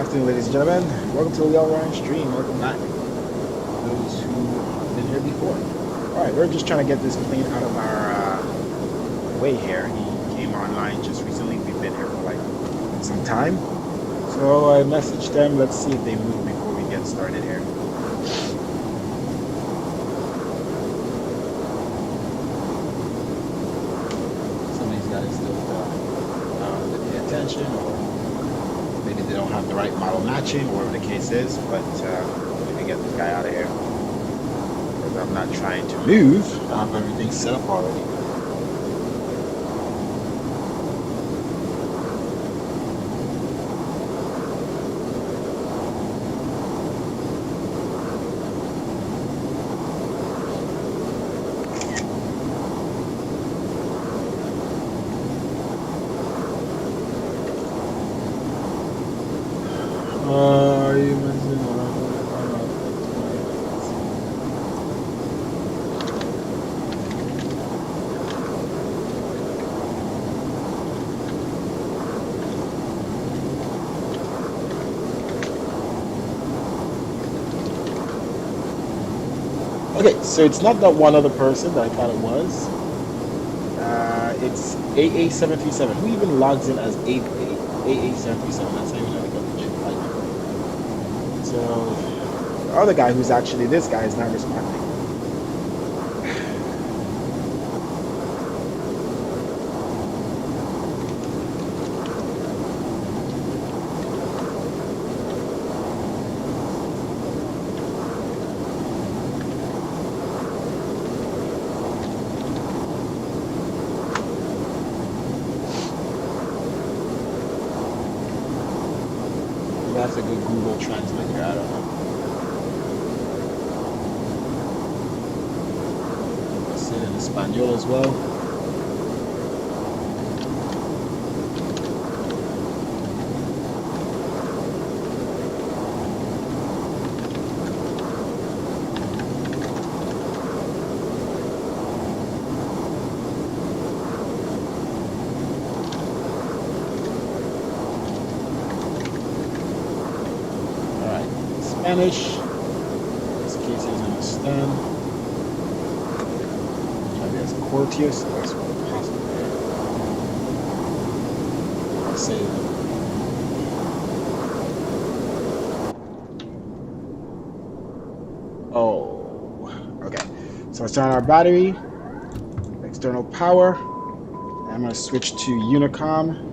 afternoon, ladies and gentlemen. Welcome to the VRAM stream. Welcome back. Those who have been here before. Alright, we're just trying to get this plane out of our way here. He came online just recently. We've been here for like some time. So I messaged them. Let's see if they move before we get started here. Some of these guys still don't pay attention, or maybe they don't have the right model matching, or whatever the case is, but let me get this guy out of here, because I'm not trying to move. I have everything set up already. Okay, so it's not that one other person that I thought it was. It's AA737. Who even logs in as AA737? That's how you know I got the chip. So the other guy, who's actually this guy, is not responding. That's a good Google translator, I don't know. Say it in Espanol as well. Spanish. In this case, he doesn't understand. Maybe as courteous as possible. I'll say that. Oh, okay. So I start our battery, external power. And I'm going to switch to Unicom.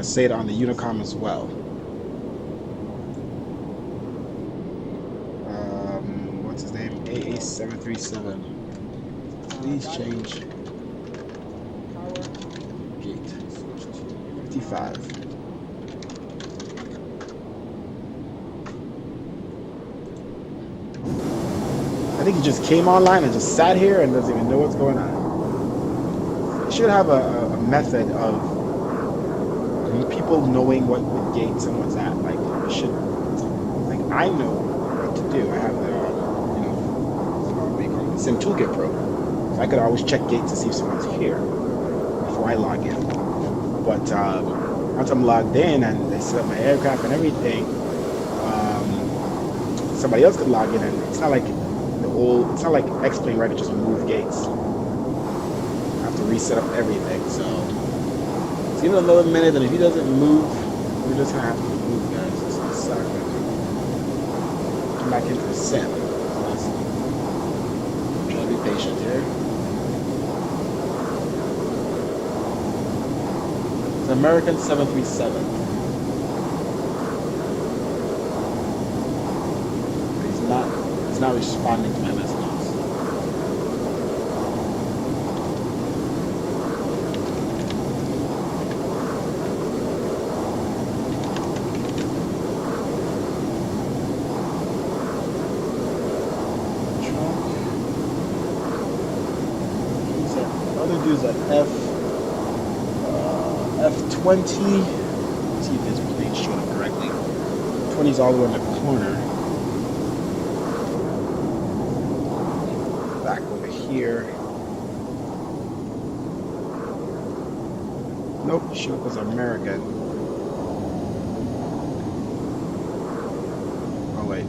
Say it on the Unicom as well. What's his name? AA737. Please change gate. Switch to 55. I think he just came online and just sat here and doesn't even know what's going on. You should have a method of people knowing what gates and what's at. Like, you should, like, I know what to do. I have the, what do you call it, Sim Toolkit Pro. So I could always check gates to see if someone's here before I log in. But once I'm logged in and they set up my aircraft and everything, somebody else could log in, and it's not like it's not like X-Plane, right? To just move gates. I have to reset up everything, so. Give it another minute, and if he doesn't move, we're just gonna have to move, guys. This is suck. Come back into the sim. Try to be patient here. It's American 737. He's not responding to my messages. Dudes at F20. Let's see if this plane showed up correctly. 20's all the way in the corner. here. Nope, ship was American. Oh wait.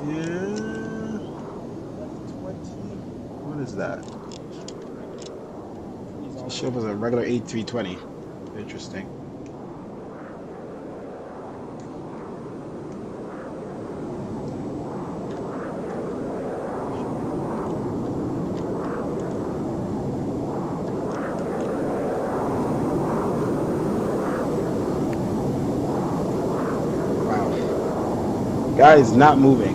Yeah. What is that? The ship was a regular A320. Interesting. Guy is not moving.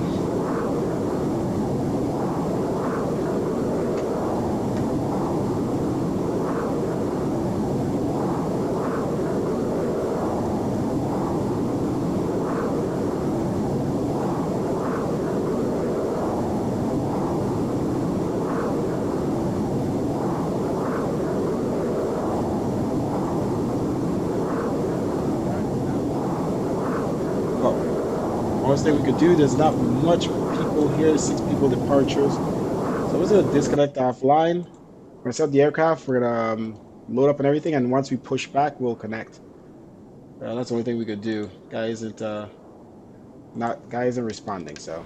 Worst thing we could do, there's not much people here, 6 people departures. So we're gonna disconnect offline. We're gonna set up the aircraft, we're gonna load up and everything, and once we push back, we'll connect. That's the only thing we could do. Guy isn't responding, so.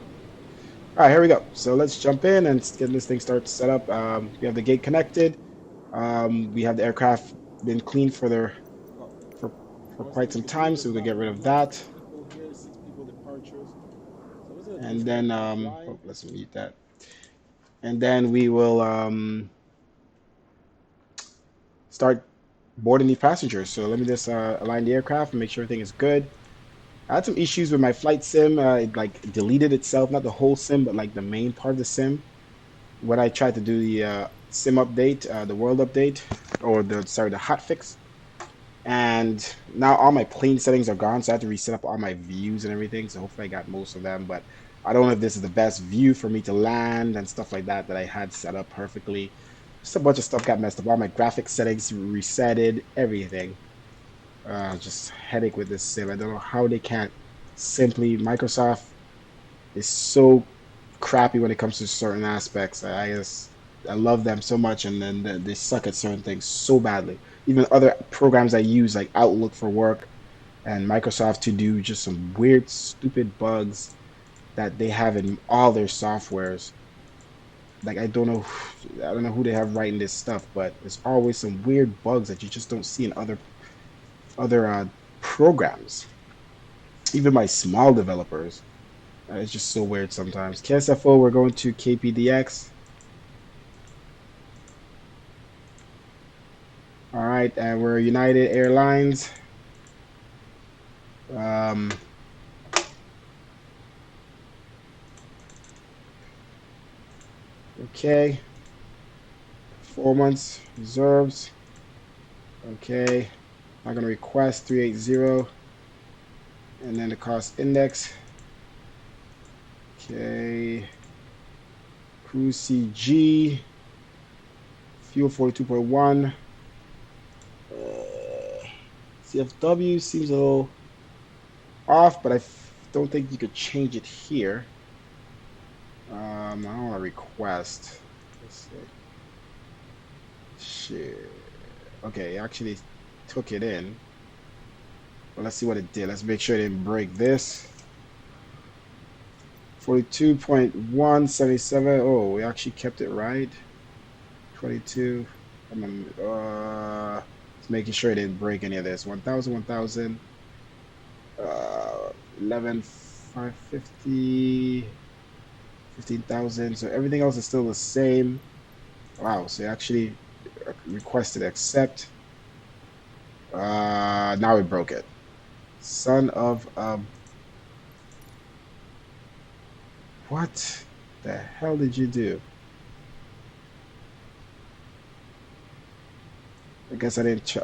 Alright, here we go. So let's jump in and get this thing started set up. We have the gate connected. We have the aircraft been cleaned for quite some time, so we can get rid of that. And then let's mute that. And then we will start boarding the passengers. So let me just align the aircraft and make sure everything is good. I had some issues with my flight sim. It like deleted itself, not the whole sim, but like the main part of the sim. When I tried to do the sim update, the world update, or the hotfix. And now all my plane settings are gone, so I have to reset up all my views and everything. So hopefully I got most of them, but I don't know if this is the best view for me to land and stuff like that I had set up perfectly. Just a bunch of stuff got messed up. All my graphics settings resetted, everything. Just headache with this sim. I don't know how they can't simply. Microsoft is so crappy when it comes to certain aspects. I love them so much, and then they suck at certain things so badly. Even other programs I use, like Outlook for work and Microsoft to do, just some weird, stupid bugs that they have in all their softwares. Like I don't know who they have writing this stuff, but there's always some weird bugs that you just don't see in other programs. Even my small developers, it's just so weird sometimes. KSFO, we're going to KPDX. All right, and we're United Airlines. Okay. 4 months reserves. Okay. I'm gonna request 380, and then the cost index. Okay. Cruise CG. Fuel 42.1. CFW seems a little off, but I don't think you could change it here. I don't want to request. Let's see. Shit. Okay, it actually took it in. Well, let's see what it did. Let's make sure it didn't break this. 42.177. Oh, we actually kept it right. 22. Just making sure it didn't break any of this. 1,000. 11,550. 15,000. So everything else is still the same. Wow. So it actually requested accept. Now we broke it. Son of what the hell did you do? I guess I didn't.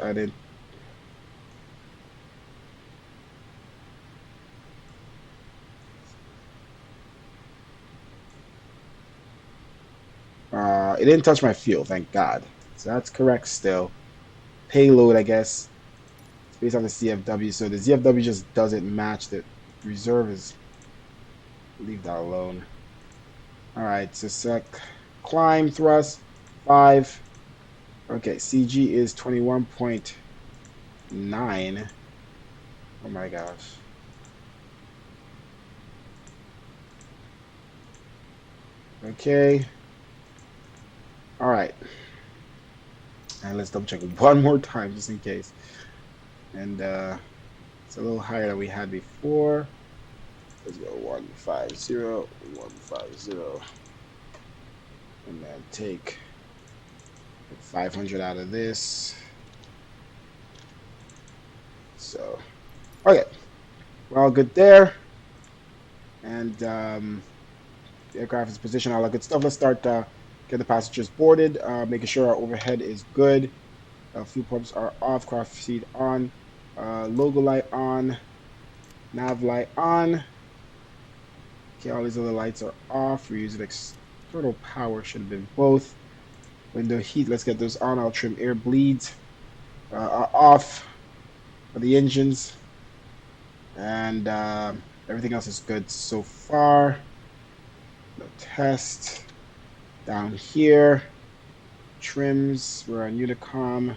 It didn't touch my fuel, thank God. So that's correct still. Payload, I guess. It's based on the CFW. So the CFW just doesn't match the reserve. Leave that alone. All right, so sec climb thrust 5. Okay, CG is 21.9. Oh my gosh. Okay. All right. And let's double check one more time just in case. And it's a little higher than we had before. Let's go 150, 150. And then take 500 out of this. So, okay. We're all good there. And the aircraft is positioned, all that good stuff. Let's start get the passengers boarded, making sure our overhead is good. Fuel pumps are off, craft seat on, logo light on, nav light on. Okay, all these other lights are off. We're using external power, should have been both. Window heat, let's get those on. I'll trim air bleeds are off for the engines. And everything else is good so far. No test. Down here, trims, we're on Unicom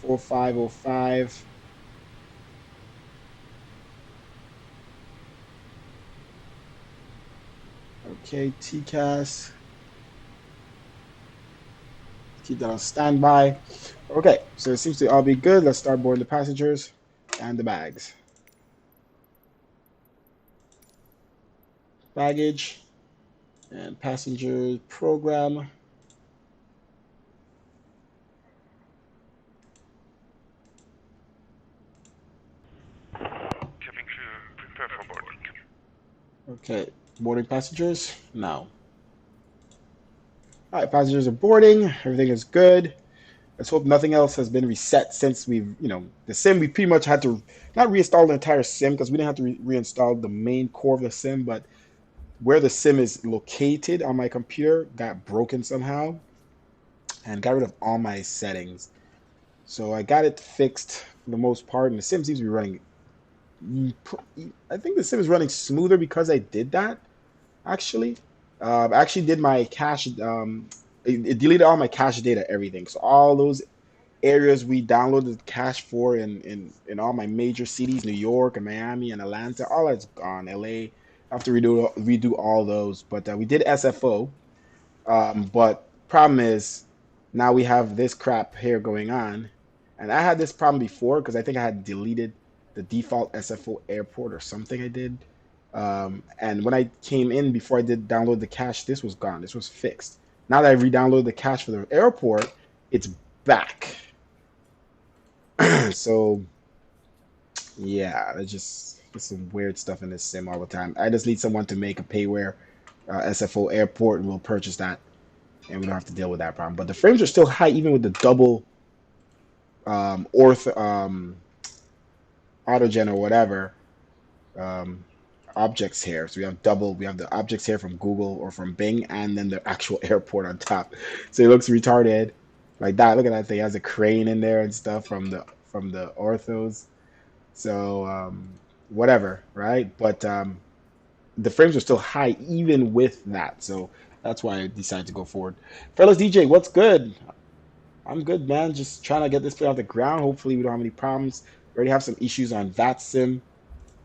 4505. Okay, TCAS. Keep that on standby. Okay, so it seems to all be good. Let's start boarding the passengers and the bags. Baggage and passenger program. Cabin crew, prepare for boarding. Okay, boarding passengers now. All right, passengers are boarding. Everything is good. Let's hope nothing else has been reset since we've, the sim, we pretty much had to not reinstall the entire sim because we didn't have to reinstall the main core of the sim, but where the sim is located on my computer got broken somehow and got rid of all my settings. So I got it fixed for the most part, and the sim seems to be running. I think the sim is running smoother because I did that. Actually, I actually did my cache. It deleted all my cache data, everything. So all those areas we downloaded the cache for in all my major cities, New York and Miami and Atlanta, all that's gone. LA, I have to redo all those. But we did SFO. But problem is now we have this crap here going on, and I had this problem before because I think I had deleted the default SFO airport or something I did. And when I came in before I did download the cache, this was gone. This was fixed. Now that I re-downloaded the cache for the airport, it's back. So yeah, there's just some weird stuff in this sim all the time. I just need someone to make a payware SFO airport, and we'll purchase that, and we don't have to deal with that problem. But the frames are still high even with the double orth autogen or whatever um, objects here. So we have the objects here from Google or from Bing, and then the actual airport on top. So it looks retarded like that. Look at that thing. It has a crane in there and stuff from the orthos. So whatever, right? But the frames are still high even with that. So that's why I decided to go forward. Fellas DJ, what's good? I'm good, man. Just trying to get this play off the ground. Hopefully, we don't have any problems. We already have some issues on Vatsim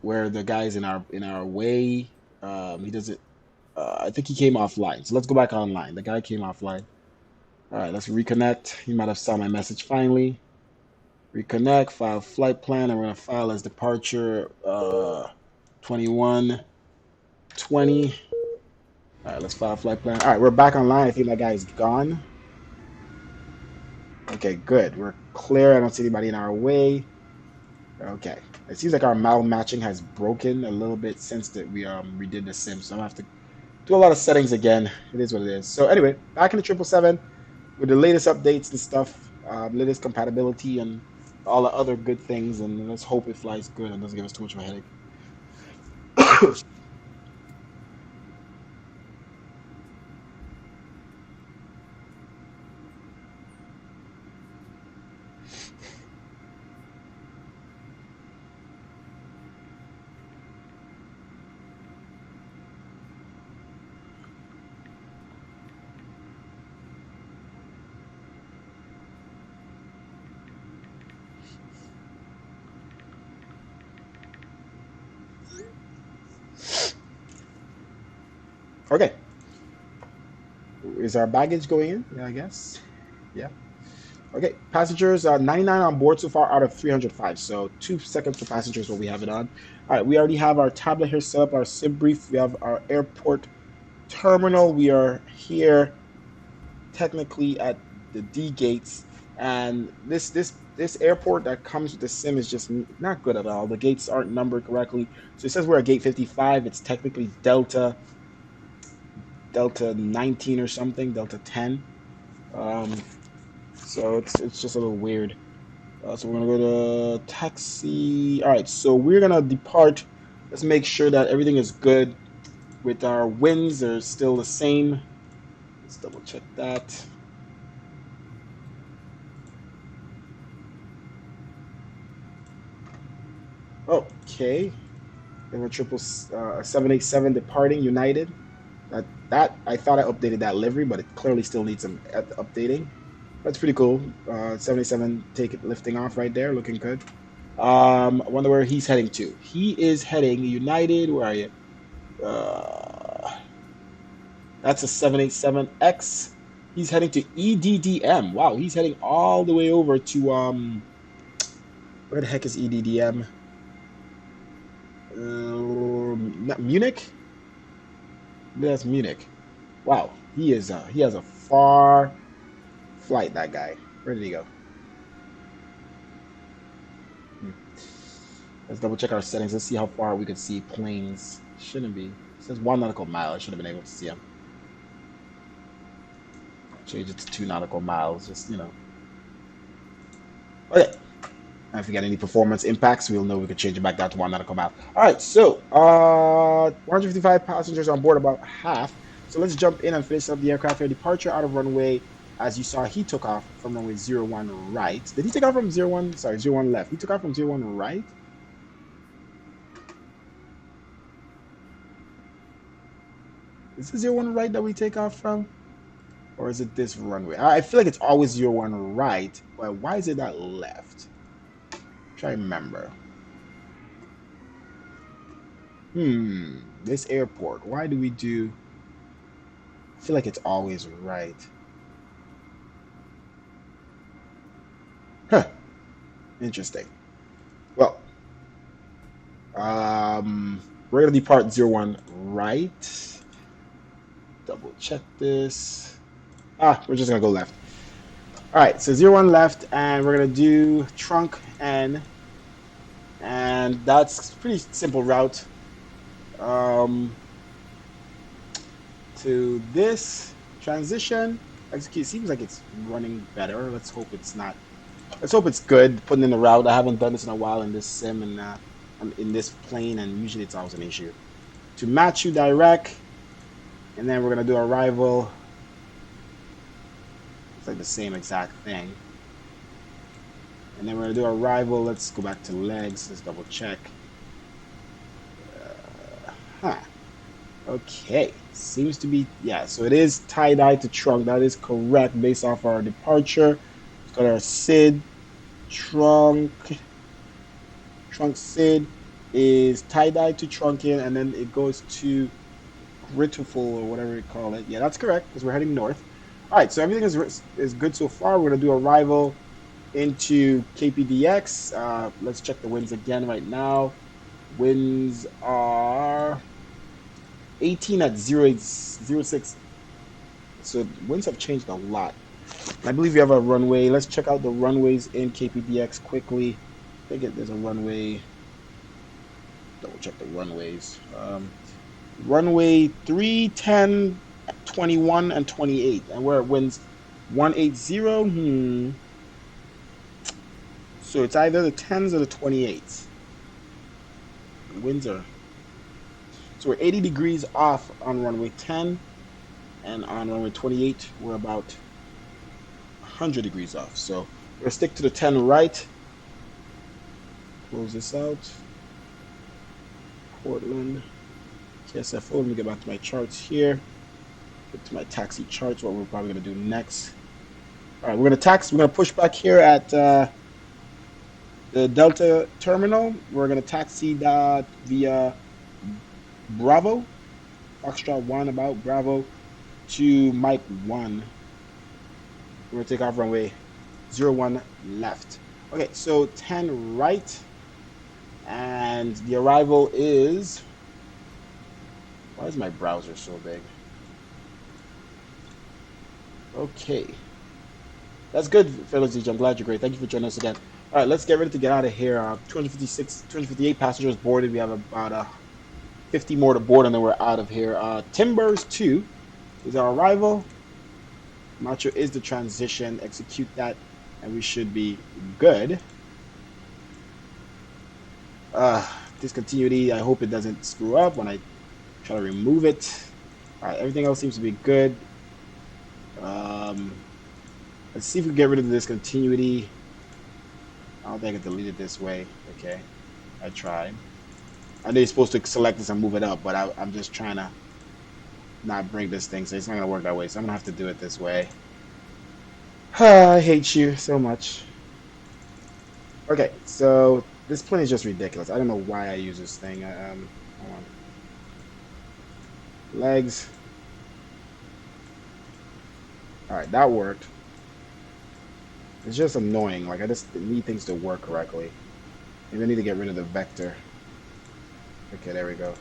where the guy's in our way. He doesn't. I think he came offline. So let's go back online. The guy came offline. All right, let's reconnect. He might have saw my message finally. Reconnect. File flight plan. And we're gonna file as departure 2120. All right, let's file flight plan. All right, we're back online. I think that guy is gone. Okay, good. We're clear. I don't see anybody in our way. Okay. It seems like our model matching has broken a little bit since that we redid the sim. So I'm gonna have to do a lot of settings again. It is what it is. So anyway, back in the 777 with the latest updates and stuff, latest compatibility and all the other good things, and let's hope it flies good and doesn't give us too much of a headache. Okay. Is our baggage going in? Yeah, I guess. Yeah. Okay. Passengers, 99 on board so far out of 305. So 2 seconds for passengers what we have it on. All right. We already have our tablet here set up, our sim brief. We have our airport terminal. We are here technically at the D gates, and this airport that comes with the sim is just not good at all. The gates aren't numbered correctly, so it says we're at gate 55. It's technically Delta 19 or something, Delta 10. Um, so it's just a little weird. So we're gonna go to taxi. All right, so we're gonna depart. Let's make sure that everything is good with our winds. They're still the same. Let's double check that. Okay. We have a 787 departing United. That I thought I updated that livery, but it clearly still needs some updating. That's pretty cool. 787 lifting off right there, looking good. I wonder where he's heading to. He is heading United. Where are you? That's a 787X. He's heading to EDDM. Wow, he's heading all the way over to where the heck is EDDM? Munich. That's Munich. Wow, he has a far flight. That guy. Where did he go? Let's double check our settings. Let's see how far we could see planes. Shouldn't be. It says 1 nautical mile. I should have been able to see him. Change it to 2 nautical miles. Just Okay. And if we get any performance impacts, we'll know we could change it back down to 1 nautical mile. All right, so 155 passengers on board, about half. So let's jump in and finish up the aircraft here. Departure out of runway. As you saw, he took off from runway 01 right. Did he take off from 01? Sorry, 01 left. He took off from 01 right. Is this 01 right that we take off from? Or is it this runway? I feel like it's always 01 right, but why is it that left? Try to remember. This airport. Why do we do? I feel like it's always right. Huh. Interesting. Well, we're gonna depart 01 right. Double check this. We're just gonna go left. All right, so 01 left, and we're gonna do trunk N, and that's a pretty simple route to this transition. Execute. Seems like it's running better. Let's hope it's not. Let's hope it's good. Putting in the route. I haven't done this in a while in this sim, and I'm in this plane, and usually it's always an issue. To match you direct, and then we're gonna do arrival. Like the same exact thing, and then we're gonna do arrival. Let's go back to legs. Let's double check. Okay, seems to be, yeah, so it is tie-dye to trunk. That is correct based off our departure. We've got our SID. Trunk SID is tie-dye to trunk in, and then it goes to Grittiful or whatever you call it. Yeah, that's correct because we're heading north. All right, so everything is good so far. We're going to do arrival into KPDX. Let's check the winds again right now. Winds are 18 at 0806. So winds have changed a lot. I believe we have a runway. Let's check out the runways in KPDX quickly. I think there's a runway. Double check the runways. Runway 310, 21, and 28. And we're at winds 180. So it's either the 10s or the 28s. The winds are. So we're 80 degrees off on runway 10. And on runway 28, we're about 100 degrees off. So we're going to stick to the 10 right. Close this out. Portland. KSFO. Let me get back to my charts here. Get to my taxi charts, what we're probably going to do next. All right, we're going to push back here at the Delta terminal. We're going to taxi via Bravo. Foxtrot 1 about Bravo to Mike 1. We're going to take off runway 01 left. Okay, so 10 right. And the arrival is... Why is my browser so big? Okay. That's good, fellows. I'm glad you're great. Thank you for joining us again. All right, let's get ready to get out of here. 258 passengers boarded. We have about 50 more to board, and then we're out of here. Timbers 2 is our arrival. Not sure is the transition. Execute that, and we should be good. Discontinuity. I hope it doesn't screw up when I try to remove it. All right, everything else seems to be good. Let's see if we can get rid of the discontinuity. I don't think I can delete it this way. Okay, I tried. I know you're supposed to select this and move it up, but I'm just trying to not break this thing, so it's not going to work that way. So I'm going to have to do it this way. I hate you so much. Okay, so this plane is just ridiculous. I don't know why I use this thing. Hold on. Legs. All right, that worked. It's just annoying. Like, I just need things to work correctly. Maybe I need to get rid of the vector. Okay, there we go.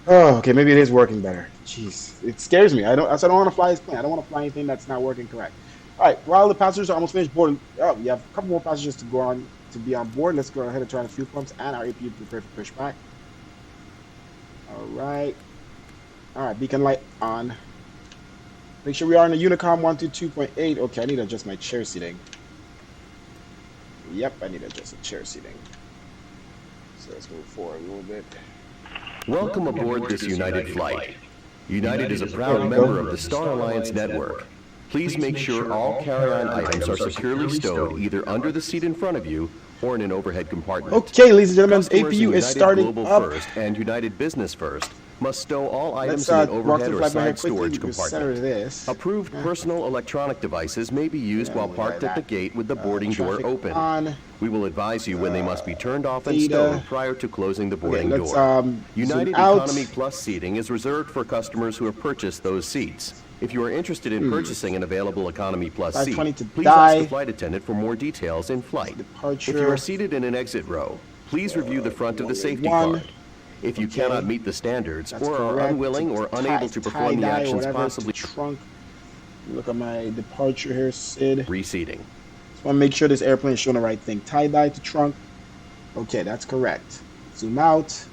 Oh, okay, maybe it is working better. Jeez, it scares me. I don't want to fly this plane. I don't want to fly anything that's not working correct. All right, while the passengers are almost finished boarding, we have a couple more passengers to go on to be on board. Let's go ahead and turn on the fuel pumps and our APU to prepare for pushback. All right, beacon light on. Make sure we are in the Unicom 122.8. Okay, I need to adjust my chair seating. Yep, I need to adjust the chair seating. So let's move forward a little bit. Welcome aboard this United flight. United is a proud member of the Star Alliance network. Please make sure all carry-on items are securely stowed either under the seat in front of you or in an overhead compartment. Okay, ladies and gentlemen, Customers APU is starting Global up. First and United Business First must stow all items Let's in an overhead or side storage compartment. This. Approved personal electronic devices may be used while parked at the gate with the boarding door open. On. We will advise you when they must be turned off and stowed prior to closing the boarding door. United Economy Plus seating is reserved for customers who have purchased those seats. If you are interested in purchasing an available Economy Plus seat, please ask the flight attendant for more details in flight. If you are seated in an exit row, please review the front of the safety card. If you cannot meet the standards or are unwilling or unable to perform the actions possibly trunk. Look at my departure here, Sid. Reseating. Just want to make sure this airplane is showing the right thing. Tie-dye to trunk. Okay, that's correct. Zoom out.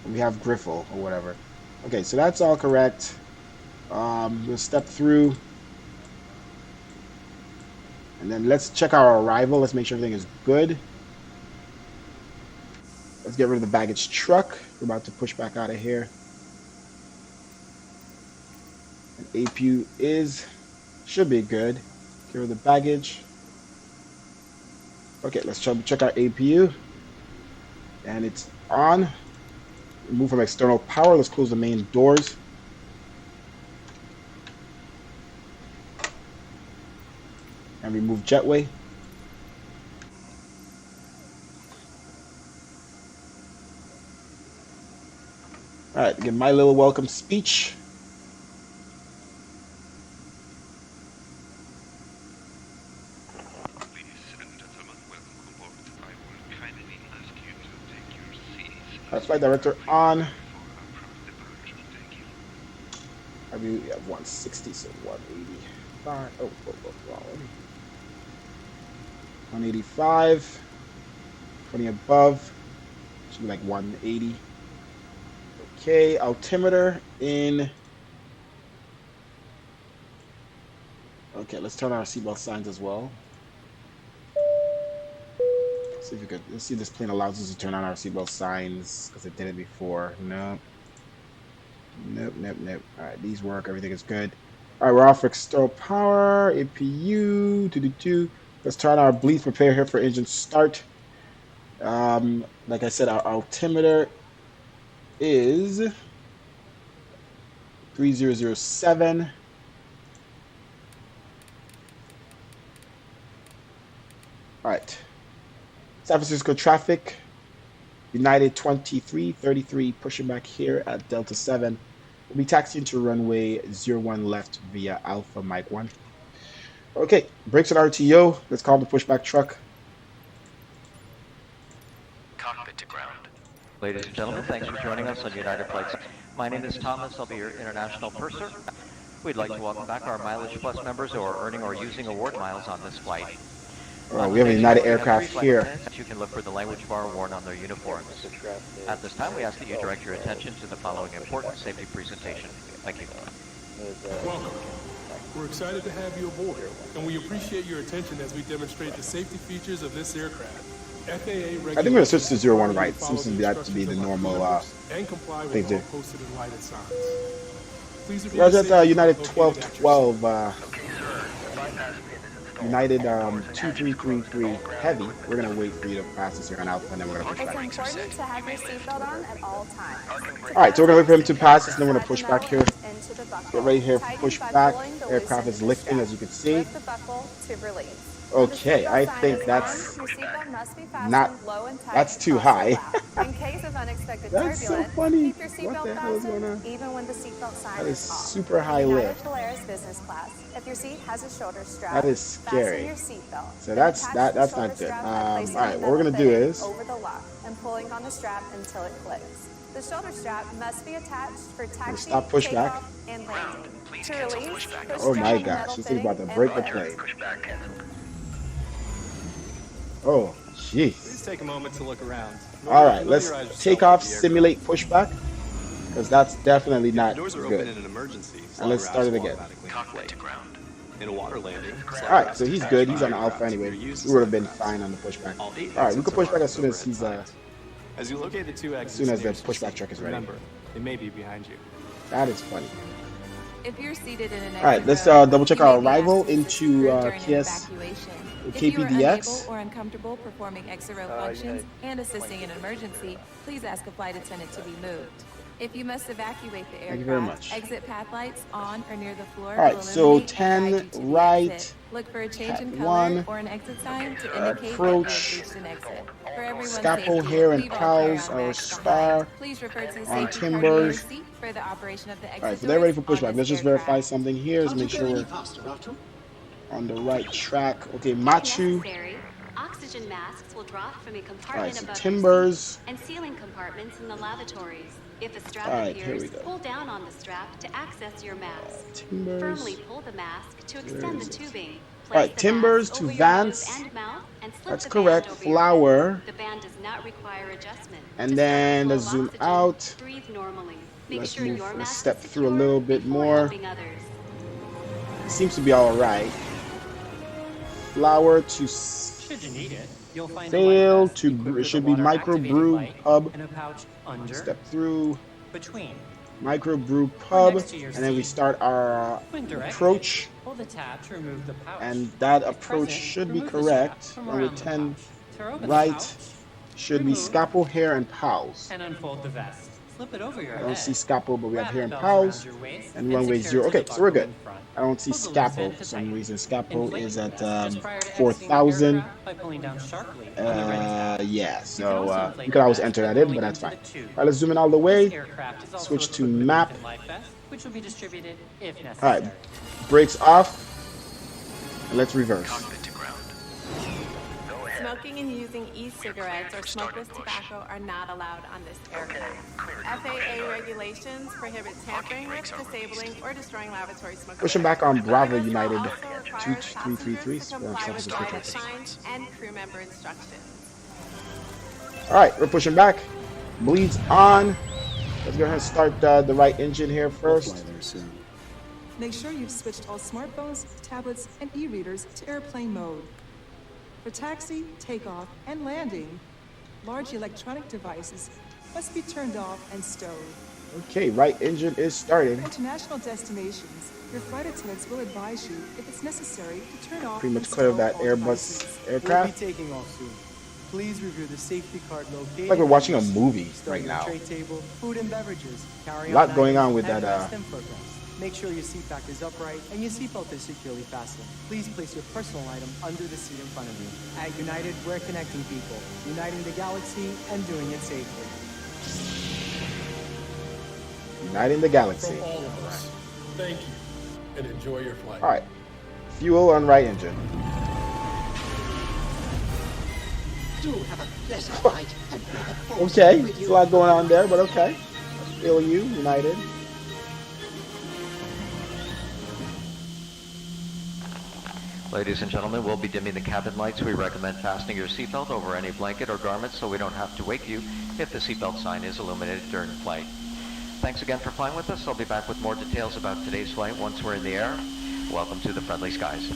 And we have Griffle or whatever. Okay, so that's all correct. We'll step through. And then let's check our arrival. Let's make sure everything is good. Let's get rid of the baggage truck. We're about to push back out of here. And APU should be good. Get rid of the baggage. Okay, let's check our APU. And it's on. Remove from external power. Let's close the main doors. And remove jetway. All right, give my little welcome speech. Ladies and gentlemen, welcome aboard. I will kindly ask you to take your seats. Our flight director on. For our departure. Thank you. I mean, we have 160, so 185. Oh, wrong. 185. 20 above. Should be like 180. Okay, altimeter in. Okay, let's turn on our seatbelt signs as well. See if we could. Let's see if this plane allows us to turn on our seatbelt signs because it did it before. No. Nope. All right, these work. Everything is good. All right, we're off for external power. APU. 222. Let's turn our bleeds. Prepare here for engine start. Like I said, our altimeter is 3007. All right. San Francisco traffic. United 2333 pushing back here at Delta 7. We'll be taxiing to runway 01 left via Alpha Mike 1. Okay, brakes at RTO. Let's call the pushback truck. Cockpit to ground. Ladies and gentlemen, thanks for joining us on United Flights. My name is Thomas. I'll be your international purser. We'd like to welcome back our Mileage Plus members who are earning or using award miles on this flight. Oh, we have a United aircraft here. You can look for the language bar worn on their uniforms. At this time, we ask that you direct your attention to the following important safety presentation. Thank you. Welcome. We're excited to have you aboard, and we appreciate your attention as we demonstrate the safety features of this aircraft. FAA I think we're going to switch to 01 right. Seems to be that to be the normal thing to do. Roger that United 1212. United 2333 heavy. We're gonna wait for you to pass this here on Alpha, and then we're gonna push back. It's important to have your seatbelt on at all times. All right, so we're gonna wait for him to pass this, and then we're gonna push back here. Get ready here, push back. Aircraft is lifting, as you can see. The buckle to release. Okay, I think that's not. That's too high. In case of unexpected That's so turbulence, funny. keep your What seatbelt the hell is going on? fastened even when the seatbelt sign That is is off. super high United lift. Polaris business class. If your seat has a shoulder strap, That is scary. fasten your seatbelt. So Then that's attach that's the not shoulder good. strap by All placing right, the what we're gonna metal do fitting is over the lock and pulling on the strap until it clicks. The shoulder strap must be attached for taxi, stop pushback. takeoff, and landing. Please To cancel release, pushback. push Oh my the gosh, metal this thing's about to fitting break the and plane. Pushback canceled. Oh, jeez. Please take a moment to look around. All right, let's take off, simulate pushback, because that's definitely not Doors are open in good. an emergency. And let's start it again. Cockpit to ground. In a water landing. All right, so he's good. He's on Alpha anyway. We would have been fine on the pushback. All right, we can push back as soon as he's As you locate the two exits, soon as the nearest pushback seat, truck is ready. Remember, it may be behind you. That is funny. If you're seated in an All right, let's double check our arrival into KS If you are unable KPDX. or uncomfortable performing exit row functions and assisting in an emergency, please ask a flight attendant to be moved. If you must evacuate the Thank you very aircraft, much. exit path lights on or near the floor. All right, will so illuminate and 10 guide you to the right, exit. Look for a change in Cat color 1, or an exit sign to indicate that you approach, have reached an exit. For everyone's Scalpel, safety, hair, and leave all carry-on pals, our bags star behind. Please refer to the on safety card in your timbers. seat for the operation of the exit All right, so they're ready for doors on pushback. Let's this just verify aircraft. something here. Let's make sure we're on the right track. Okay, Machu. Necessary, oxygen masks will drop from a All right, compartment so above timbers. your seat and ceiling compartments in the lavatories. If a strap All right, here appears, we go. pull down on the strap to access your mask. Timbers. Firmly pull the mask to extend the is it? tubing. All right, Place the timbers mask to over your vents. nose and mouth and slip That's the band correct. over your Flower. head. The band does not require adjustment. And To then start let's the flow zoom of oxygen, out. breathe normally. Make Let's sure move, your let's mask step is through a secure little bit before more. helping others. Seems to be all right. Flower to Should you need it, you'll find fail a vest to equipped with it should a be water micro activated brew light pub. and a pouch under, Step through between. micro brew pub, next to your and then we seat. start our When directed, approach. pull the tab to remove the pouch. And that If approach present, should be remove the strap correct. from Number around the 10 pouch. To open the right pouch, should be remove scalpel, hair, and pals. and unfold the vest. Slip it over your I don't head. see scalpel, but we have Wrap hair the and belt pals. around your waist And runway secure 0. to the Okay, so we're buckle good. in front. I don't see Pull the loose scalpel end for to some tighten. reason. Scalpel Inflate is the at vest just prior to exiting the 4,000. aircraft by pulling down sharply on the red tab. Yeah, You can so also inflate you could the always vest enter by that in, rolling but that's into fine. the tube. All right, let's zoom in all the This way. aircraft is also Switch to equipped with a map. built-in life vest, which will be distributed if All necessary. right, brakes off. And let's reverse. Cockpit to ground. Go ahead. Smoking and using e-cigarettes or smokeless tobacco are not allowed on this aircraft. FAA regulations prohibit tampering with, disabling, or destroying lavatory smoke. Pushing back on Bravo Others will United also require 2333. passengers to comply with driver signs and crew member instructions. All right, we're pushing back. Bleeds on. Let's go ahead and start the right engine here first. Make sure you've switched all smartphones, tablets, and e-readers to airplane mode. For taxi, takeoff, and landing, large electronic devices must be turned off and stowed. Okay, right engine is started. For international destinations, your flight attendants will advise you if it's necessary to turn off Pretty and much clear of stow that all Airbus devices. aircraft. We'll be taking off soon. Please review the safety card located. It's like we're watching a movie Stow right your now. tray table, food and beverages. Carry A lot going on with items, that, and rest in footrest. Make sure your seat back is upright and your seatbelt is securely fastened. Please place your personal item under the seat in front of you. At United, we're connecting people, uniting the galaxy, and doing it safely. Uniting the galaxy. From all of us, thank you, and enjoy your flight. All right. Fuel on right engine. Do have a pleasant flight. Okay, there's a lot going on there, but okay. I feel you, United. Ladies and gentlemen, we'll be dimming the cabin lights. We recommend fastening your seatbelt over any blanket or garment so we don't have to wake you if the seatbelt sign is illuminated during flight. Thanks again for flying with us. I'll be back with more details about today's flight once we're in the air. Welcome to the friendly skies.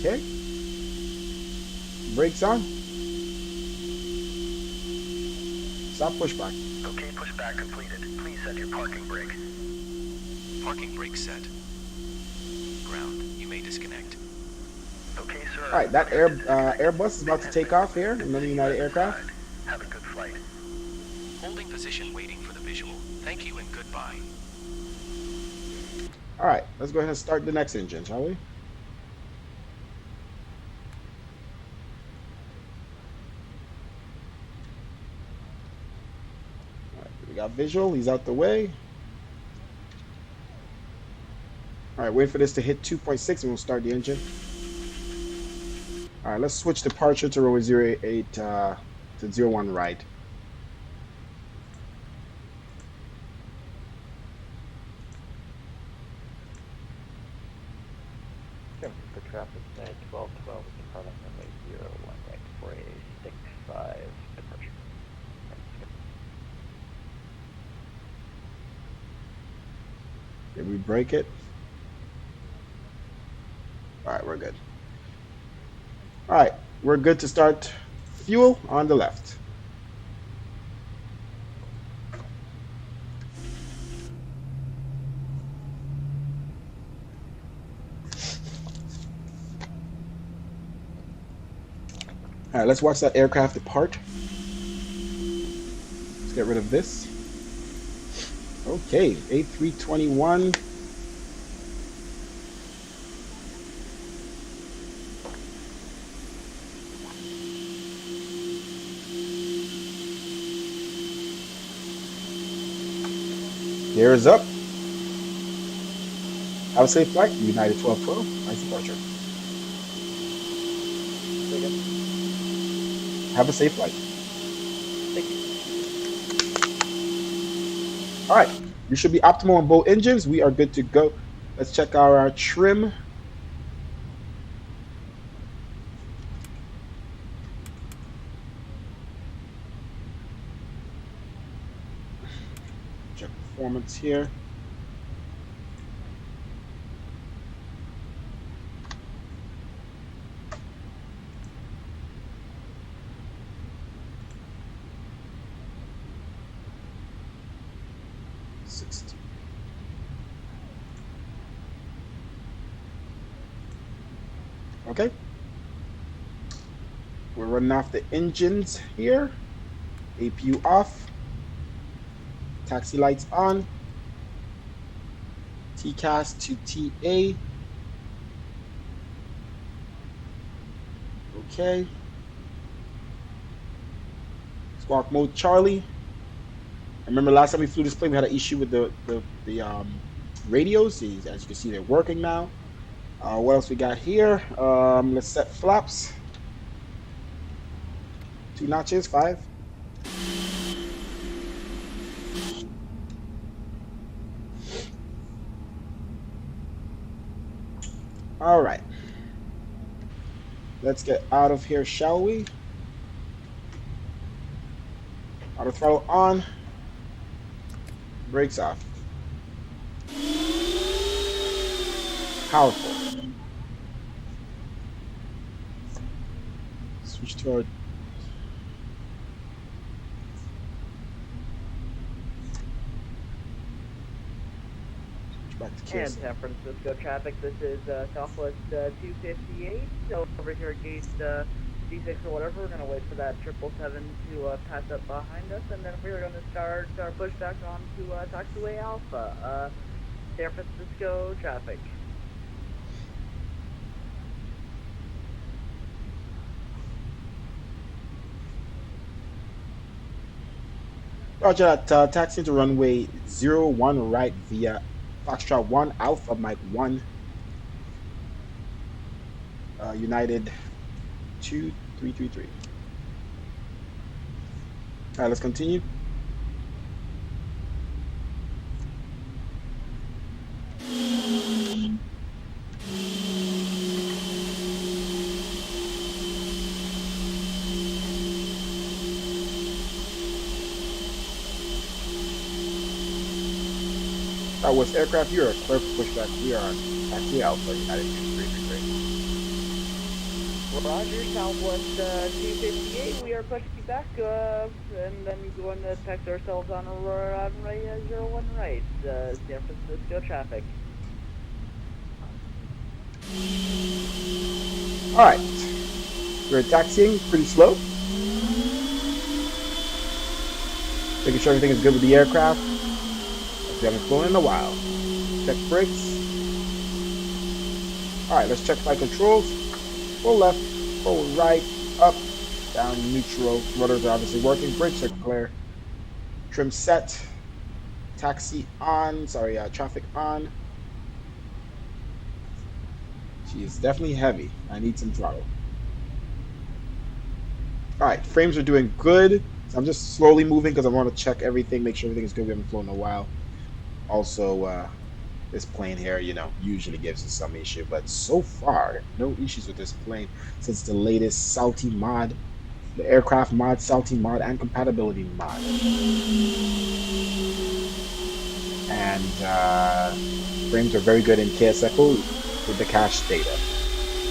Okay. Brakes on. Stop pushback. Okay, pushback completed. Please set your parking brake. Parking brake set. Ground. You may disconnect. Okay, sir. All right, that Airbus is about to take off here. Another United aircraft. Have a good flight. Holding position, waiting for the visual. Thank you and goodbye. All right, let's go ahead and start the next engine, shall we? We got visual, he's out the way. All right, wait for this to hit 2.6 and we'll start the engine. All right, let's switch departure to runway 08 to 01 right. For traffic, 1212, departing runway 01 right for a 65 departure. Did we break it? All right, we're good. All right, we're good to start fuel on the left. All right, let's watch that aircraft depart. Let's get rid of this. Okay, A321. Gears up. Have a safe flight, United 1212. Nice departure. Have a safe flight. Thank you. All right, we should be optimal on both engines. We are good to go. Let's check our trim. Check performance here. Okay. We're running off the engines here. APU off. Taxi lights on. TCAS to TA. Okay. Squawk mode Charlie. I remember last time we flew this plane, we had an issue with the radios. As you can see, they're working now. What else we got here? Let's set flaps. 2 notches, 5. All right. Let's get out of here, shall we? Auto throttle on. Brakes off. Powerful. Switch to our And San Francisco traffic, this is Southwest 258, over here at gate D6 or whatever. We're going to wait for that 777 to pass up behind us, and then we're going to start our push back on to Taxiway Alpha, San Francisco traffic. Roger that, taxi to runway 01 right via Foxtrot 1 Alpha Mike 1, United 2333. Alright, let's continue. That was aircraft. You're a clear pushback. We are on Taxi Alpha, United 2333. Roger, Southwest 258. We are pushing back, and then going to text ourselves on runway 01 right, San Francisco traffic. Alright. We're taxiing pretty slow. Making sure everything is good with the aircraft. We haven't flown in a while. Check brakes. Alright, let's check flight controls. Full left, full right, up, down, neutral. Rudders are obviously working. Brakes are clear. Trim set. Taxi on. Sorry, traffic on. She is definitely heavy. I need some throttle. Alright, frames are doing good. So I'm just slowly moving because I want to check everything, make sure everything is good. We haven't flown in a while. Also, this plane here, you know, usually gives us some issue, but so far, no issues with this plane since the latest Salty mod, the aircraft mod, Salty mod, and compatibility mod. And frames are very good in KSFO with the cache data.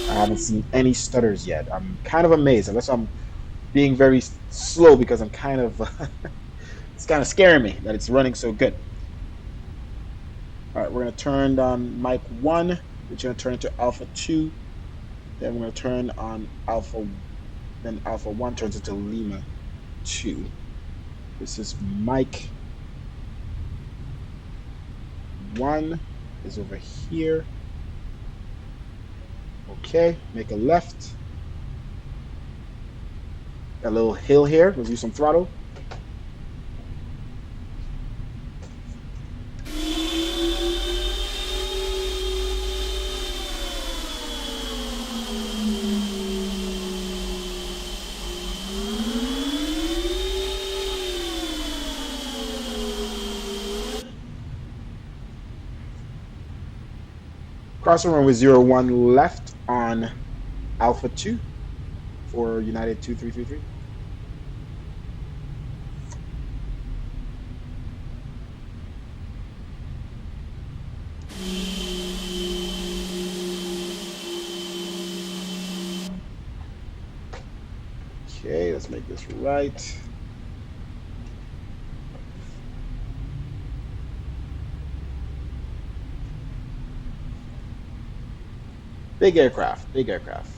I haven't seen any stutters yet. I'm kind of amazed, unless I'm being very slow because I'm kind of, it's kind of scaring me that it's running so good. Alright, we're going to turn on Mike 1, which is going to turn into Alpha 2, then we're going to turn on Alpha, then Alpha 1 turns into Lima 2. This is Mike 1 is over here. Okay, make a left. Got a little hill here, let's use some throttle. Crossing runway 01 left on Alpha 2 for United 2333. Okay, let's make this right. Big aircraft, big aircraft.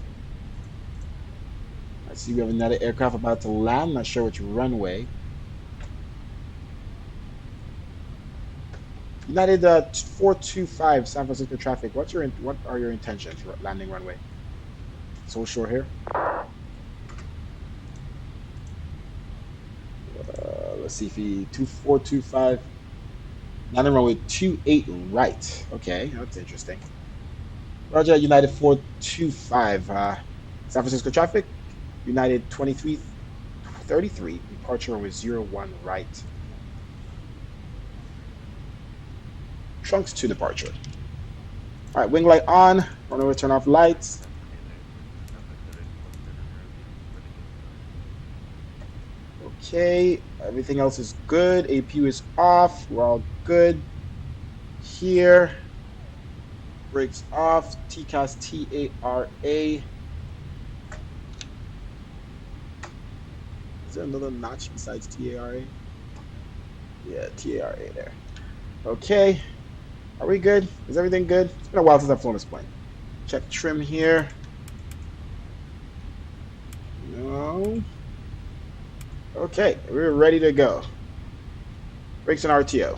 I see we have another aircraft about to land. Not sure which runway. United 425 San Francisco traffic. What are your intentions for landing runway? So short here. Let's see if he 2425 landing runway 28 right. Okay, that's interesting. Roger, United 425 San Francisco traffic. United 2333 departure runway 01 right. Trunks to departure. All right, wing light on. Runway turn off lights. Okay, everything else is good. APU is off. We're all good here. Brakes off. TCAS TARA. Is there another notch besides TARA? Yeah, TARA there. Okay. Are we good? Is everything good? It's been a while since I've flown this plane. Check trim here. No. Okay, we're ready to go. Brakes and RTO.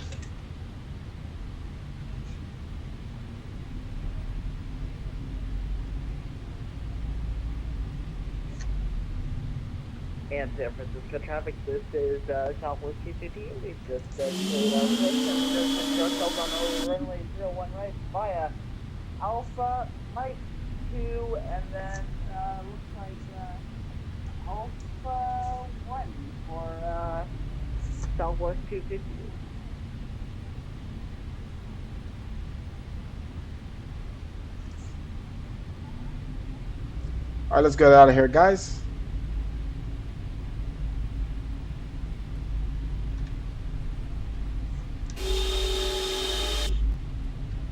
And San Francisco traffic, this is Southwest 258. We've just cleared our position. There's ourselves on the runway 01 right via Alpha Mike 2, and then looks like Alpha 1 for Southwest 258. All right, let's get out of here, guys.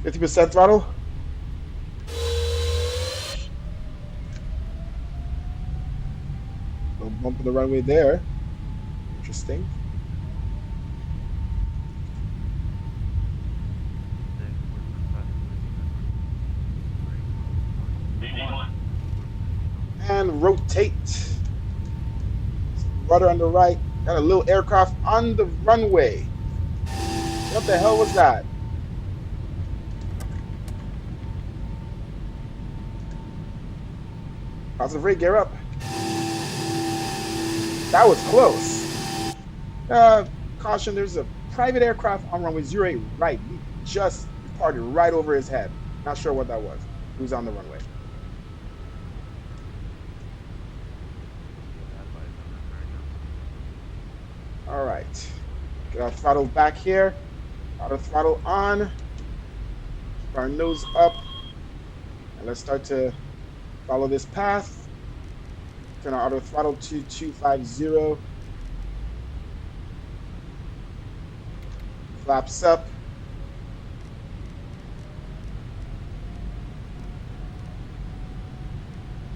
%50 throttle. Little bump of the runway there. Interesting. And rotate. Rudder on the right. Got a little aircraft on the runway. What the hell was that? Positive rate, gear up. That was close. Caution, there's a private aircraft on runway 08 right. We just departed right over his head. Not sure what that was. Who's on the runway? All right. Get our throttle back here. Auto throttle on. Keep our nose up. And let's start to follow this path. Turn our auto throttle to 250. Flaps up.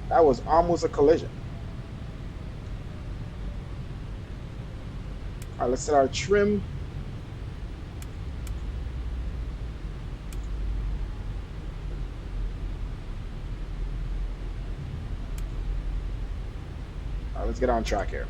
That was almost a collision. All right, let's set our trim. All right, let's get on track here.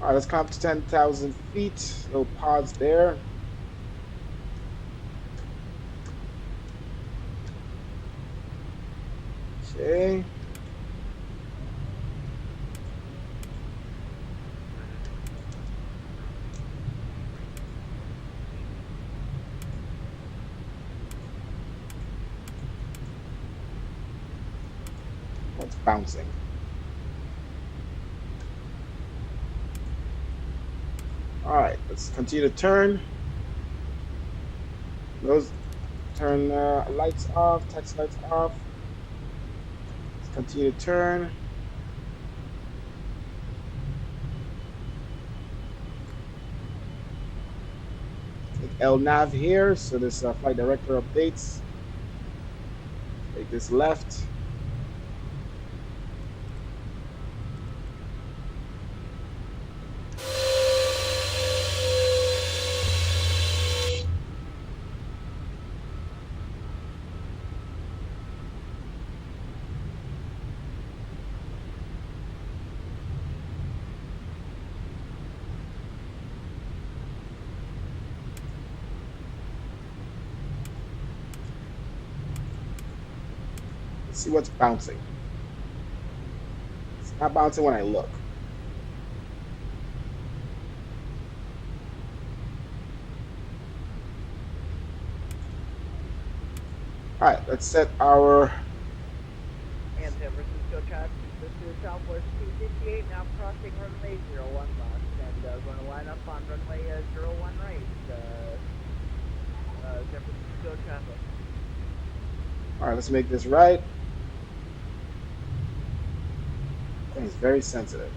All right, let's come up to 10,000 feet. No pods there. Okay. It's bouncing. All right, let's continue to turn. Those turn lights off, text lights off. Let's continue to turn. Take LNAV here, so this flight director updates. Take this left. See what's bouncing. It's not bouncing when I look. All right, let's set our. And San Francisco traffic, this is Southwest 258, now crossing runway 01 left, and going to line up on runway 01 right. San Francisco traffic. All right, let's make this right. Thing is very sensitive.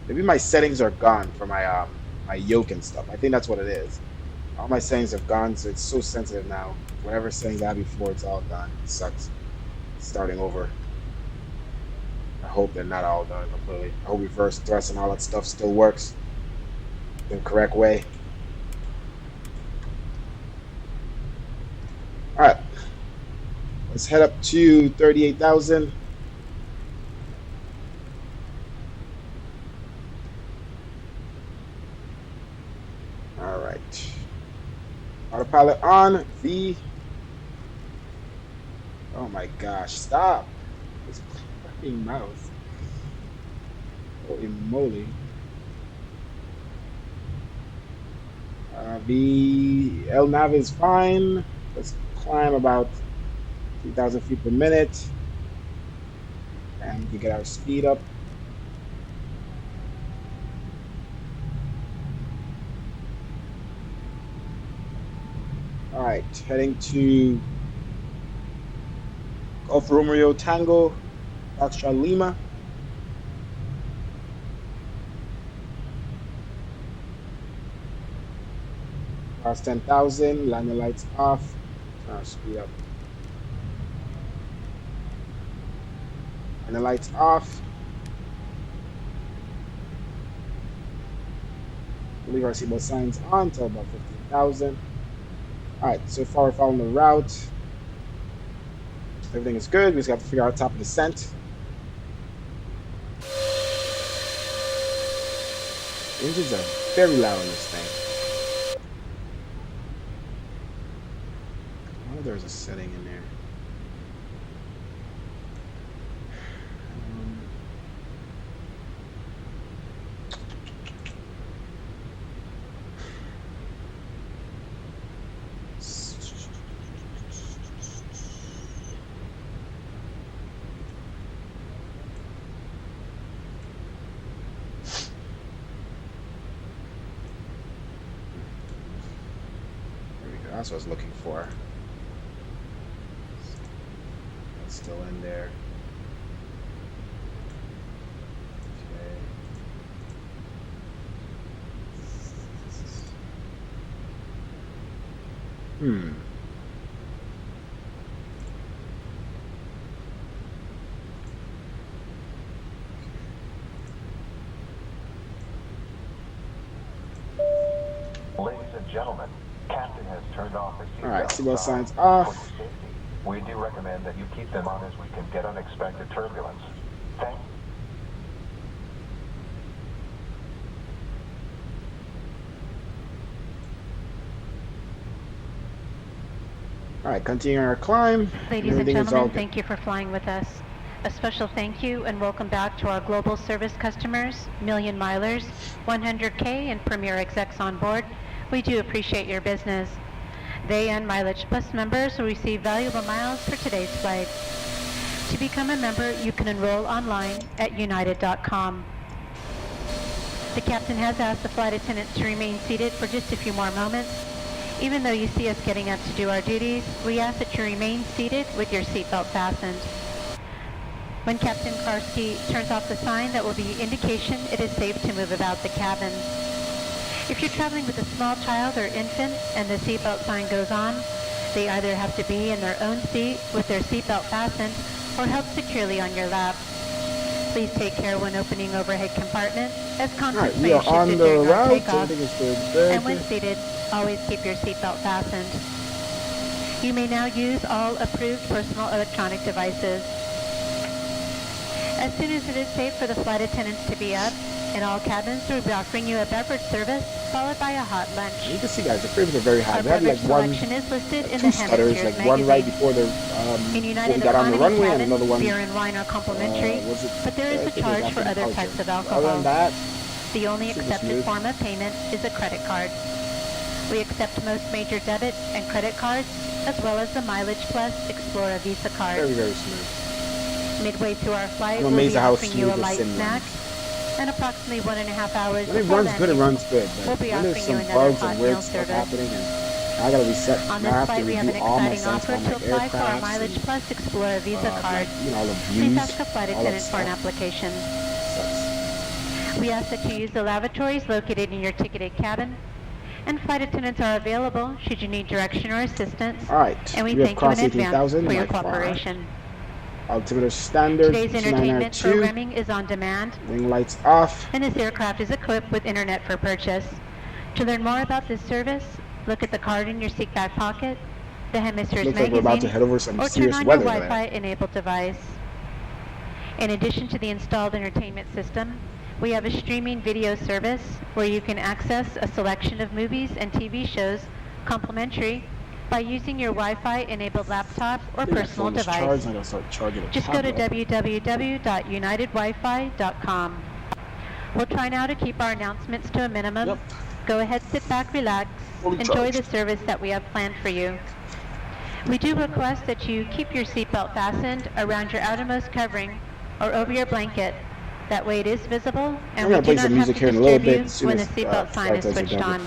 Maybe my settings are gone for my my yoke and stuff. I think that's what it is. All my settings have gone, so it's so sensitive now. Whatever settings I had before, it's all gone. It sucks. Starting over. I hope they're not all done completely. I hope reverse thrust and all that stuff still works in the correct way. Alright. Let's head up to 38,000. Alright. Autopilot on. V. Oh my gosh. Stop. This fucking mouse. Holy moly. L nav is fine. Let's climb about 2,000 feet per minute. And we can get our speed up. Alright, heading to Golf Romeo Tango, Foxtrot Lima. Cars 10,000, landing lights off. Turn our speed up. And the lights off. Leave our seatbelt signs on till about 15,000. Alright, so far we're following the route. Everything is good. We just have to figure out top of descent. Engines are very loud on this thing. I wonder if there's a setting in there. That's what I was looking for. It's still in there. Okay. Ladies and gentlemen, Captain has turned off his seatbelt. Alright, seatbelt signs off. We do recommend that you keep them on as we can get unexpected turbulence. Thank you. Alright, continuing our climb. Ladies and gentlemen, thank you for flying with us. A special thank you and welcome back to our global service customers, Million Milers, 100K and Premier Execs on board. We do appreciate your business. They and Mileage Plus members will receive valuable miles for today's flight. To become a member, you can enroll online at united.com. The captain has asked the flight attendants to remain seated for just a few more moments. Even though you see us getting up to do our duties, we ask that you remain seated with your seatbelt fastened. When Captain Karski turns off the sign, that will be indication it is safe to move about the cabin. If you're traveling with a small child or infant and the seatbelt sign goes on, they either have to be in their own seat with their seatbelt fastened or held securely on your lap. Please take care when opening overhead compartment, as contents may have shifted during our takeoff. And when seated, always keep your seatbelt fastened. You may now use all approved personal electronic devices. As soon as it is safe for the flight attendants to be up, in all cabins we'll be offering you a beverage service, followed by a hot lunch. You can see, guys, the frames are very high. They have like two stutters, like magazine. one right before the before we got on the runway, and another one. Beer and wine are complimentary, but there is a charge for other types of alcohol. Other than that, the only accepted form of payment is a credit card. We accept most major debit and credit cards, as well as the Mileage Plus Explorer Visa card. Very, very smooth. Midway through our flight, we'll be offering you a light snack, and approximately 1.5 hours when it before runs good, it runs good. We'll be offering you another bugs hot and weird meal stuff service. happening, and I gotta reset. On this flight, we have an exciting offer to apply for our Mileage Plus Explorer Visa card. Like, you know, all the Please ask a flight attendant for an application. We ask that you use the lavatories located in your ticketed cabin, and flight attendants are available should you need direction or assistance. All right, and we have thank you in crossed advance 18,000 for your by far. cooperation. Altimeter standard. Today's entertainment programming is on demand. Wing lights off. And this aircraft is equipped with internet for purchase. To learn more about this service, look at the card in your seat back pocket, the Hemispheres Looks like magazine, we're about to head over some or turn serious on weather your there. Wi-Fi enabled device. In addition to the installed entertainment system, we have a streaming video service where you can access a selection of movies and TV shows complimentary by using your Wi-Fi enabled laptop or personal device. Just go to www.unitedwifi.com. We'll try now to keep our announcements to a minimum. Yep. Go ahead, sit back, relax, enjoy the service that we have planned for you. We do request that you keep your seatbelt fastened around your outermost covering or over your blanket. That way it is visible, and we do not have to disturb you when the seatbelt sign is switched on.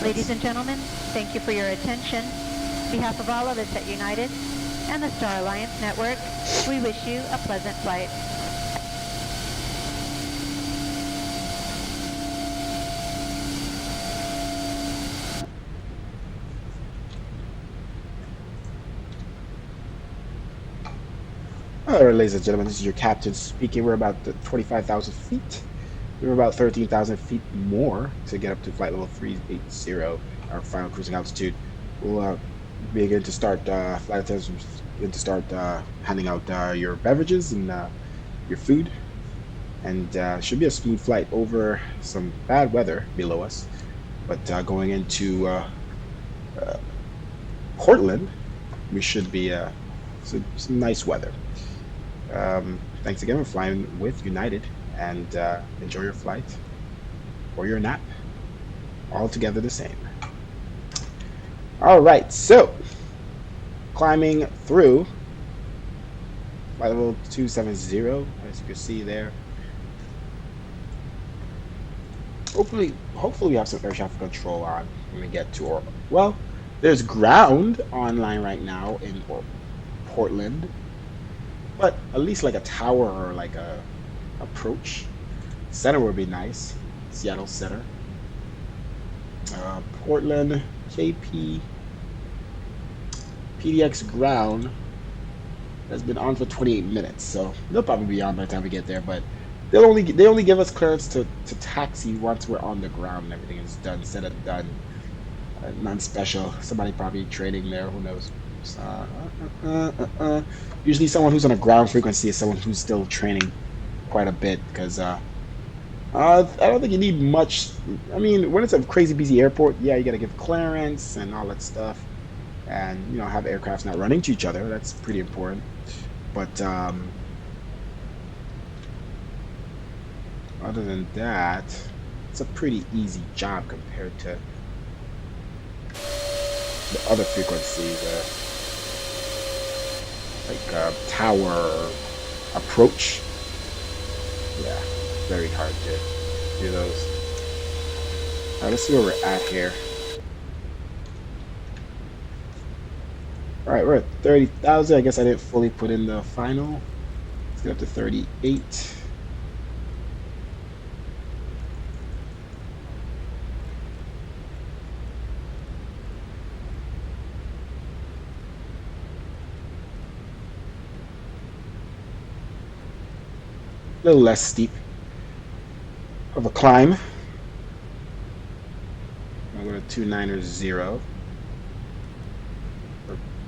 Ladies and gentlemen, thank you for your attention. On behalf of all of us at United and the Star Alliance Network, we wish you a pleasant flight. Alright, ladies and gentlemen, this is your captain speaking. We're about 25,000 feet. We're about 13,000 feet more to get up to flight level 380, our final cruising altitude. We'll begin to start, flight attendants begin to start handing out your beverages and your food. And should be a smooth flight over some bad weather below us. But going into Portland, we should be some nice weather. Thanks again for flying with United, and enjoy your flight or your nap, all together the same. All right, so climbing through flight level 270, as you can see there. Hopefully we have some air traffic control on when we get to orbit. Well, there's ground online right now in Portland. But at least like a tower or like a approach center would be nice. Seattle Center, Portland, KP, PDX ground has been on for 28 minutes, so they'll probably be on by the time we get there. But they only give us clearance to taxi once we're on the ground and everything is done, said and done. Non-special. Somebody probably training there. Who knows? Usually someone who's on a ground frequency is someone who's still training quite a bit, because I don't think you need much. I mean, when it's a crazy busy airport, yeah, you got to give clearance and all that stuff, and have aircrafts not run into each other. That's pretty important. But other than that, it's a pretty easy job compared to the other frequencies, like tower approach. Yeah, very hard to do those. Alright, let's see where we're at here. Alright, we're at 30,000. I guess I didn't fully put in the final. Let's get up to 38. A little less steep of a climb. I'll go to 290.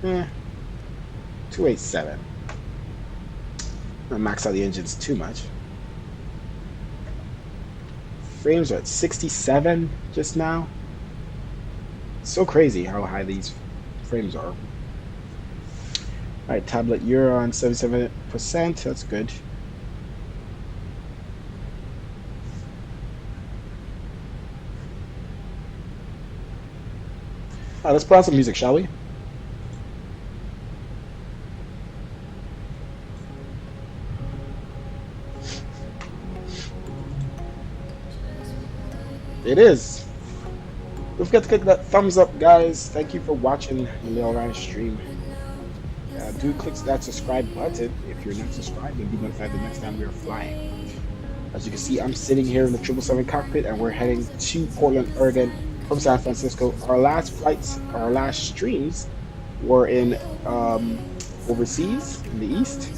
287. Not max out the engines too much. Frames are at 67 just now. It's so crazy how high these frames are. Alright, tablet, you're on 77%. That's good. Let's put on some music, shall we? It is. Don't forget to click that thumbs up, guys. Thank you for watching the Lil Ryan stream. Do click that subscribe button if you're not subscribed, and be notified the next time we are flying. As you can see, I'm sitting here in the 777 cockpit, and we're heading to Portland, Oregon from San Francisco. Our last flights, our last streams were in overseas in the East.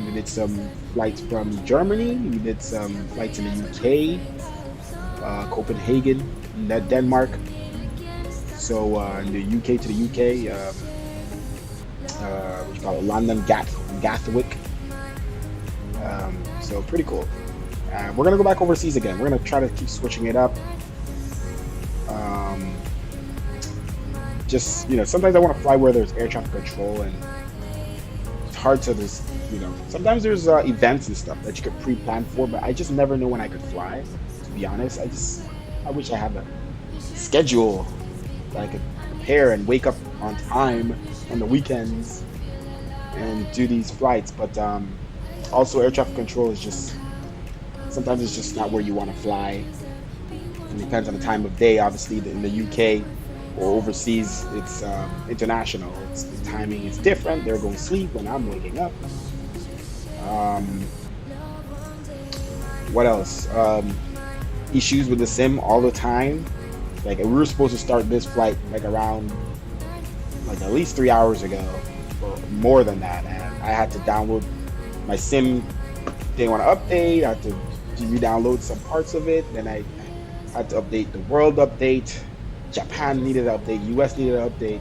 We did some flights from Germany. We did some flights in the UK, Copenhagen, Denmark. So in the UK to the UK, what you call it, London, Gatwick. So pretty cool. We're gonna go back overseas again. We're gonna try to keep switching it up. Just, you know, sometimes I want to fly where there's air traffic control, and it's hard to just, you know, sometimes there's events and stuff that you could pre-plan for, but I just never know when I could fly, to be honest. I wish I had a schedule that I could prepare and wake up on time on the weekends and do these flights. But also air traffic control is just, sometimes it's just not where you want to fly. It depends on the time of day. Obviously in the UK or overseas, it's international. The timing is different. They're going to sleep when I'm waking up. What else? Issues with the sim all the time. Like, we were supposed to start this flight like around, like, at least 3 hours ago, or more than that, and I had to download my sim. Didn't want to update. I had to re-download some parts of it. Then I had to update the world update. Japan needed an update. US needed an update.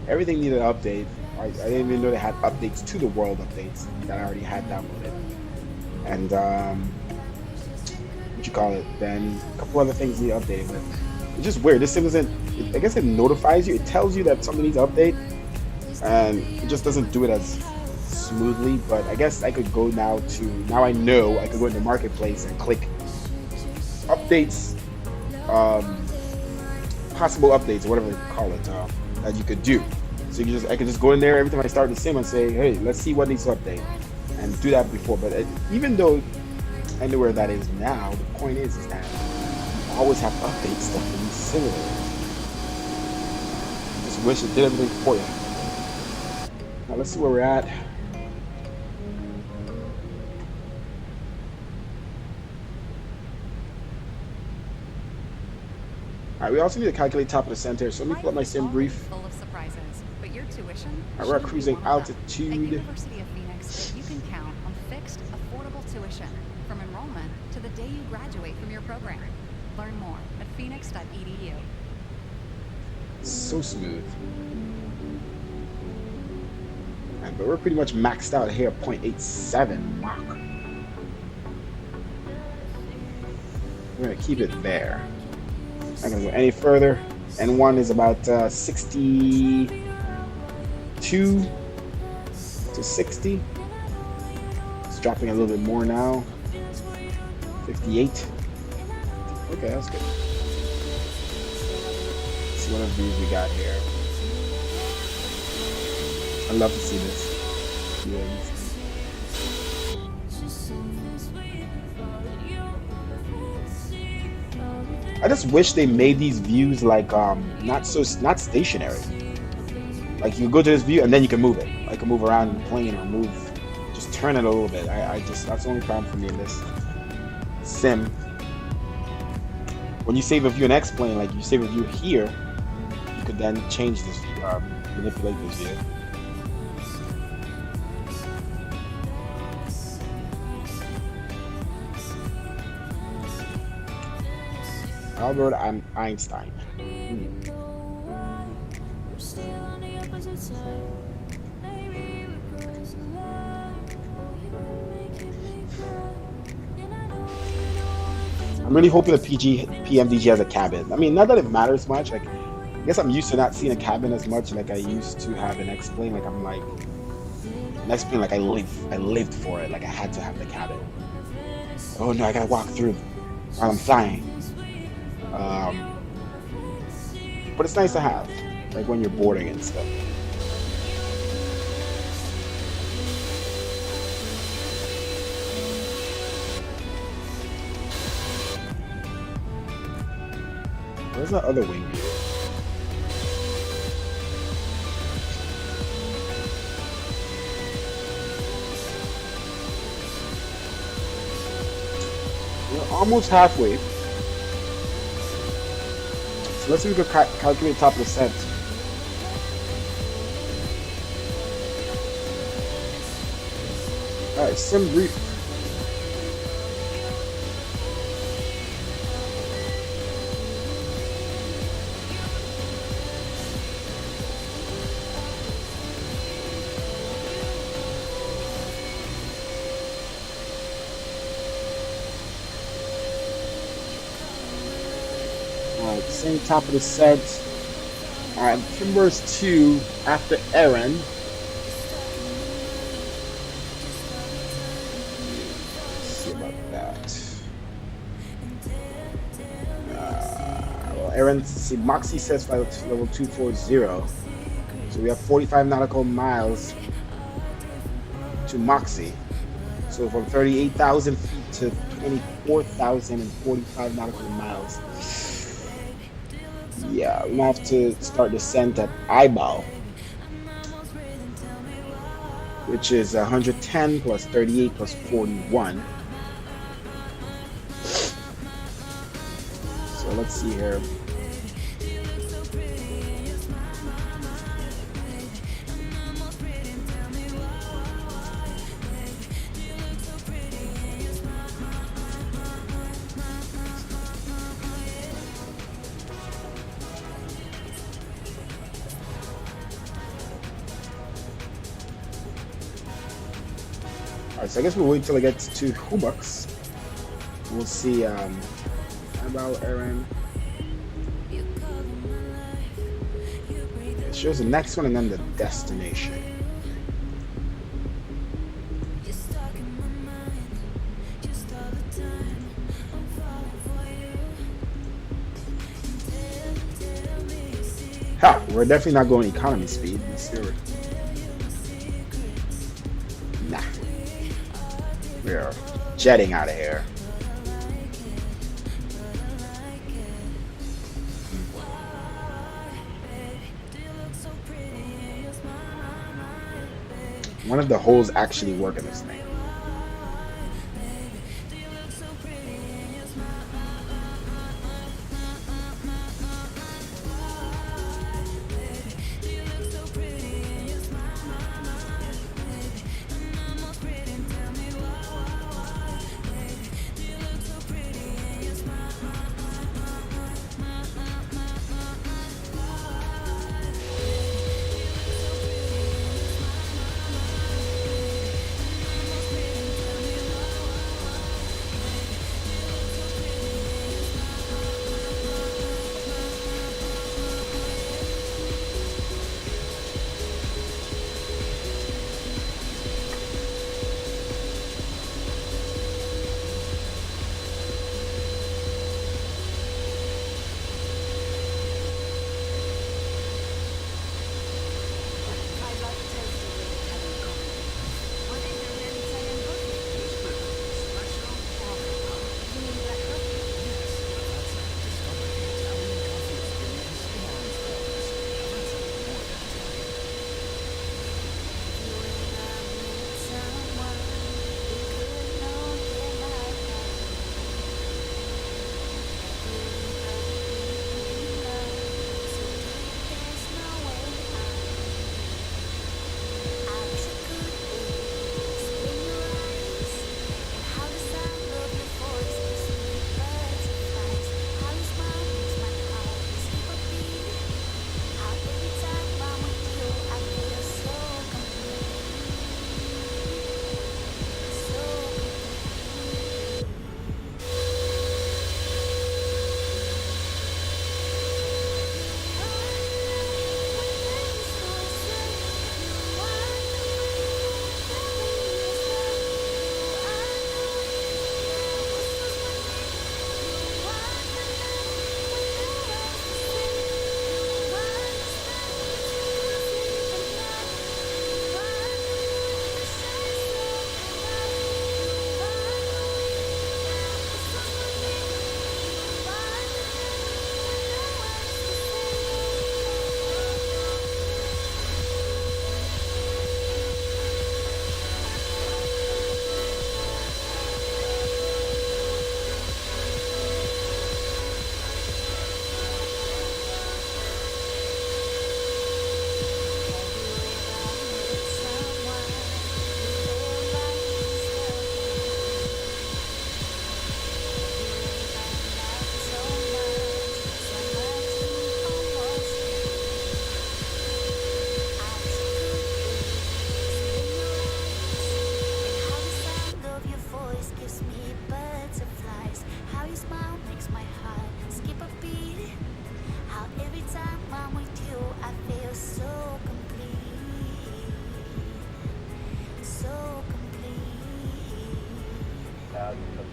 Everything needed an update. I didn't even know they had updates to the world updates that I already had downloaded. And what you call it? Then a couple other things need updated. But it's just weird. This sim doesn't. I guess it notifies you. It tells you that something needs to update, and it just doesn't do it as smoothly. But I guess I could go now to. Now I know I could go into Marketplace and click updates. Possible updates or whatever you call it, that you could do. So I could just go in there every time I start the sim and say, hey, let's see what needs to update, and do that before. But even though I know where that is now, the point is that you always have to update stuff in these simulators. Just wish it did everything for you. Now let's see where we're at. Alright, we also need to calculate top of the center, so let me pull up my sim brief. Full of surprises, but your tuition. Alright, we're at cruising altitude. At University of Phoenix, you can count on fixed, affordable tuition from enrollment to the day you graduate from your program. Learn more at phoenix.edu. So smooth. Right, but we're pretty much maxed out here, 0.87 Mach. We're gonna keep it there. Not gonna go any further. N1 is about 62 to 60. It's dropping a little bit more now. 58. Okay, that's good. Let's see what of these we got here. I love to see this. Yeah. I just wish they made these views like not stationary. Like you go to this view and then you can move it. I can move around the plane or just turn it a little bit. That's the only problem for me in this sim. When you save a view in X-Plane, like you save a view here, you could then change this, manipulate this view. Albert Einstein. I'm really hoping the PMDG has a cabin. I mean, not that it matters much. Like, I guess I'm used to not seeing a cabin as much like I used to have an X-Plane. Like I'm like an X-Plane, like I lived for it. Like I had to have the cabin. Oh no, I gotta walk through while I'm flying. But it's nice to have, like when you're boarding and stuff. Where's that other wing view? almost halfway. So let's see if we can calculate top of the set. Alright, sim brief. Alright, same top of the set. Alright, Kimber's 2 after Aaron. Aaron, see, Moxie says level 240. So we have 45 nautical miles to Moxie. So from 38,000 feet to 24,045 nautical miles. Yeah, we're gonna have to start descent at Eyeball, which is 110 plus 38 plus 41. So let's see here. Alright, so I guess we'll wait till I get to Hubux. We'll see about Aaron. It shows the next one and then the destination. Ha! We're definitely not going economy speed. Let's do it. Nah. We're jetting out of here. One of the holes actually work in this thing.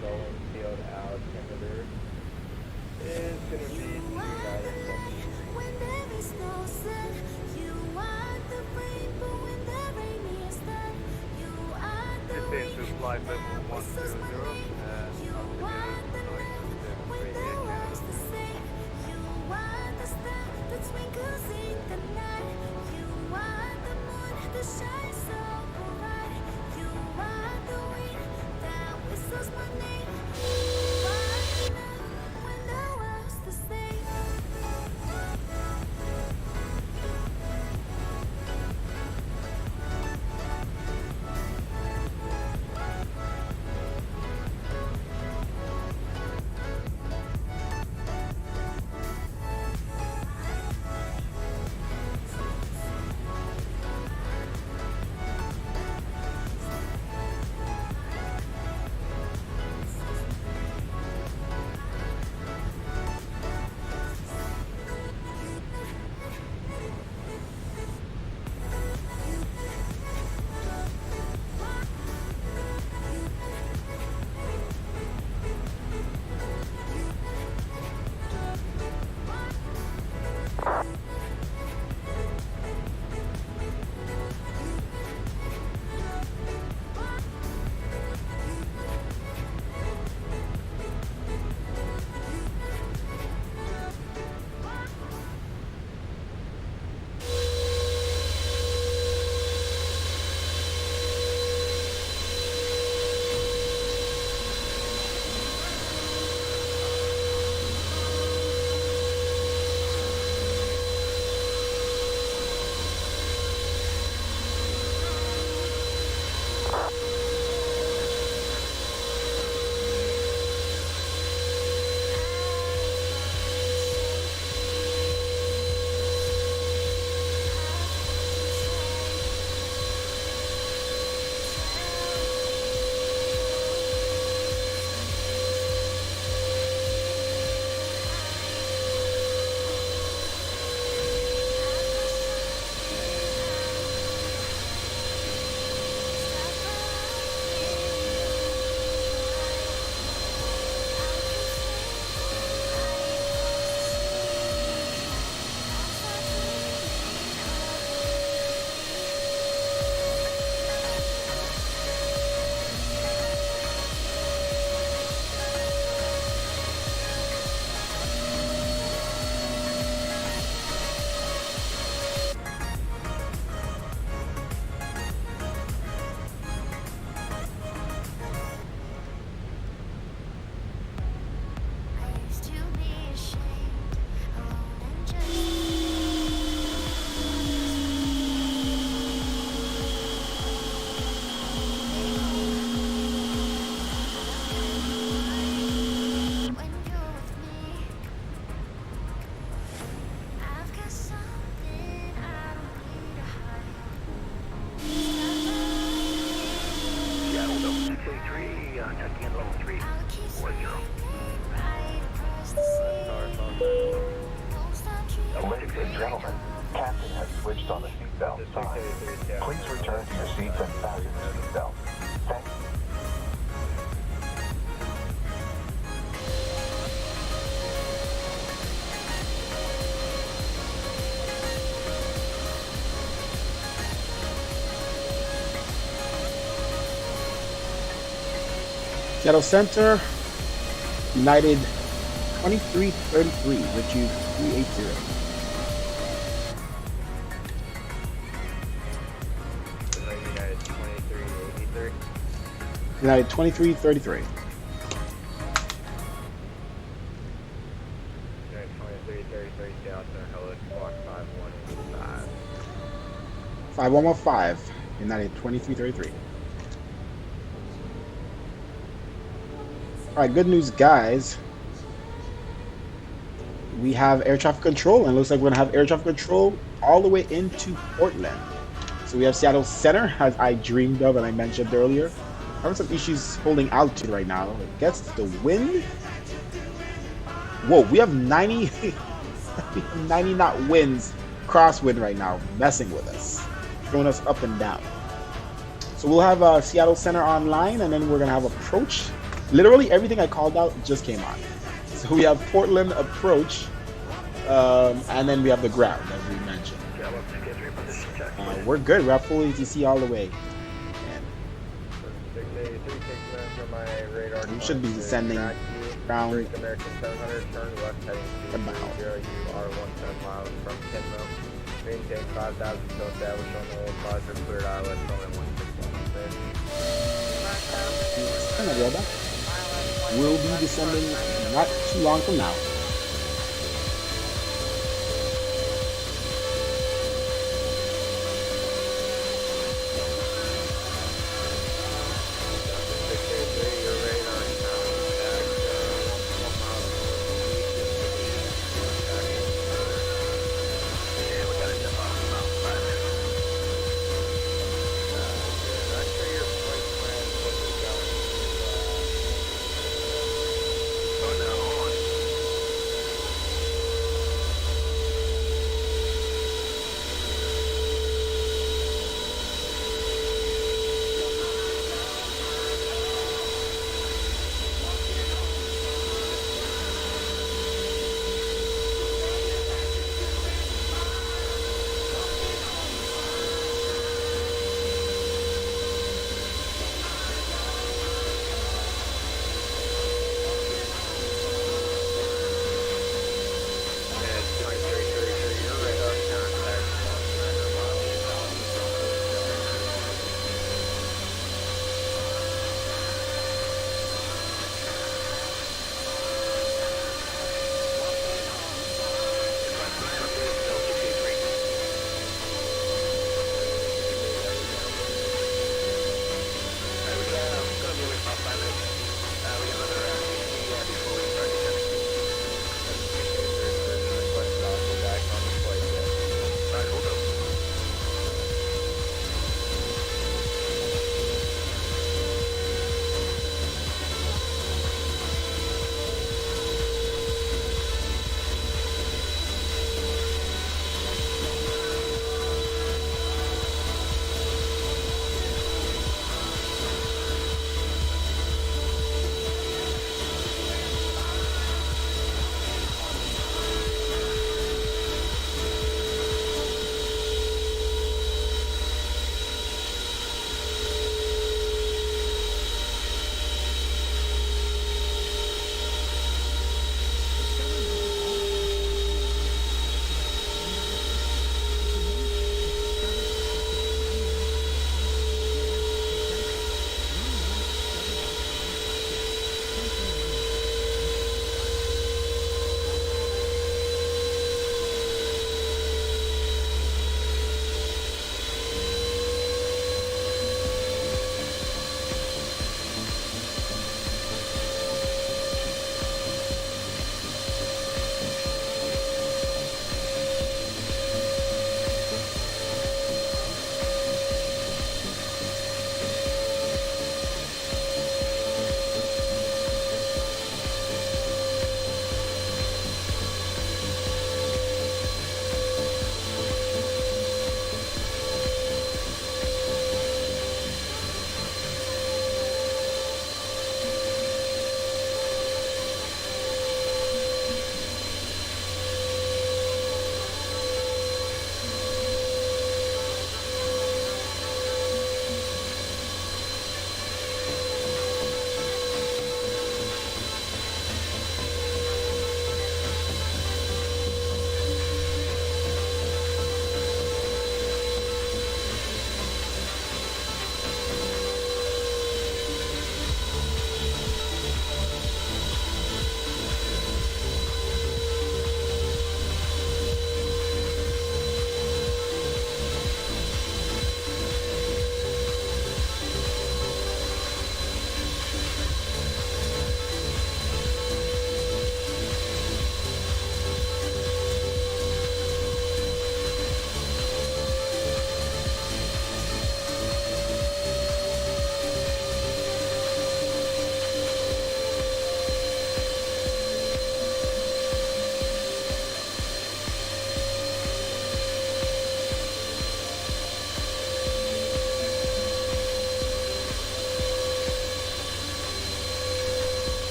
going field altimeter is going to be 2970. When there is no sun, you are the rainbow. When the rain is done, you are the This wind is flight that level whistles my 100 name. You are the love when the world's the same. You are the star that twinkles in the night. You are the moon that shines so bright. You are the wind that whistles my name. You are the love when the world's the same. Ladies and gentlemen, Captain has switched on the seatbelt sign. Please return to your seats and fasten your seatbelt. Thank you. Seattle Center, United 2333, Richard 380. United 2333. United 2333 down there, hello, squawk 5115. 5115, United 2333. Alright, good news, guys. We have air traffic control, and it looks like we're going to have air traffic control all the way into Portland. So we have Seattle Center, as I dreamed of and I mentioned earlier. Having some issues holding altitude right now. It gets the wind. Whoa, we have 90 knot winds, crosswind right now, messing with us, throwing us up and down. So we'll have Seattle Center online, and then we're going to have approach Literally everything I called out just came on. So we have Portland approach, and then we have the ground, as we mentioned. We're good. We have full ETC all the way. And we should be descending around miles from Kenmo. Maintain 5,000 still established on the old Roger, cleared ILS runway 16. We'll be descending not too long from now.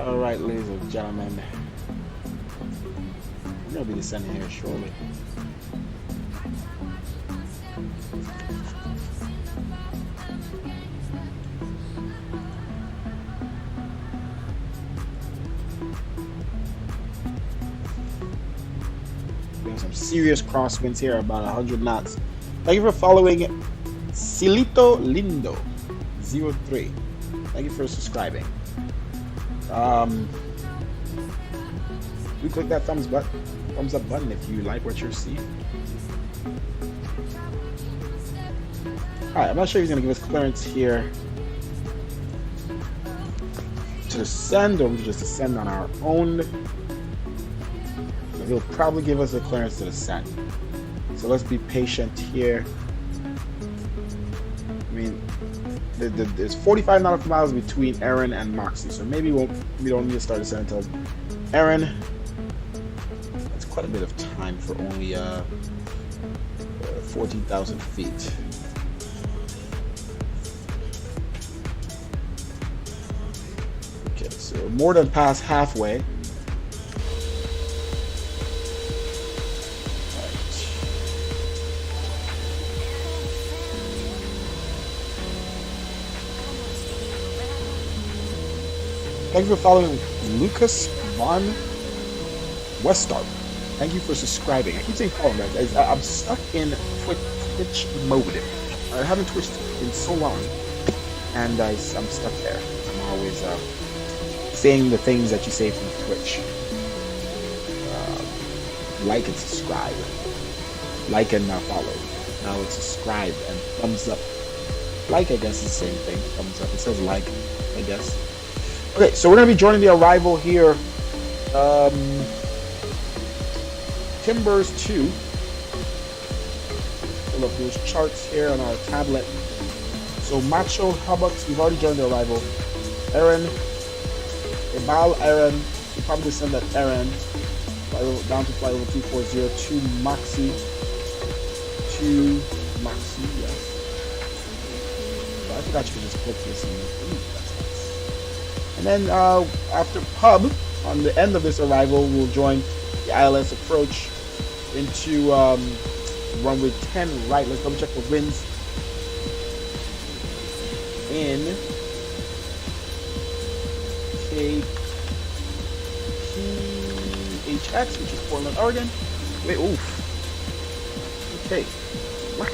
Alright, ladies and gentlemen. I'm gonna be descending here shortly. Some serious crosswinds here, about 100 knots. Thank you for following Silito Lindo 03. Thank you for subscribing. Do click that thumbs up button if you like what you're seeing. Alright, I'm not sure he's gonna give us clearance here to descend, or we just descend on our own. He'll probably give us a clearance to descend. So let's be patient here. I mean, there's 45 nautical miles between Erin and Moxie, so maybe we don't need to start descending until Erin. That's quite a bit of time for only 14,000 feet. Okay, so more than past halfway. Thank you for following Lucas Von Westarp. Thank you for subscribing. I keep saying follow, guys. I'm stuck in Twitch mode. I haven't Twitched in so long, and I'm stuck there. I'm always saying the things that you say from Twitch. Like and subscribe. Like and follow. Now it's subscribe and thumbs up. Like, I guess, is the same thing. Thumbs up. It says like, I guess. Okay, so we're going to be joining the arrival here. Timbers 2. Pull up those charts here on our tablet. So Macho Hubbux, we've already joined the arrival. Erin, Ebal Erin, we'll probably send that Erin down to flight over 240 to Moxie. To Moxie, yes. So I forgot you could just click this and then after pub, on the end of this arrival, we'll join the ILS approach into runway 10 right. Let's double check the winds in KPHX, which is Portland, Oregon. Wait, oof. Okay, what?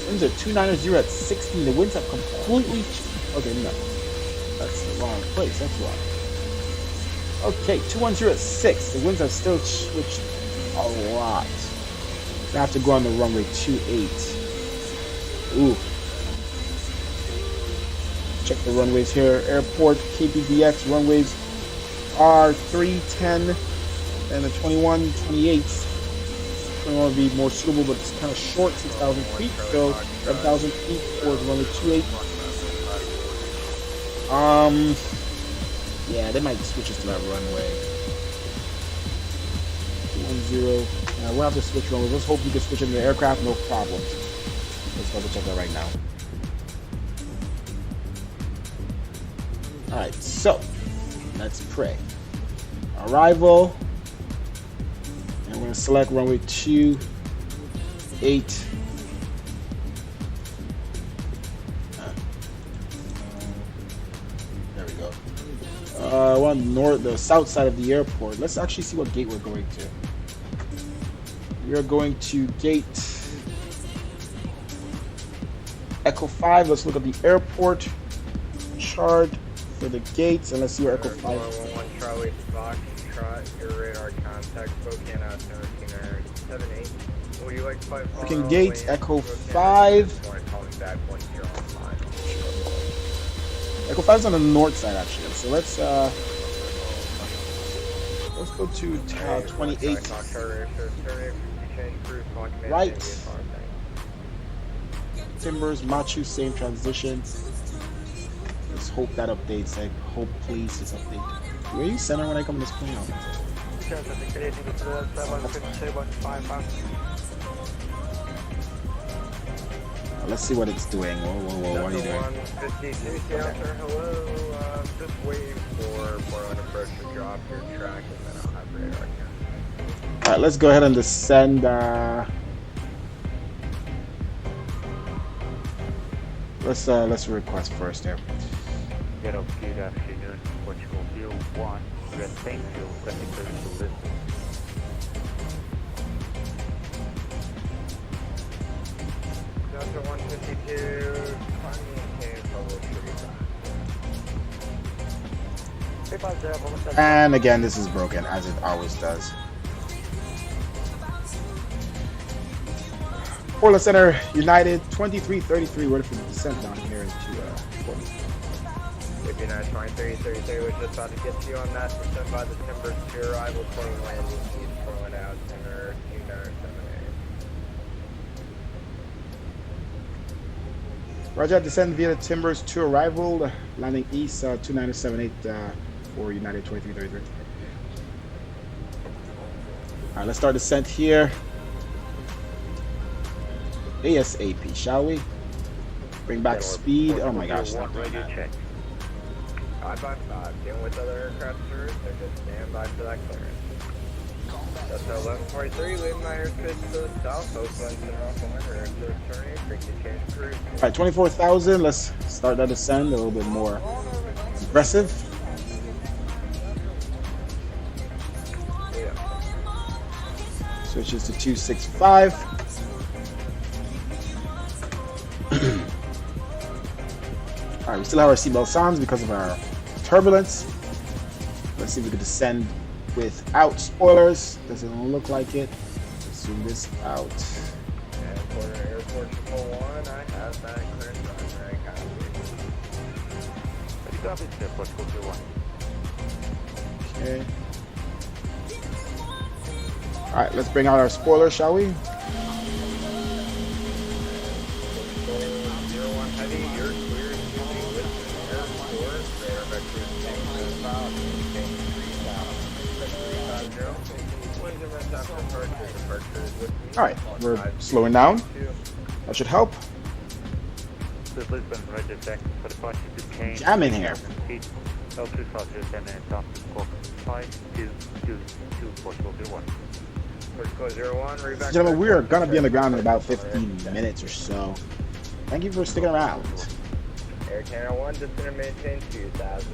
Winds are 290 at 16. The winds have completely. Okay, no. That's the wrong place. That's wrong. Okay, 210 at 6. The winds have still switched a lot. I have to go on the runway 28. Ooh. Check the runways here. Airport, KPVX runways are 310 and the 21, 28. 21 would be more suitable, but it's kind of short, 6,000 feet. So 7,000 feet for the runway 28. Yeah, they might switch us to that runway. 210. We'll have to switch runways. Let's hope we can switch into the aircraft, no problems. Let's double check that right now. Alright, so let's pray. Arrival. And we're going to select runway 28. We're on the south side of the airport. Let's actually see what gate we're going to. We are going to gate Echo 5. Let's look at the airport chart for the gates, and let's see where Echo 5 is. Charlie Fox, your radar contact, Spokane out 1778. Will you like to fly Booking gate Echo 5. Echo 5 is on the north side actually, so let's go to 28. Right. Timbers, Machu, same transition. Let's hope that updates. I hope please this update. Where are you center when I come in this plane out? Let's see what it's doing. Whoa, what are you doing? 152, Counter, hello. Just waiting for Portland approach to drop your track, and then I'll have radar again. Alright, let's go ahead and descend. Let's request first here. Good afternoon, Portugal View 1, Red Paint Fuel, connected to this. Delta 152, and again, this is broken, as it always does. Portland Center, United, 2333, ready for the descent down here into Portland. United 2333, we're just about to get you on that descent by the Timbers to arrival, Portland landing, East Portland out, center 2978. Roger, descend via the Timbers to arrival, landing east 2978 for United 2333. Alright, let's start descent here. ASAP, shall we? Bring back speed. Oh my gosh, not doing that. 555, dealing with other aircraft service, they're just stand by for that clearance. That's 1143, leaving my airspace to the south, Oakland, Center off the winter, into turning, frequency change cruise. Alright, 24,000, let's start that descend a little bit more aggressive. Yeah. Switches to 265. Alright, we still have our seatbelt on because of our turbulence. Let's see if we can descend without spoilers. Doesn't look like it. Let's zoom this out. And for Airport 1, I have that clearance on very Okay. Alright, let's bring out our spoiler, shall we? Alright, we're slowing down. That should help. Jam in here. Gentlemen, we are going to be on the ground in about 15 minutes or so. Thank you for sticking around. Air Canada 1, descend and maintain 2,000.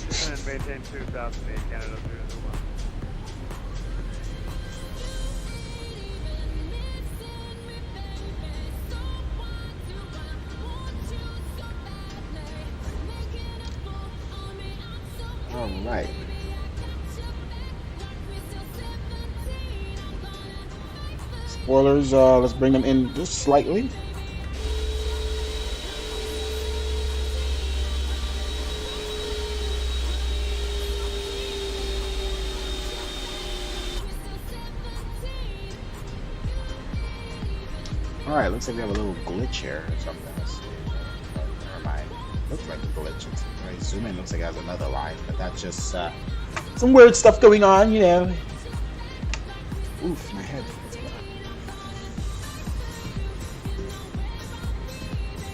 Descend and maintain 2,000, Air Canada 1. Alright. Spoilers, let's bring them in just slightly. Alright, looks like we have a little glitch here or something. Never mind. Looks like a glitch. When I zoom in, looks like it has another line, but that's just some weird stuff going on, you know. Oof, my head.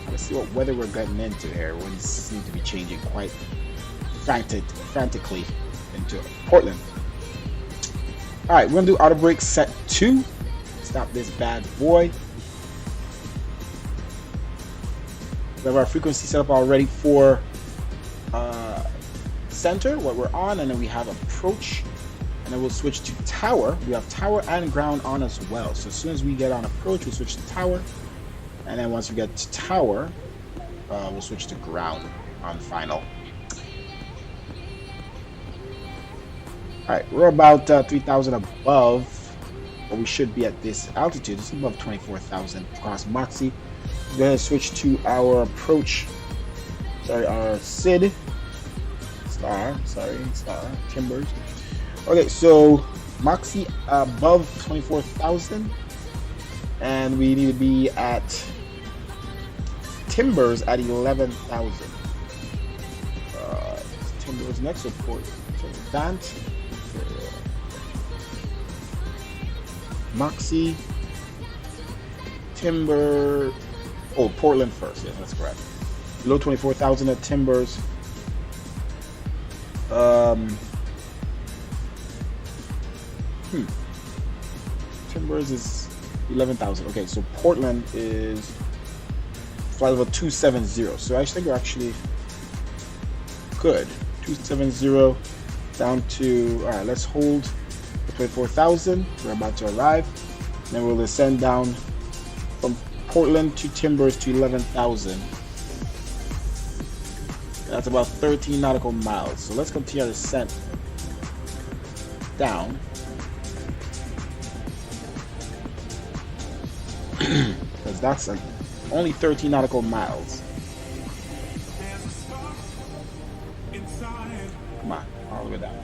Let's see what weather we're getting into here. We seem to be changing quite frantically into Portland. Alright, we're going to do auto brake set 2. Stop this bad boy. We have our frequency set up already for center, what we're on, and then we have approach, and then we'll switch to tower. We have tower and ground on as well. So as soon as we get on approach, we switch to tower, and then once we get to tower, we'll switch to ground on final. Alright, we're about 3,000 above, but we should be at this altitude. It's above 24,000 across Moxie. We're going to switch to our approach, our SID, star, Timbers. Okay, so Moxie above 24,000, and we need to be at Timbers at 11,000. Timbers next report. So advance. Moxie Timber. Oh, Portland first. Yes, that's correct. Below 24,000 at Timbers. Timbers is 11,000. Okay, so Portland is flight level 270. So I think we're actually good. 270 down to, all right, let's hold 24,000. We're about to arrive. Then we'll descend down from Portland to Timbers to 11,000. That's about 13 nautical miles. So let's continue our descent down. Because that's only 13 nautical miles. Come on, all the way down.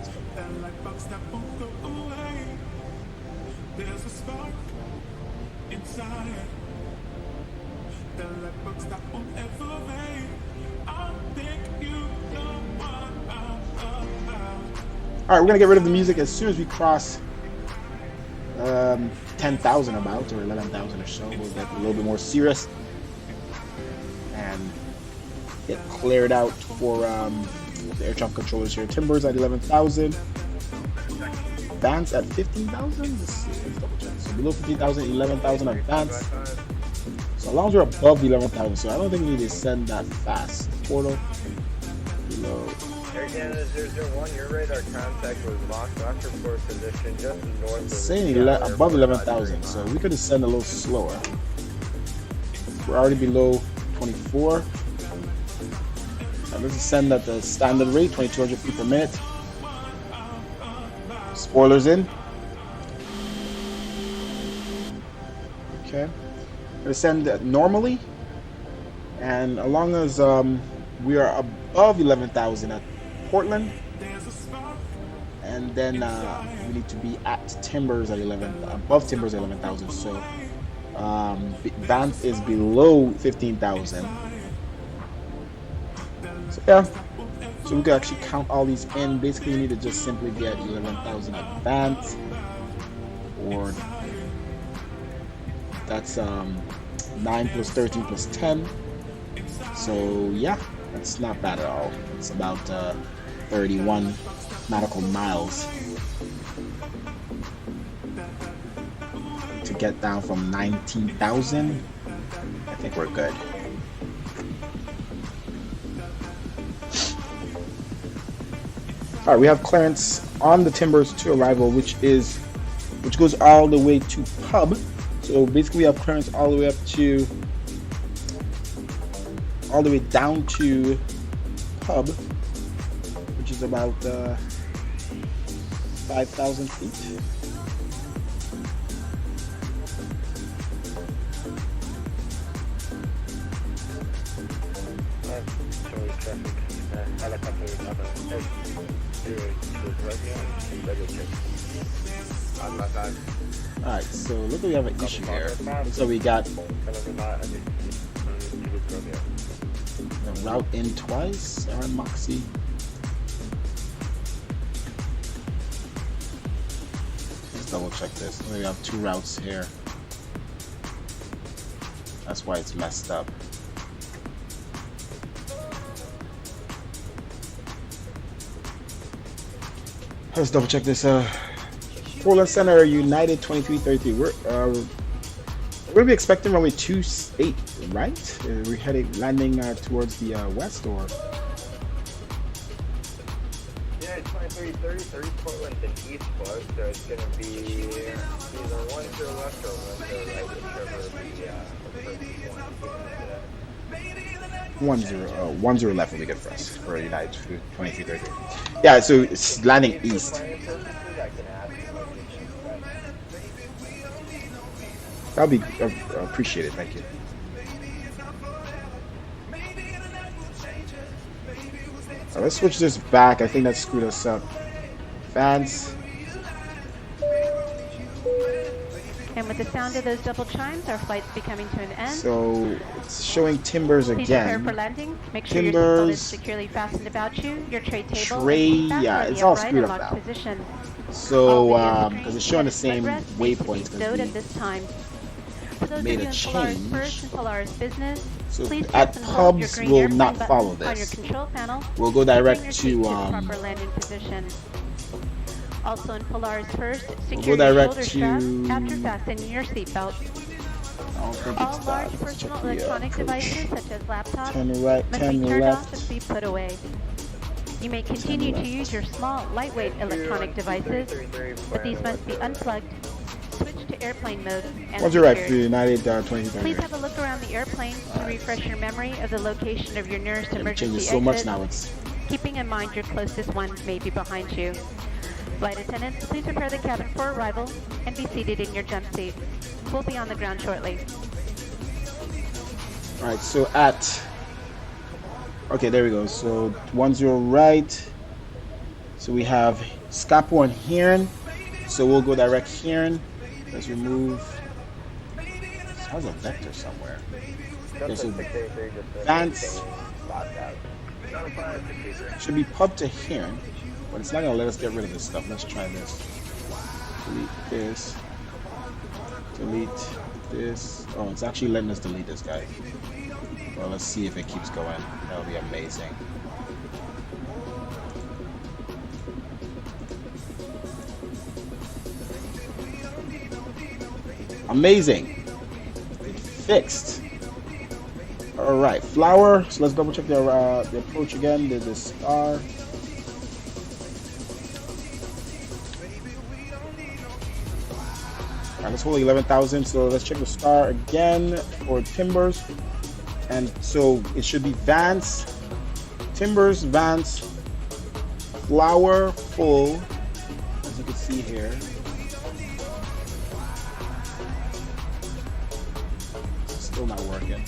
Alright, we're gonna get rid of the music as soon as we cross 10,000 about, or 11,000 or so. We'll get a little bit more serious and get cleared out for the air traffic controllers here. Timbers at 11,000. Advance at 15,000? Let's double check. So below 15,000, 11,000 advance. So as long as we're above 11,000, so I don't think we need to send that fast. Portal below. Air Canada 001, your radar contact was locked. Watch report position just north of saying above 11,000, so we could descend a little slower. We're already below 24. Now let's descend at the standard rate, 2,200 feet per minute. Spoilers in. Okay. Descend normally, and as long as we are above 11,000 at Portland, and then we need to be at Timbers at above Timbers at 11,000. So Banff is below 15,000. So yeah, so we can actually count all these in. Basically, you need to just simply get 11,000 at Banff, or that's 9 plus 13 plus 10. So yeah, that's not bad at all. It's about 31 nautical miles to get down from 19,000. I think we're good. All right, we have clearance on the Timbers to arrival, which goes all the way to Pub. So basically, we have clearance all the way down to Pub, which is about 5,000 feet. Alright, so look like we have an issue here. So we got the route in twice, Aaron Moxie. Let's double check this. We have two routes here. That's why it's messed up. Let's double check this. Portland Center, United 2333. We're gonna be expecting runway 28, right? We're landing towards the west, or? Yeah, 2330, 30 Portland and eastward, so it's gonna be either one to the left or one to the right, whichever the first one. 10 left will be good for us for United 2333. Yeah, so it's landing east. That'll be appreciated, thank you. So let's switch this back. I think that screwed us up. Fans. And with the sound of those double chimes, our flight's be coming to an end. So it's showing Timbers Please prepare again. for landing. Make sure your Timbers. seatbelt is securely fastened about you. Your tray table Tray, and seat back yeah, are in it's the all upright screwed and up locked now. position. So because it's showing the same waypoint. Stowed at this time. For those made of you a in Polaris change. First and Polaris Business, So please at tap and hold your pubs green will airplane not button follow on your this. control panel. We'll go To bring direct your to seat to the proper landing position. Also in Polaris First, secure go your direct shoulder strap to- after fastening your seatbelt. I don't think All it's large that. Let's check personal the electronic approach. devices such as laptops 10 right, must 10 be turned left. off and be put away. You may continue to use your small, lightweight electronic devices, but these must be unplugged, switched to airplane mode, and What's your right for secured. United Please 2030? have a look around the airplane to refresh your memory of the location of your nearest It emergency changes so much exit, now. It's keeping in mind your closest one may be behind you. Flight attendants, please prepare the cabin for arrival and be seated in your jump seat. We'll be on the ground shortly. all right. So at okay, there we go. So 10 right. So we have Scapo and Heron. So we'll go direct Heron. Let's remove. How's a vector somewhere? Okay, so Vance should be pub to Heron, but it's not gonna let us get rid of this stuff. Let's try this. Delete this. Delete this. Oh, it's actually letting us delete this guy. Well, let's see if it keeps going. That'll be amazing. Amazing. It fixed. All right, flower. So let's double check the approach again. There's the star. All right, let's hold 11,000. So let's check the star again for Timbers. And so it should be Vance, Timbers, Vance, flower, full, as you can see here. Still not working.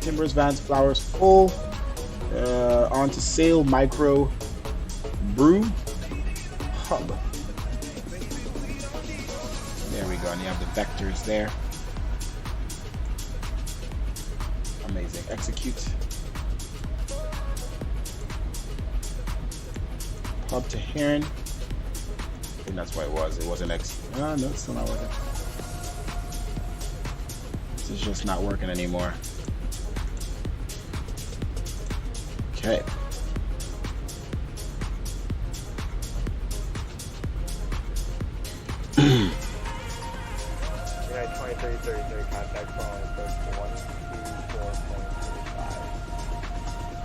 Timbers, Vance, flowers, full. On to sail, micro, brew, hub. There we go, and you have the vectors there. Amazing. Execute. Hub to Heron. I think that's what it was. It wasn't X. No, it's still not working. This is just not working anymore. Okay. United 2333, contact phone, approach to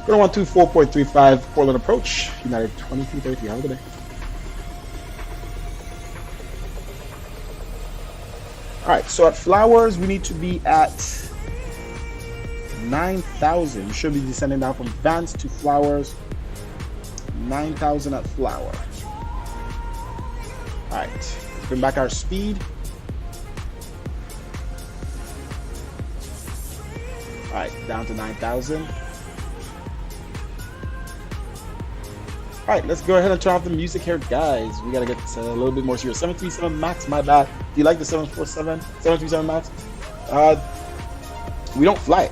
124.35. Go to 124.35, Portland approach. United 2333. Have a good day. Alright, so at Flowers, we need to be at 9,000. We should be descending down from Vance to Flowers. 9,000 at Flower. Alright, let's bring back our speed. Alright, down to 9,000. Alright, let's go ahead and turn off the music here, guys. We gotta get a little bit more serious. 737 MAX, my bad. Do you like the 747? 737 MAX? We don't fly it.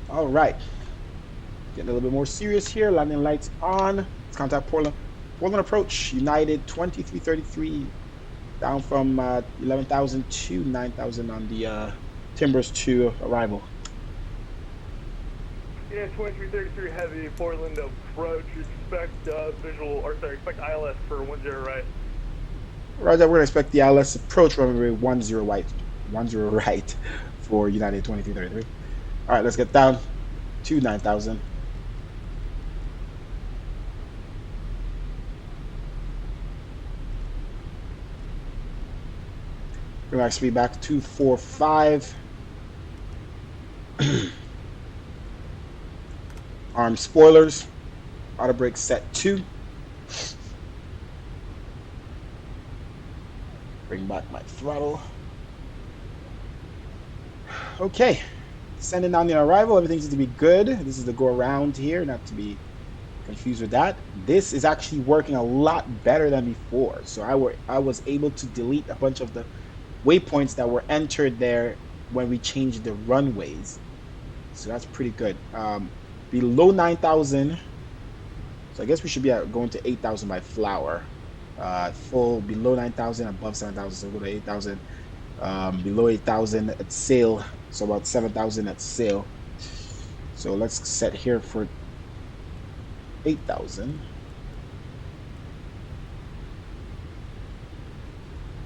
Alright. Getting a little bit more serious here. Landing lights on. Let's contact Portland. Portland approach, United 2333. Down from 11,000 to 9,000 on the Timbers 2 arrival. Yeah, 2333 heavy, Portland approach. Expect visual, or sorry, expect ILS for 10 right. Roger, we're gonna expect the ILS approach runway 10 right for United 2333. All right, let's get down to 9,000. Bring our speed back to 245. Arm spoilers. Auto brake set 2. Bring back my throttle. Okay. Sending down the arrival. Everything seems to be good. This is the go around here, not to be confused with that. This is actually working a lot better than before. So I was able to delete a bunch of the waypoints that were entered there when we changed the runways. So that's pretty good. Below 9,000. So I guess we should be going to 8,000 by Flower. Full below 9,000, above 7,000, so go to 8,000. Below 8,000 at sale, so about 7,000 at sale. So let's set here for 8,000,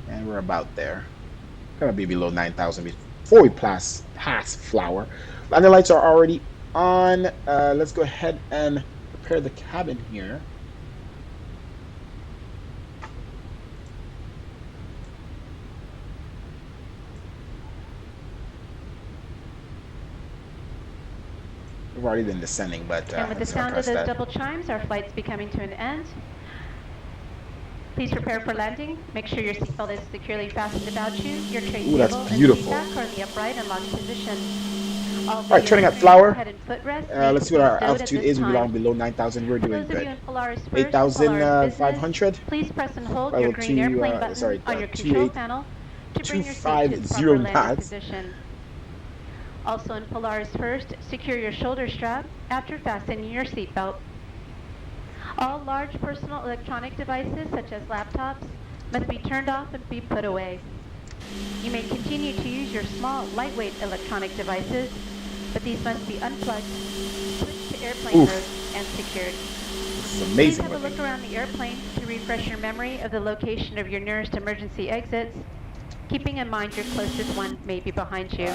and we're about there. Gonna be below 9,000 before we pass flower. Landing lights are already on. Let's go ahead and prepare the cabin here. We've already been descending, but and with the sound of those double chimes, our flight's be coming to an end. Please prepare for landing. Make sure your seatbelt is securely fastened about you. Your tray Ooh, that's table and beautiful. seat back are in the upright and locked position. All right, turning at flower. Head and footrest Let's see what our stowed at altitude this is. We time. belong below 9,000. We're doing For those of you good. in Polaris first, 8,500. please press and hold your green airplane button on your control panel to bring your seat to its proper landing position. Also in Polaris first, secure your shoulder strap after fastening your seatbelt. All large personal electronic devices, such as laptops, must be turned off and be put away. You may continue to use your small, lightweight electronic devices, but these must be unplugged, switched to airplane mode, and secured. It's amazing. Please have a look around the airplane to refresh your memory of the location of your nearest emergency exits, keeping in mind your closest one may be behind you.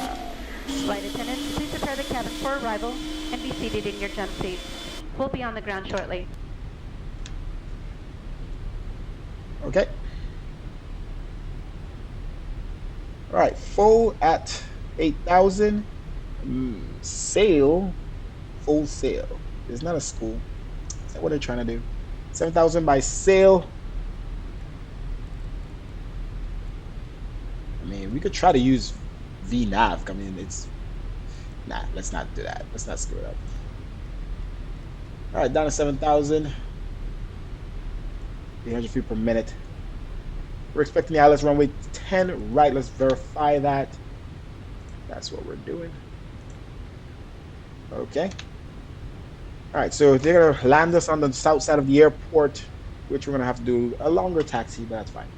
Flight attendants, please prepare the cabin for arrival and be seated in your jump seats. We'll be on the ground shortly. Okay. All right, full at 8,000. Sail, full sail. It's not a school. Is that what they're trying to do? 7,000 by sail. I mean, we could try to use VNav. I mean, it's... Nah, let's not do that. Let's not screw it up. All right, down to 7,000. 800 feet per minute. We're expecting the ILS runway 10 right. Let's verify that. That's what we're doing. Okay. All right, so they're gonna land us on the south side of the airport, which we're gonna have to do a longer taxi, but that's fine.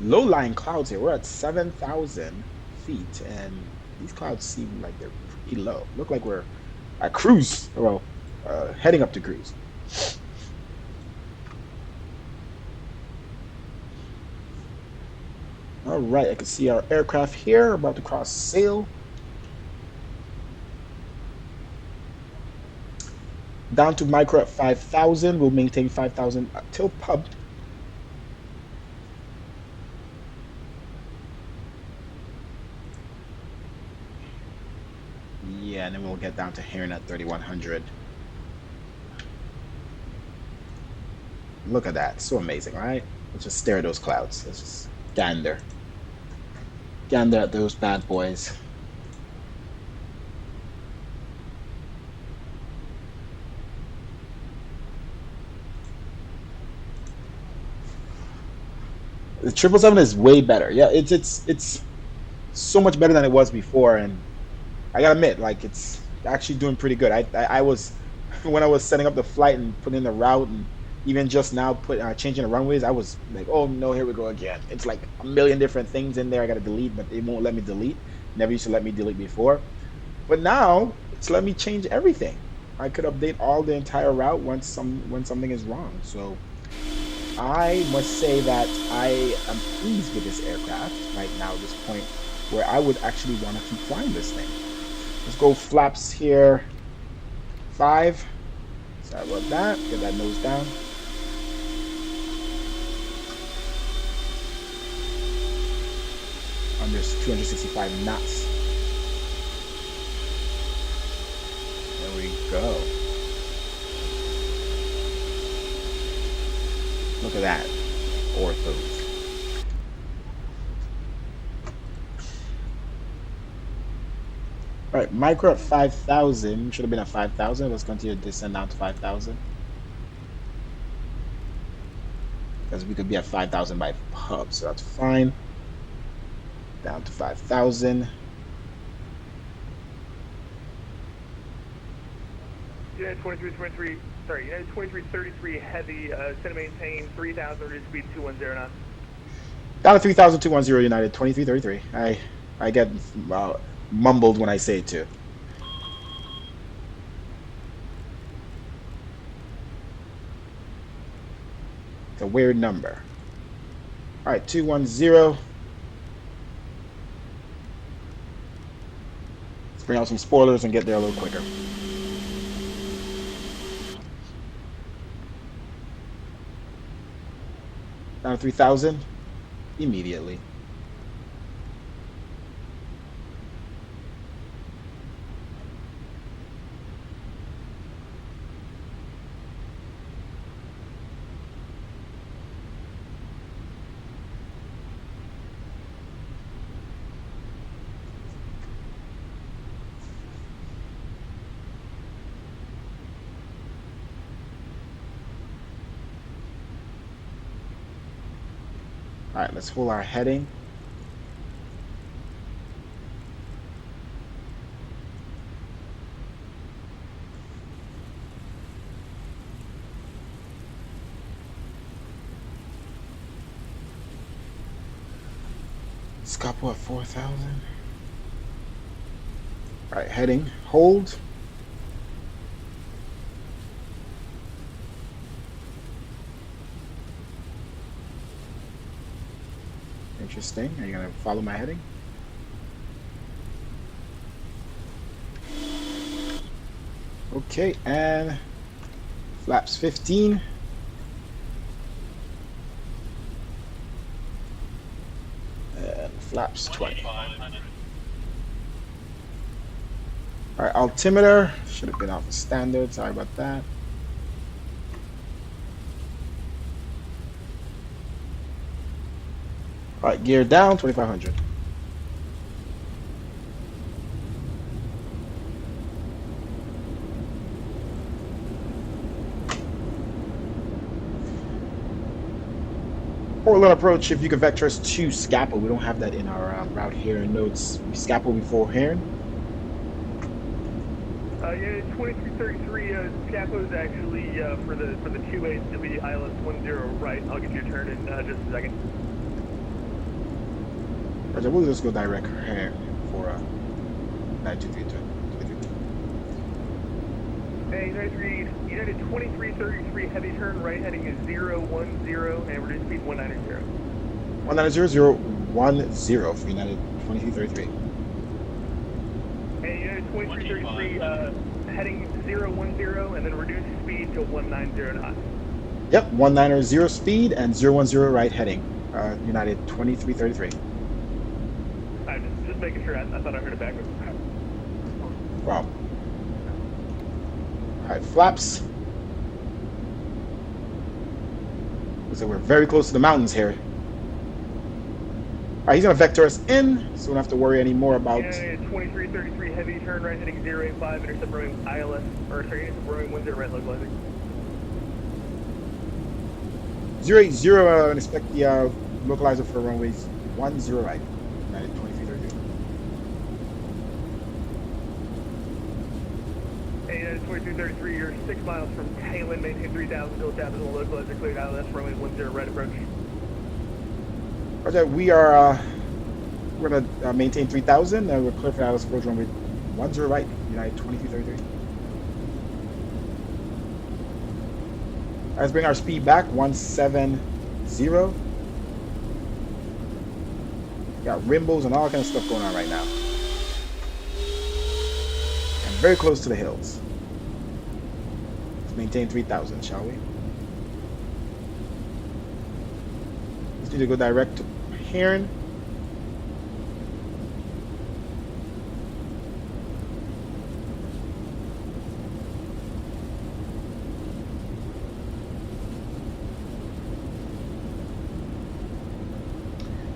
Low-lying clouds here. We're at 7,000 feet, and these clouds seem like they're pretty low. Look like we're at cruise. Well, heading up to cruise. All right, I can see our aircraft here about to cross sail. Down to micro at 5,000. We'll maintain 5,000 till pub. Yeah, and then we'll get down to Heron at 3,100. Look at that. So amazing, right? Let's just stare at those clouds. Let's just gander. Gander at those bad boys. The 777 is way better. Yeah, it's so much better than it was before, and I gotta admit, like, it's actually doing pretty good. I was when I was setting up the flight and putting in the route, and even just now changing the runways, I was like, oh no, here we go again. It's like a million different things in there I gotta delete, but it won't let me delete. Never used to let me delete before, but now it's let me change everything. I could update all the entire route when something is wrong. So I must say that I am pleased with this aircraft right now at this point, where I would actually want to keep flying this thing. Let's go flaps here. 5. Sorry about that. Get that nose down. Under 265 knots. There we go. Look at that. Orthos. All right, micro at 5,000. Should have been at 5,000. Let's continue to descend down to 5,000. Because we could be at 5,000 by pub, so that's fine. Down to 5,000. United 2323, sorry, United 2333 heavy, set to maintain 3000, reduced speed 210 knots. Down to 3,210 United 2333. I get mumbled when I say it too. It's a weird number. All right, 210. Let's bring out some spoilers and get there a little quicker. Down to 3,000 immediately. All right, let's hold our heading. Scopo at 4,000. All right, heading, hold. Interesting. Are you going to follow my heading? Okay, and flaps 15. And flaps 20. Alright, altimeter. Should have been off the standard. Sorry about that. Alright, gear down, 2,500. Portland approach, if you can vector us to Scapa. We don't have that in our route here in notes. Scapa before Heron. Yeah, 2333, Scapa is actually for the 2-8, it'll be ILS 10 right. I'll get you a turn in just a second. Roger, we'll just go direct here for 923. Hey, United 2333 heavy turn right heading is 010 and reduced speed 190. 190 for United 2333. Hey, United 2333 heading 010 and then reduced speed to 190 knots. Yep, 190 speed and 010 right heading. United 2333. I'm just making sure. I thought I heard it backwards. Wow. Alright, flaps. So we're very close to the mountains here. Alright, he's going to vector us in, so we don't have to worry anymore about... Yeah, 2333 heavy turn right heading 085, intercept runway ILS, or sorry, intercept runway 10 right localizing. 080, and expect the localizer for runways 10 right. United 2333. Hey, United 2233, you're 6 miles from Tailwind, maintain 3,000, still tapping the localizer, cleared ILS, runway 10 right approach. Roger, we are we're going to maintain 3,000, we're clear for ILS approach runway 10 right, United 2333. Let's bring our speed back, 170. Got rimbos and all kind of stuff going on right now. And very close to the hills. Let's maintain 3,000, shall we? Let's need to go direct to Heron.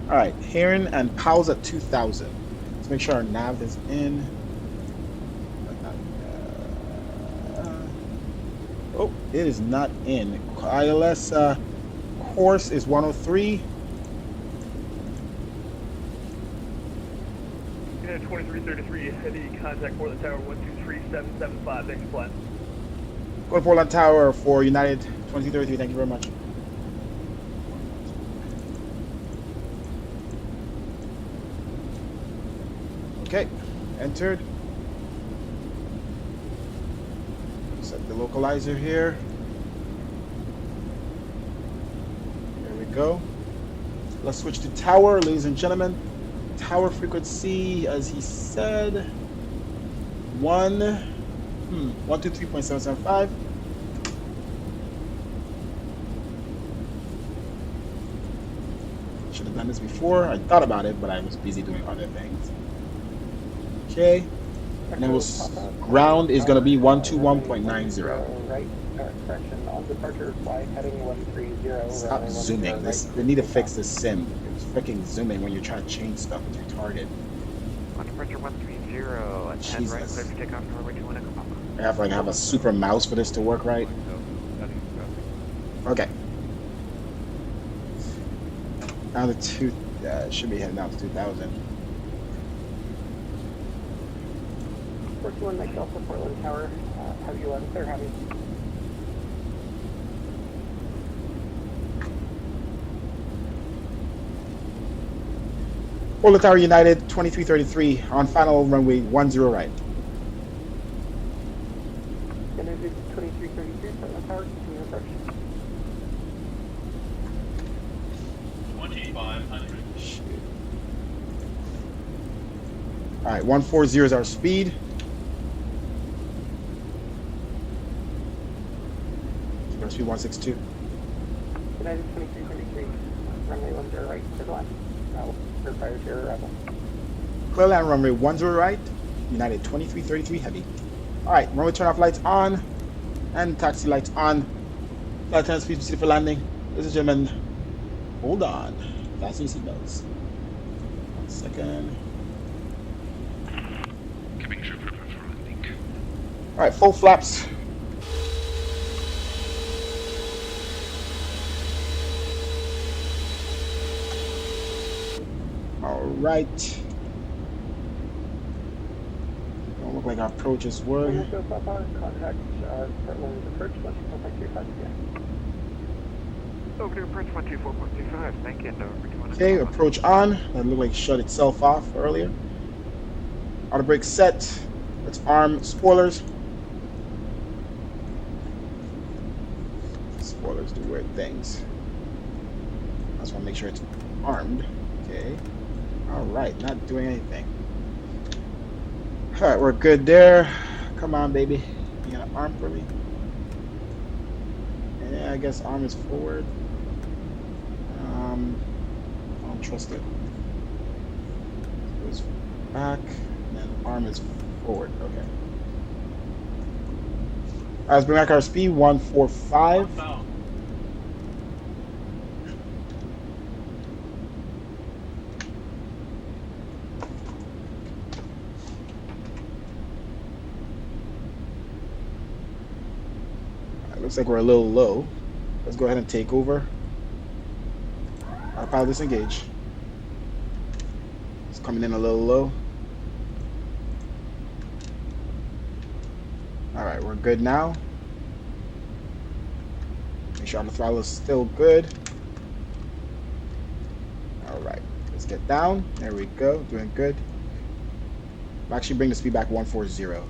Alright, Heron and Powell's at 2,000. Let's make sure our nav is in. Oh, it is not in. ILS course is 103. Unit 2333, heavy contact for the tower 123.775, next flight. Go to Portland Tower for United 2233. Thank you very much. Okay, entered. Set the localizer here. There we go. Let's switch to tower, ladies and gentlemen. Tower frequency, as he said, 123.775. Should have done this before. I thought about it, but I was busy doing other things. Okay. And then ground is going to be 121.90. Right, correction, on departure flight heading 130. Stop zooming. They need to fix this sim. It's freaking zooming when you're trying to change stuff with your target. On departure 130, at 10 right, clear for takeoff, runway 21 Echo Papa. I have a super mouse for this to work right. Okay. Now the should be heading out to 2000. 41 Mike Delta Portland Tower, have you clear heavy. Portland Tower United 2333 on final runway 10 right. United 2333 Portland Tower, continue approach. 2500. All right, 140 is our speed. Our speed 162. United 2333, runway 10 right, to the left. Prior to your arrival. Clear land runway 10 right, United 2333 heavy. All right, runway turn off lights on and taxi lights on. Flight attendant speed proceed for landing. Ladies and gentlemen, hold on. Fasten your seatbelts. 1 second. Cabin crew prepare for landing. All right, full flaps. Right. Don't look like our approaches were. Contact Portland approach 124.25 again. Over to approach 124.25, thank you, and over to 1. Okay, approach on. That looked like it shut itself off earlier. Auto brake set. Let's arm spoilers. Spoilers do weird things. I just want to make sure it's armed. Okay. Alright, not doing anything. Alright, we're good there. Come on, baby. You got an arm for me? Yeah, I guess arm is forward. I don't trust it. It goes back, and then arm is forward. Okay. Alright, let's bring back our speed 145. Looks like we're a little low. Let's go ahead and take over. Our pilot disengage. It's coming in a little low. Alright, we're good now. Make sure the throttle is still good. Alright, let's get down. There we go, doing good. We'll actually bring the speed back 140.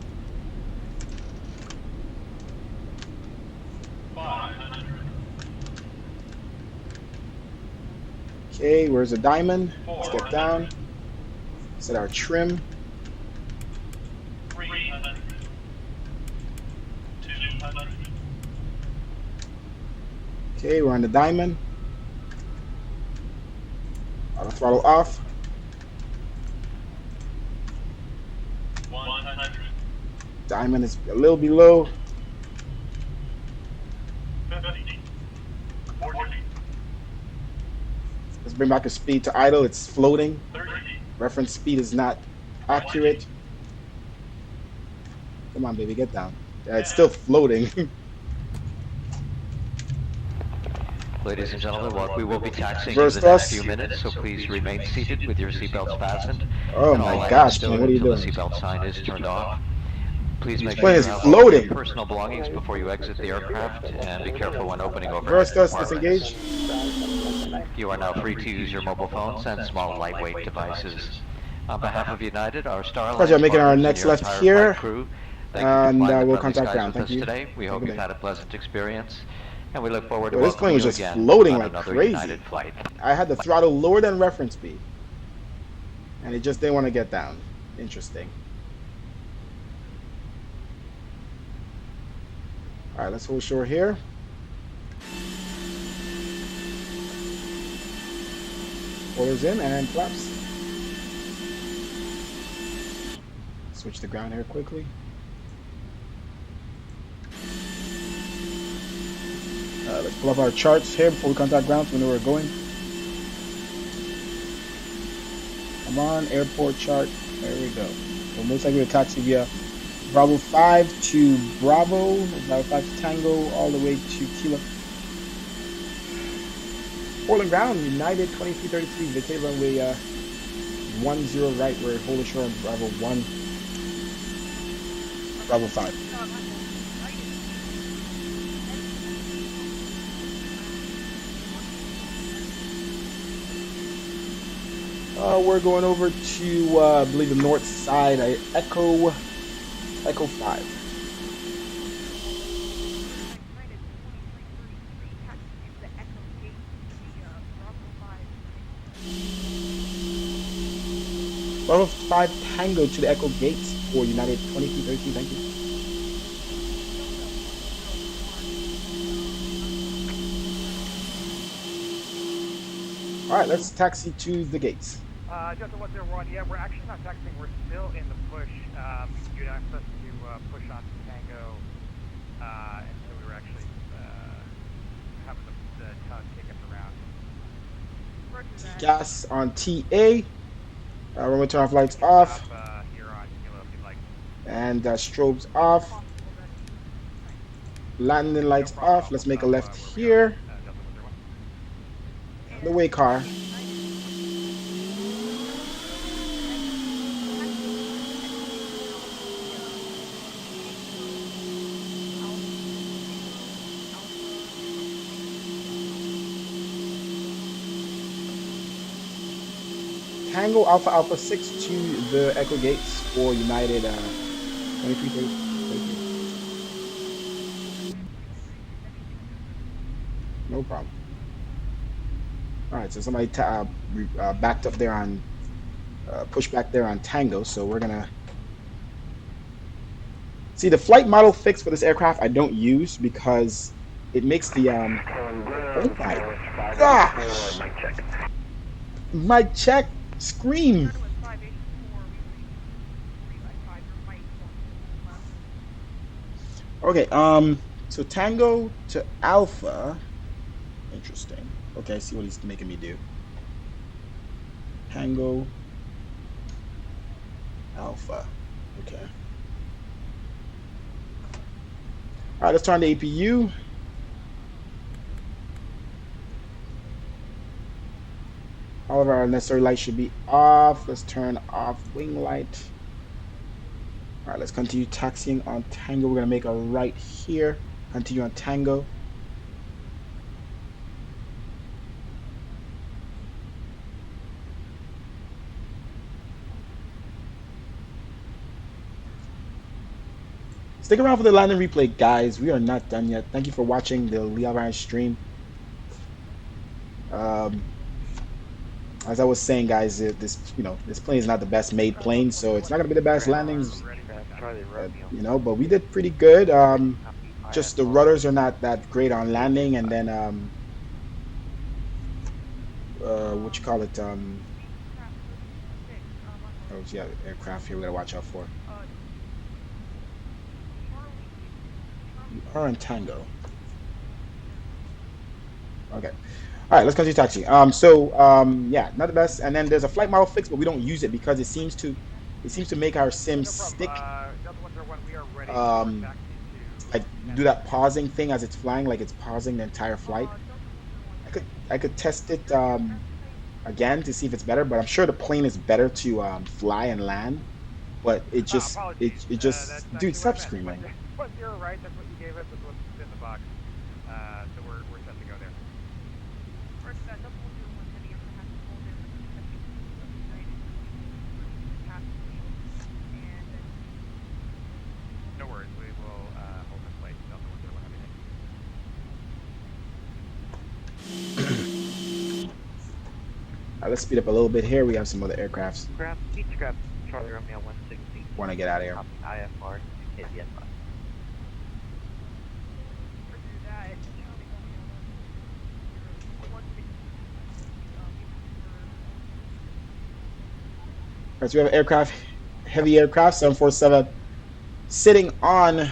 Okay, where's the diamond? Let's get down. Set our trim. 300. 200. Okay, we're on the diamond. Auto throttle off. 100. Diamond is a little below. 50. 40. Let's bring back the speed to idle. It's floating. 30. Reference speed is not accurate. Come on, baby, get down. Yeah, it's still floating. Ladies and gentlemen, we will be taxiing Reverse in the next thrust. few minutes, so please remain seated with your seatbelts fastened. Oh and all my items gosh, stowed man, what are you until doing? the seatbelt sign is turned off. Please make plane sure is you have all of your floating. personal belongings before you exit the aircraft, and be careful when opening overhead Reverse us, compartments. disengage. You are now free to use your mobile phones and small lightweight devices. On behalf of United, our Star Alliance Pleasure making our partners, and next your left entire here. flight crew, thank you for And flying the we'll friendly contact skies ground. with Thank us you. today. We hope you've had a pleasant experience, and we look forward to Well, this plane welcoming was you just again floating on like another crazy. United flight. I had the throttle lower than reference speed, and it just didn't want to get down. Interesting. All right, let's hold short here. Spoilers in and flaps. Switch the ground here quickly. Let's pull up our charts here before we contact ground so we know where we're going. Come on, airport chart. There we go. So most likely we're taxi via Bravo 5 to Bravo, Bravo 5 to Tango, all the way to Kilo. Portland ground, United 2333, vacate runway 10 right, we're holding short on Bravo 1, Bravo 5. We're going over to, I believe, the north side, Echo 5. Bravo 5 Tango to the Echo Gates for United 2333, thank you. Alright, let's taxi to the gates. Justin, what's there, one? Yeah, we're actually not taxiing. We're still in the push. You'd asked us to push on Tango, and so we were actually having the tug take us around. Gas on TA. Runway turn off, lights off. Here on Kilo, if you'd like. And strobes off. Landing lights off. Let's make a left here. The way car. Tango Alpha Alpha 6 to the Echo Gates for United 2333. No problem. Alright, so somebody backed up there on, pushed back there on Tango, so we're gonna see the flight model fix for this aircraft I don't use because it makes the oh my gosh, my check screen. Okay, so Tango to Alpha. Interesting. Okay, I see what he's making me do. Tango Alpha. Okay. Alright, let's turn the APU. All of our necessary lights should be off. Let's turn off wing light. Alright, let's continue taxiing on Tango. We're going to make a right here. Continue on Tango. Stick around for the landing replay, guys. We are not done yet. Thank you for watching the Lee Ryan stream. As I was saying, guys, this plane is not the best made plane, so it's not gonna be the best landings, but we did pretty good. Just the rudders are not that great on landing, and then what you call it? Oh yeah, aircraft here we gotta watch out for. We are in Tango. Okay. All right, let's continue taxi. Yeah, not the best. And then there's a flight model fix, but we don't use it because it seems to make our sim stick. Like do that pausing thing as it's flying, like it's pausing the entire flight. I could test it again to see if it's better, but I'm sure the plane is better to fly and land. but it just Apologies. it just That's dude, actually stop what I meant. screaming. Once you're right, that's what you gave us. That's what's in the box. So we're set to go there. No worries. We will hold in place. Delta 10 everything. Let's speed up a little bit here. We have some other aircrafts. Grab, each grab Charlie Romeo 160. Want to get out of here. IFR, ABS. Alright, so we have aircraft, heavy aircraft, 747, sitting on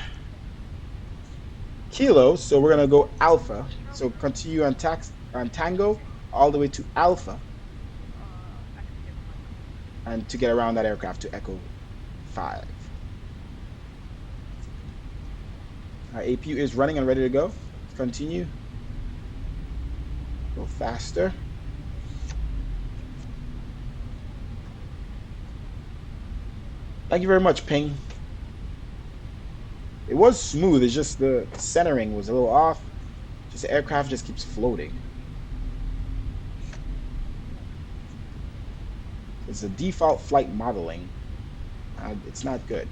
Kilo. So we're gonna go Alpha. So continue on Tango all the way to Alpha, and to get around that aircraft to Echo 5. Our APU is running and ready to go. Continue. Go faster. Thank you very much, Ping. It was smooth, it's just the centering was a little off. Just the aircraft just keeps floating. It's a default flight modeling. It's not good.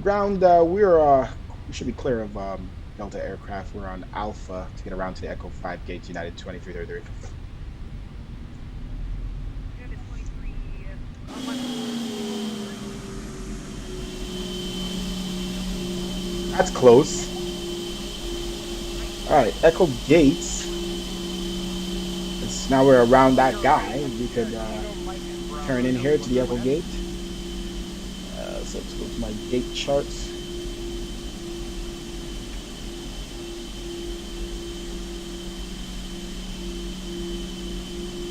Ground, we should be clear of Delta aircraft. We're on Alpha to get around to the Echo 5 gate, United 2333. That's close. Alright, Echo Gates. Now we're around that guy. We could turn in here to the Echo Gate. So let's go to my gate charts.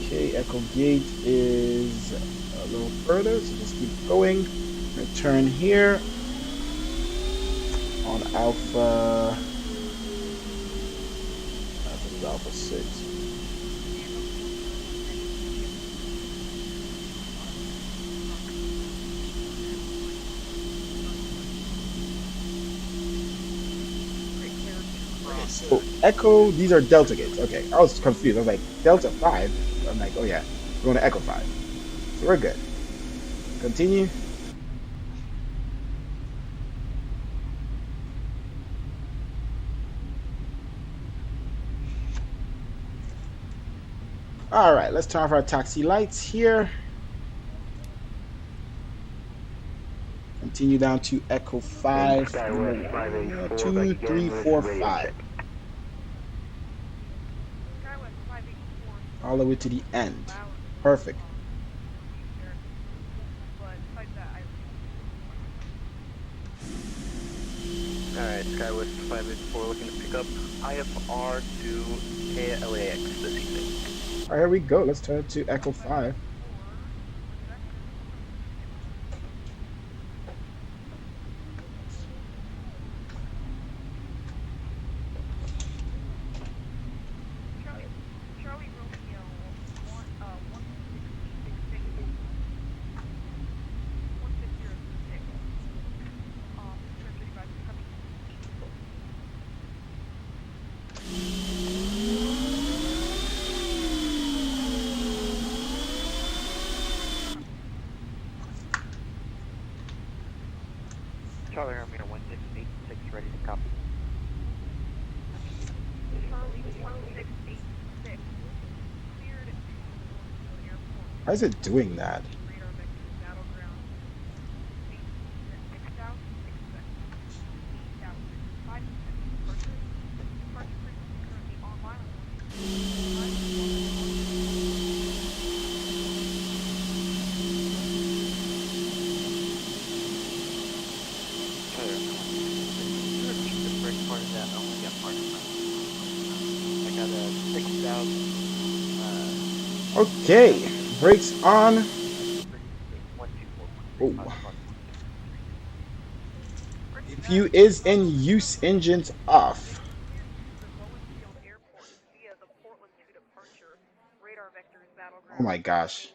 Okay, Echo Gate is a little further, so just keep going. Turn here on Alpha. This is Alpha 6. So Echo, these are Delta gates. Okay, I was confused. I was like, Delta 5? I'm like, oh yeah, we're going to Echo 5. So we're good. Continue. All right, let's turn off our taxi lights here. Continue down to Echo 5. 2, 3, 4, 5. All the way to the end. Perfect. Alright, Skywest 584 looking to pick up IFR to KLAX this evening. Alright, here we go. Let's turn to Echo 5. Charlie Romeo 1686 ready to copy. Why is it doing that? Okay, brakes on. Oh. APU is in use, engines off. Oh my gosh.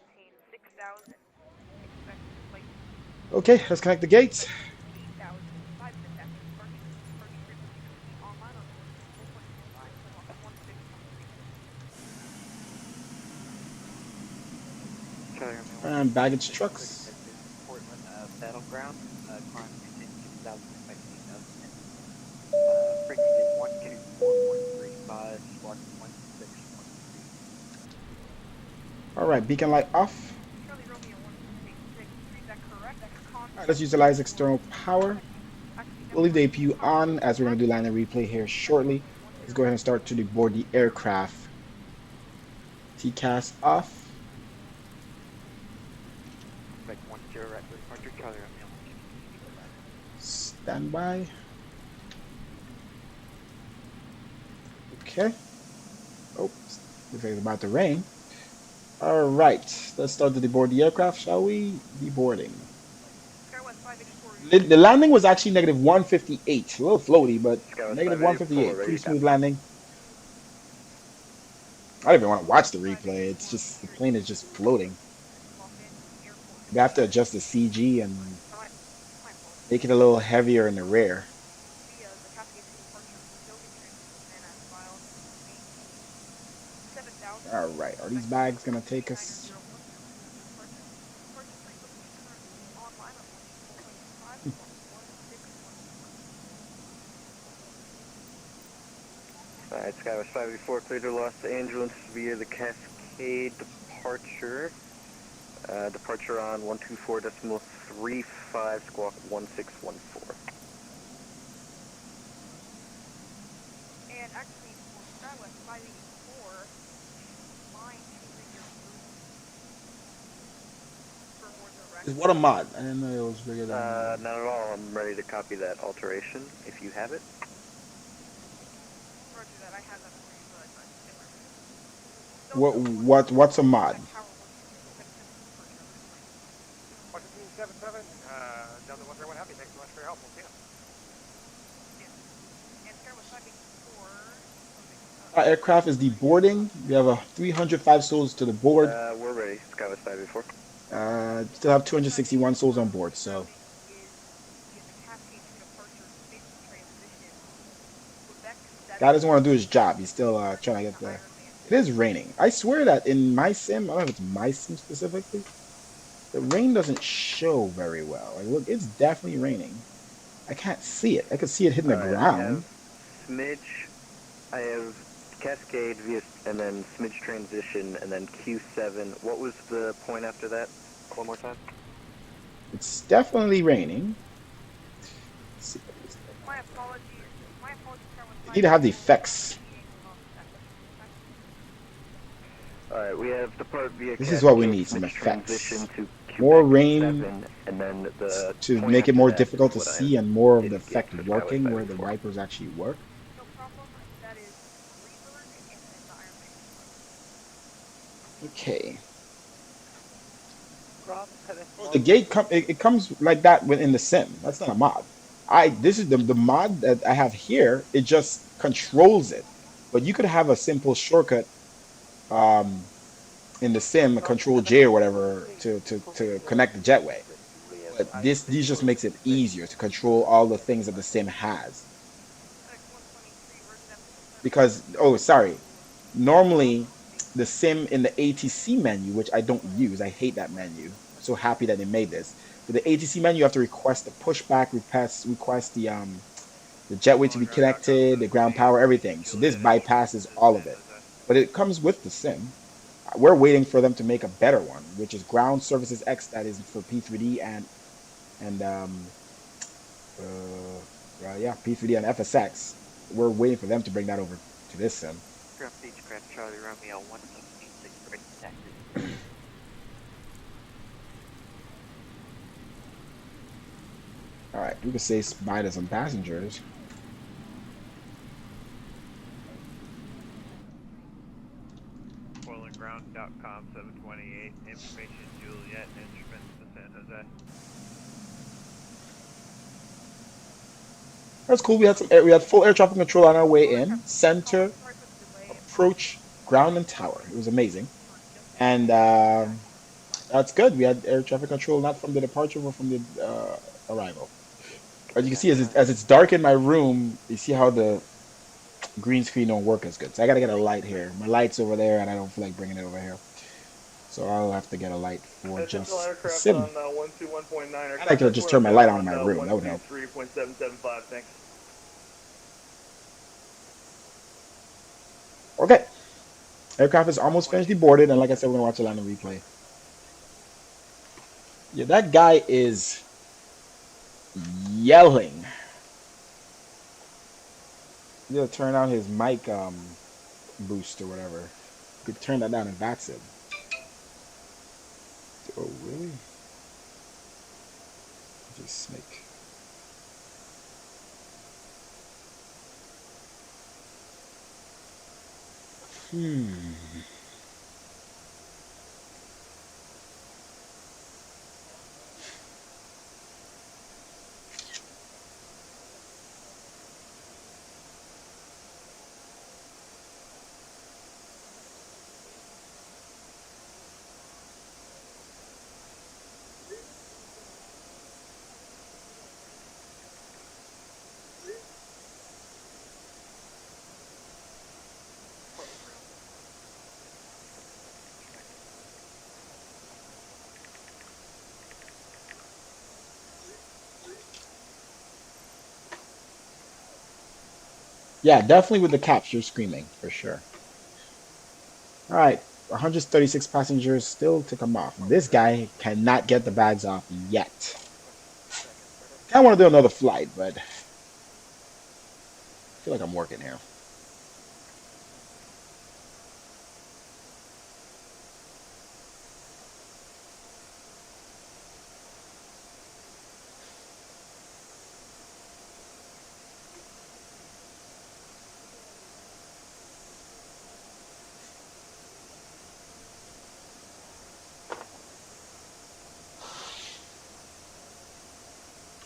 Okay, let's connect the gates. And baggage trucks. Portland Battleground, climb to 2015 frequency 124.35, squawk 1613. All right, beacon light off. All right, let's utilize external power. We'll leave the APU on as we're going to do landing replay here shortly. Let's go ahead and start to board the aircraft. TCAS off. Standby. Okay. Oh, looks like it's about to rain. All right, let's start to deboard the aircraft, shall we? Deboarding. The landing was actually negative 158. A little floaty, but negative 158. Pretty smooth landing. I don't even want to watch the replay. It's just, the plane is just floating. You have to adjust the CG and make it a little heavier in the rear. All right, are these bags going to take us? Alright, Skywest 584, clear to Los Angeles via the Cascade departure. Departure on 124.35, squawk 1614. And actually, for Skywest 584, line 230 What a mod. I didn't know it was bigger than... Not at all. I'm ready to copy that alteration, if you have it. What's a mod? 177, Delta 131 Happy, thanks so much for your help. We'll see you. Our aircraft is deboarding. We have a 305 souls to the board. We're ready, Skywest 584. Still have 261 souls on board, so. Guy doesn't want to do his job. He's still trying to get the... It is raining. I swear that in my sim, I don't know if it's my sim specifically, the rain doesn't show very well. Like, look, it's definitely raining. I can't see it. I can see it hitting the ground. I have Cascade via, and then smidge transition, and then Q7. What was the point after that? One more time. It's definitely raining. Let's see. My apologies. You need to have the effects. Alright, we have depart via This is what we need, some effects. More rain and then the to make it more difficult to see, and more of the effect working where the wipers actually work. Okay. The gate it comes like that within the sim. That's not a mod. This is the mod that I have here. It just controls it, but you could have a simple shortcut in the sim, Control J or whatever, to connect the jetway. But these just makes it easier to control all the things that the sim has. Because normally the sim in the ATC menu, which I don't use, I hate that menu. I'm so happy that they made this. For the ATC menu, you have to request the pushback, request the jetway to be connected, the ground power, everything. So this bypasses all of it. But it comes with the sim. We're waiting for them to make a better one, which is Ground Services X, that is for P3D and P3D and FSX. We're waiting for them to bring that over to this sim. Charlie Romeo 176 All right, we can say bye to some passengers. PortlandGround.com 728 information Juliet instruments to San Jose. That's cool. We had full air traffic control on our way in. Center, approach, ground, and tower. It was amazing. And that's good. We had air traffic control not from the departure but from the arrival. As you can see, as it's dark in my room, you see how the green screen don't work as good. So I gotta get a light here. My light's over there, and I don't feel like bringing it over here. So I'll have to get a light for just Central the aircraft sim. on 121.9. I'd like to just turn my light on in my room. That would help. 123.775, thanks. Okay. Aircraft is almost finished deboarded, and like I said, we're gonna watch a landing replay. Yeah, that guy is yelling. You gotta turn on his mic boost or whatever. You could turn that down in Vatsim. Oh really? Just snake. Yeah, definitely with the capture screaming for sure. All right, 136 passengers still to come off. This guy cannot get the bags off yet. I want to do another flight, but I feel like I'm working here.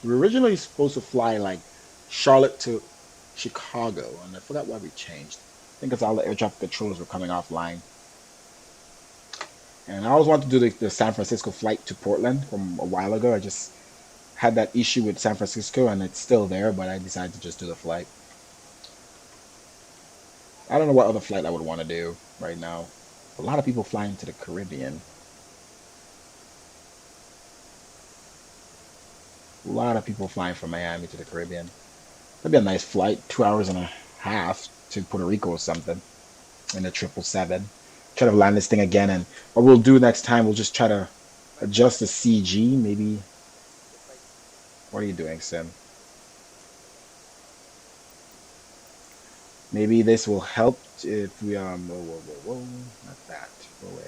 We were originally supposed to fly like Charlotte to Chicago, and I forgot why we changed. I think it's all the air traffic controllers were coming offline. And I always wanted to do the San Francisco flight to Portland from a while ago. I just had that issue with San Francisco, and it's still there, but I decided to just do the flight. I don't know what other flight I would want to do right now. A lot of people flying to the Caribbean. A lot of people flying from Miami to the Caribbean. That'd be a nice flight, 2 hours and a half to Puerto Rico or something in a 777. Try to land this thing again, and what we'll do next time, we'll just try to adjust the CG, maybe. What are you doing, Sim? Maybe this will help if we whoa, not that. Go away.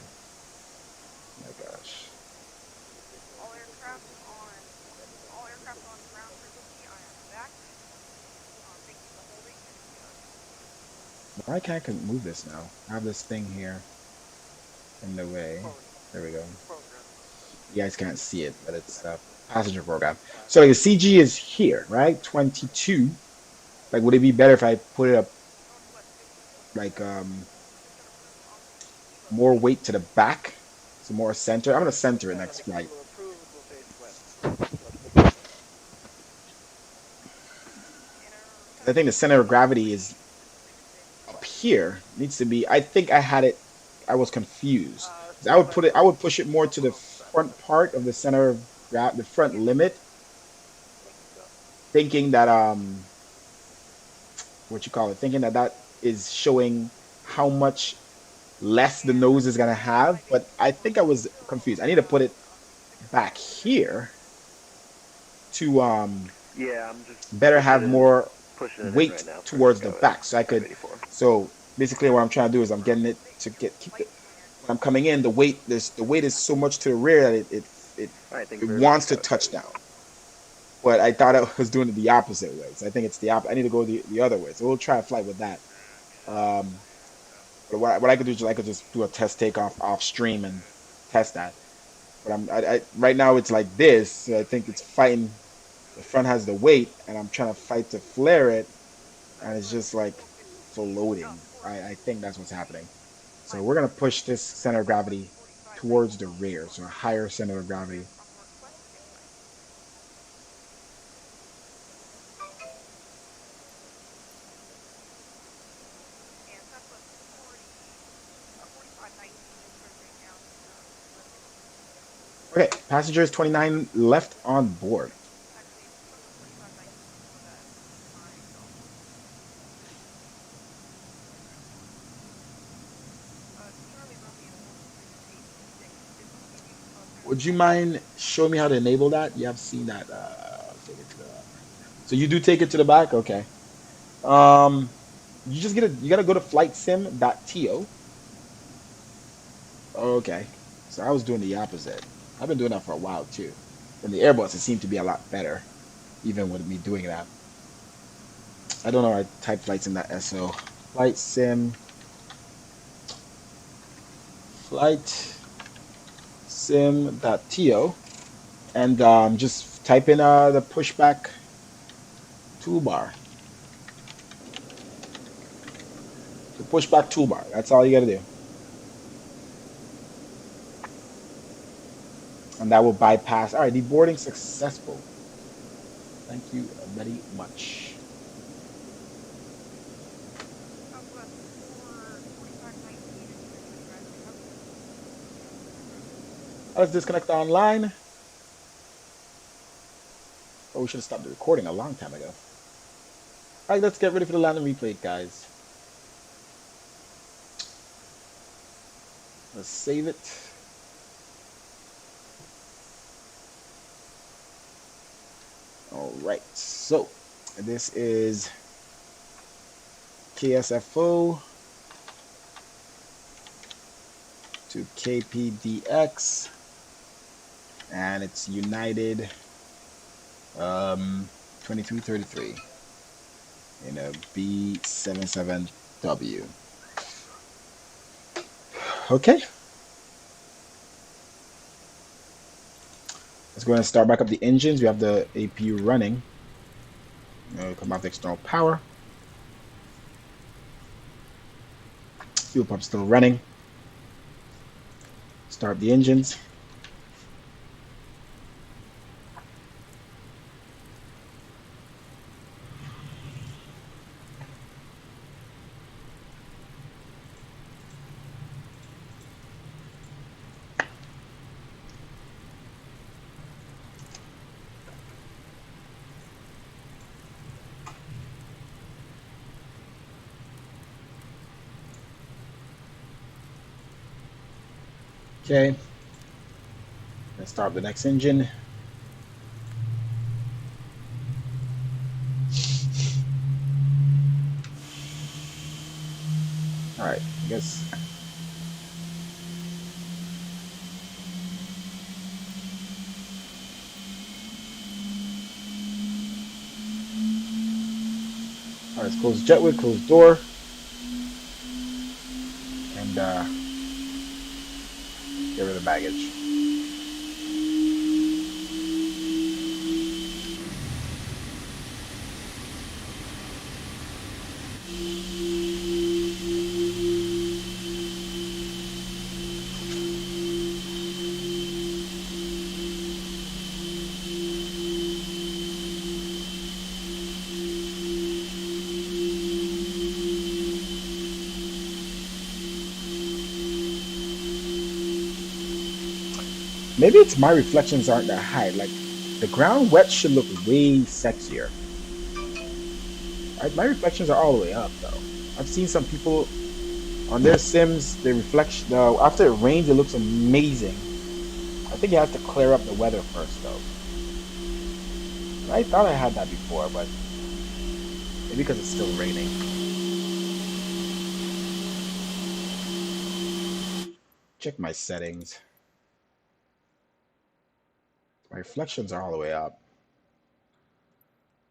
Oh my gosh. All aircraft on ground frequency, I am back. Thank you for holding. Why can't I move this now? I have this thing here in the way. There we go. You guys can't see it, but it's a passenger program. So like the CG is here, right? 22. Like, would it be better if I put it up like more weight to the back? So more center. I'm gonna center it next flight. I think the center of gravity is up here. Needs to be. I think I had it. I was confused. I would put it. I would push it more to the front part of the center of the front limit, thinking that what you call it? Thinking that that is showing how much less the nose is gonna have. But I think I was confused. I need to put it back here to Yeah, I'm just better have more weight right now towards the back, so I could. So basically, what I'm trying to do is I'm getting it to keep it. When I'm coming in, the weight is so much to the rear that it wants to touch down. But I thought I was doing it the opposite way. So I think it's the opposite. I need to go the other way. So we'll try a flight with that. But what I could do is I could just do a test takeoff off stream and test that. But I right now it's like this. So I think it's fighting. The front has the weight, and I'm trying to fight to flare it, and it's just like floating. I think that's what's happening. So we're going to push this center of gravity towards the rear, so a higher center of gravity. Okay, passengers 29 left on board. Would you mind showing me how to enable that? You have seen that. So you do take it to the back? Okay. You just you gotta go to flightsim.to. Okay. So I was doing the opposite. I've been doing that for a while too. In the Airbus, it seemed to be a lot better, even with me doing that. I don't know. I typed flightsim.so. Flightsim.to, and just type in the pushback toolbar. The pushback toolbar. That's all you gotta do. And that will bypass. All right, deboarding successful. Thank you very much. Let's disconnect online. Oh, we should have stopped the recording a long time ago. All right, let's get ready for the land and replay, guys. Let's save it. All right, so this is KSFO to KPDX, and it's United 2333 in a B77W. Okay. Let's go ahead and start back up the engines. We have the APU running. Come off the external power. Fuel pump still running. Start the engines. Okay. Let's start the next engine. All right, I guess. All right, let's close jetway, close door, and get rid of the baggage. Maybe it's my reflections aren't that high. Like the ground wet should look way sexier. Right? My reflections are all the way up though. I've seen some people on their sims, the reflection after it rains, it looks amazing. I think you have to clear up the weather first though. I thought I had that before, but maybe because it's still raining. Check my settings. My reflections are all the way up.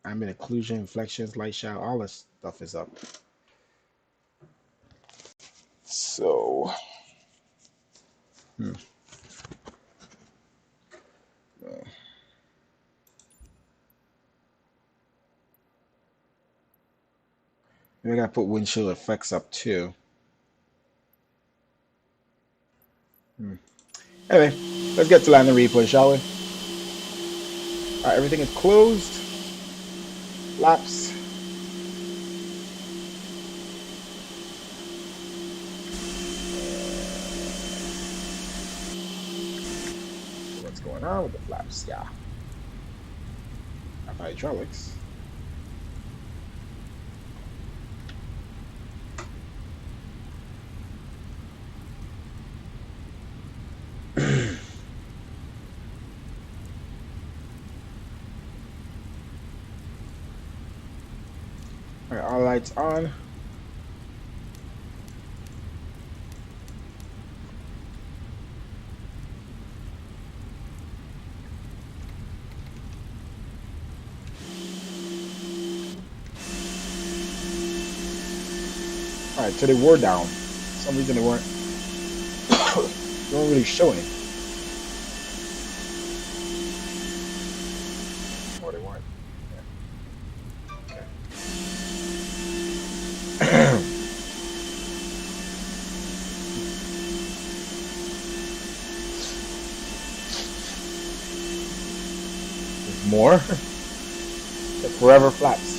Ambient occlusion, inflections, light shadow, all this stuff is up. So, maybe I gotta put windshield effects up too. Anyway, let's get to land the replay, shall we? Alright, everything is closed. Flaps. What's going on with the flaps? Yeah. Hydraulics. Alright, all lights on. Alright, so they were down. For some reason they weren't really showing. Or they weren't. Yeah. Okay. There's more. The forever flaps.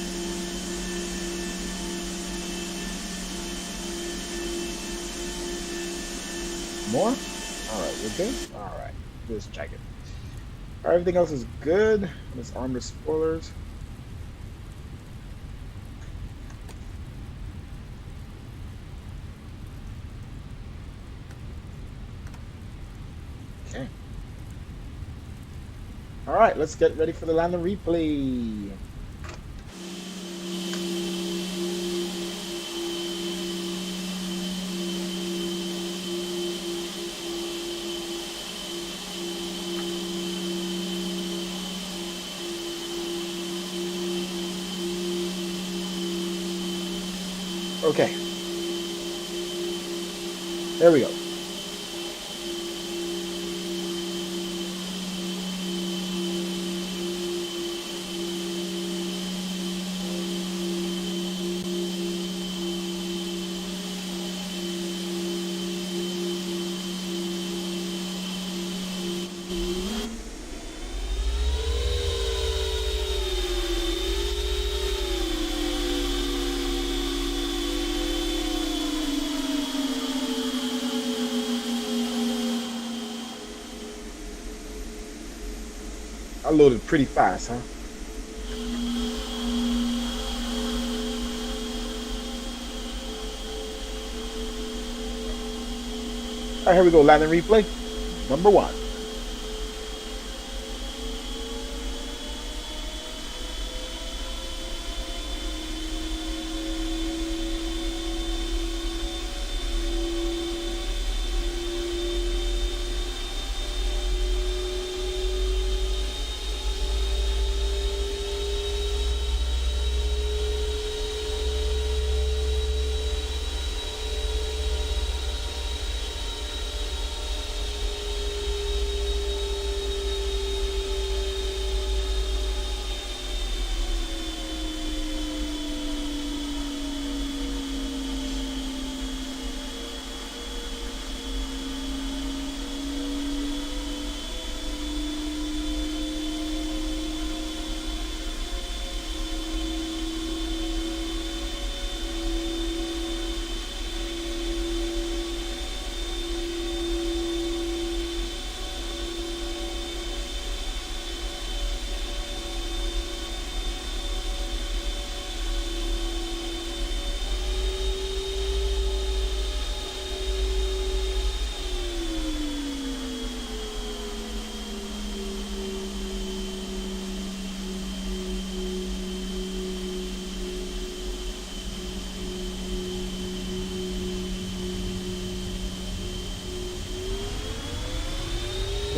More? Alright, we're good? Alright, just check it. Alright, everything else is good. Let's arm the spoilers. Okay. Alright, let's get ready for the land and replay. Okay. There we go. I loaded pretty fast, huh? Alright, here we go. Land and replay. Number 1.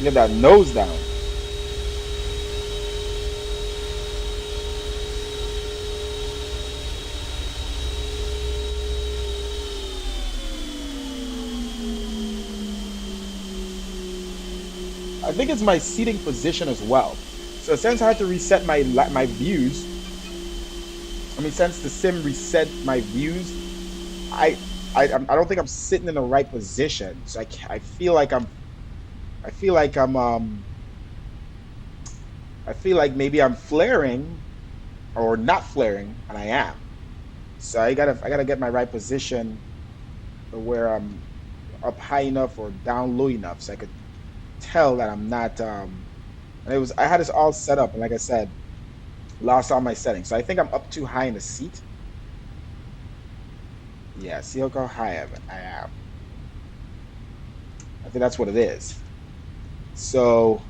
Get that nose down. I think it's my seating position as well. So since I had to reset my views, since the sim reset my views, I don't think I'm sitting in the right position. So I feel like I feel like maybe I'm flaring or not flaring, and I am. So I gotta get my right position where I'm up high enough or down low enough so I could tell that I'm not. And I had this all set up, and like I said, lost all my settings. So I think I'm up too high in the seat. Yeah, see how high I am. I think that's what it is. So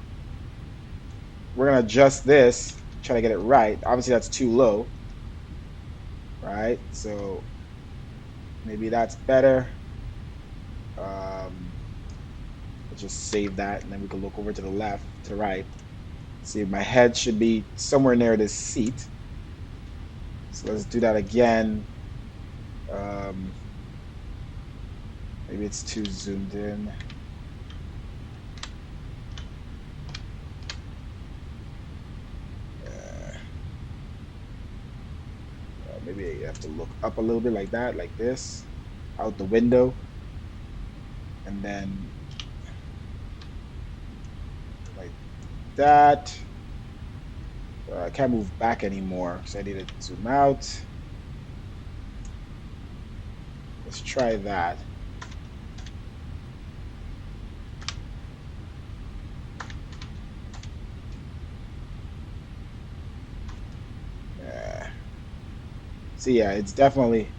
we're gonna adjust this, try to get it right. Obviously that's too low, right? So maybe that's better. Let's just save that, and then we can look over to the left, to the right. See, my head should be somewhere near this seat. So let's do that again. Maybe it's too zoomed in. Maybe you have to look up a little bit like that, like this, out the window, and then like that. I can't move back anymore, so I need to zoom out. Let's try that. Yeah. So yeah, it's definitely.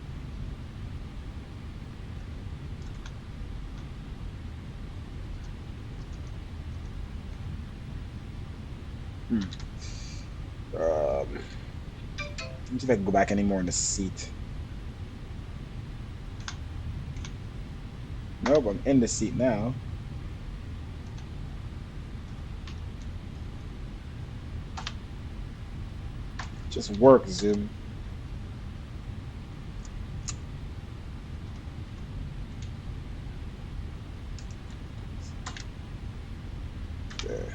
Let me see if I can go back anymore in the seat. Nope, I'm in the seat now. Just work, Zoom. There.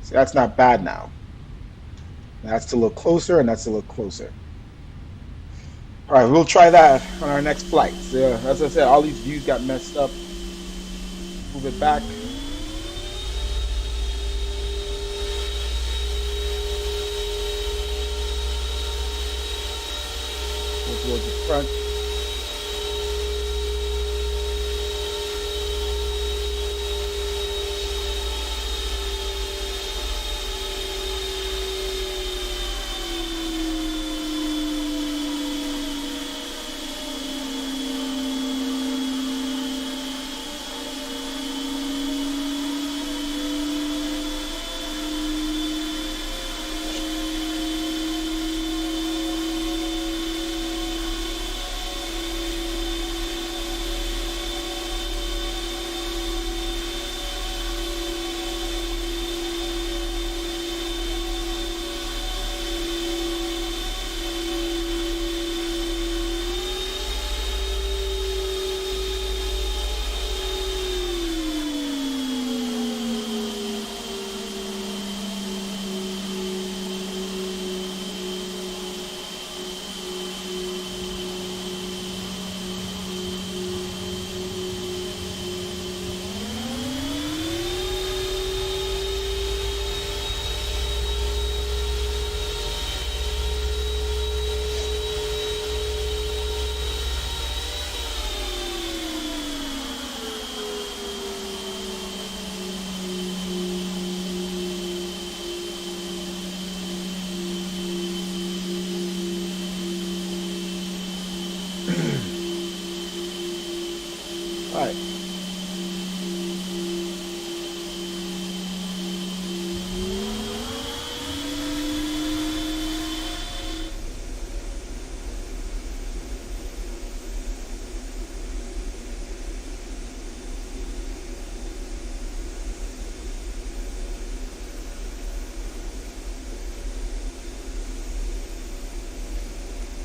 So that's not bad now. That's a little closer, and that's a little closer. All right, we'll try that on our next flight. So, as I said, all these views got messed up. Move it back. Go towards the front. All right.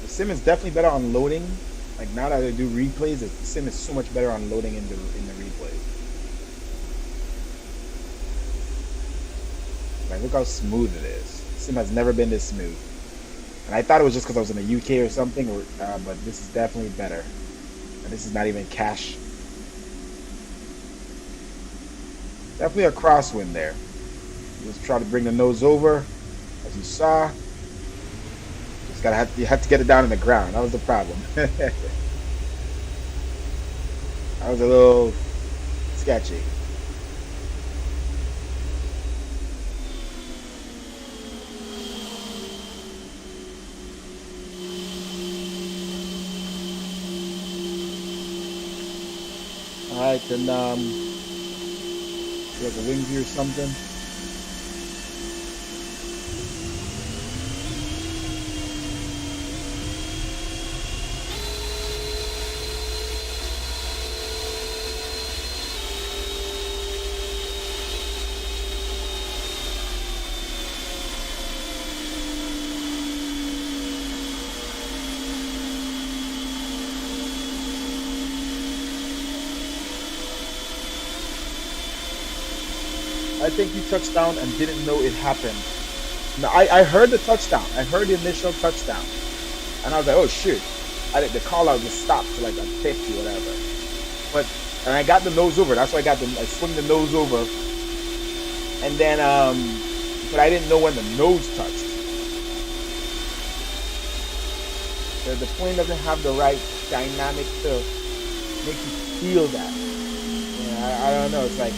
The sim is definitely better on loading. Like now that I do replays, the sim is so much better on loading in the replays. Like, look how smooth it is. Sim has never been this smooth. And I thought it was just because I was in the UK or something, but this is definitely better. And this is not even cache. Definitely a crosswind there. Just try to bring the nose over, as you saw. You had to get it down in the ground. That was the problem. That was a little sketchy. Alright, then we have a wing view or something. I think you touched down and didn't know it happened. No, I heard the touchdown. I heard the initial touchdown. And I was like, oh shoot. The call out just stopped to like a 50 or whatever. And I got the nose over. That's why I swung the nose over. And then, but I didn't know when the nose touched. The plane doesn't have the right dynamic to make you feel that. Yeah, I don't know. It's like,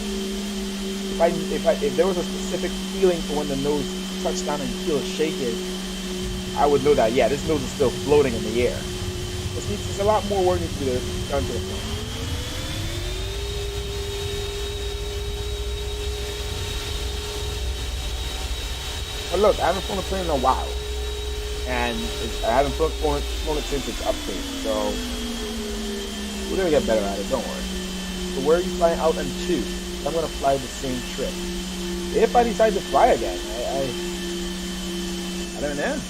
if there was a specific feeling for when the nose touched down and feels shaking, I would know that, yeah, this nose is still floating in the air. There's a lot more work needs to be done to the plane. But look, I haven't flown a plane in a while. And I haven't flown it since its update, so we're going to get better at it, don't worry. So where are you flying out and to? I'm going to fly the same trip. If I decide to fly again, I don't know.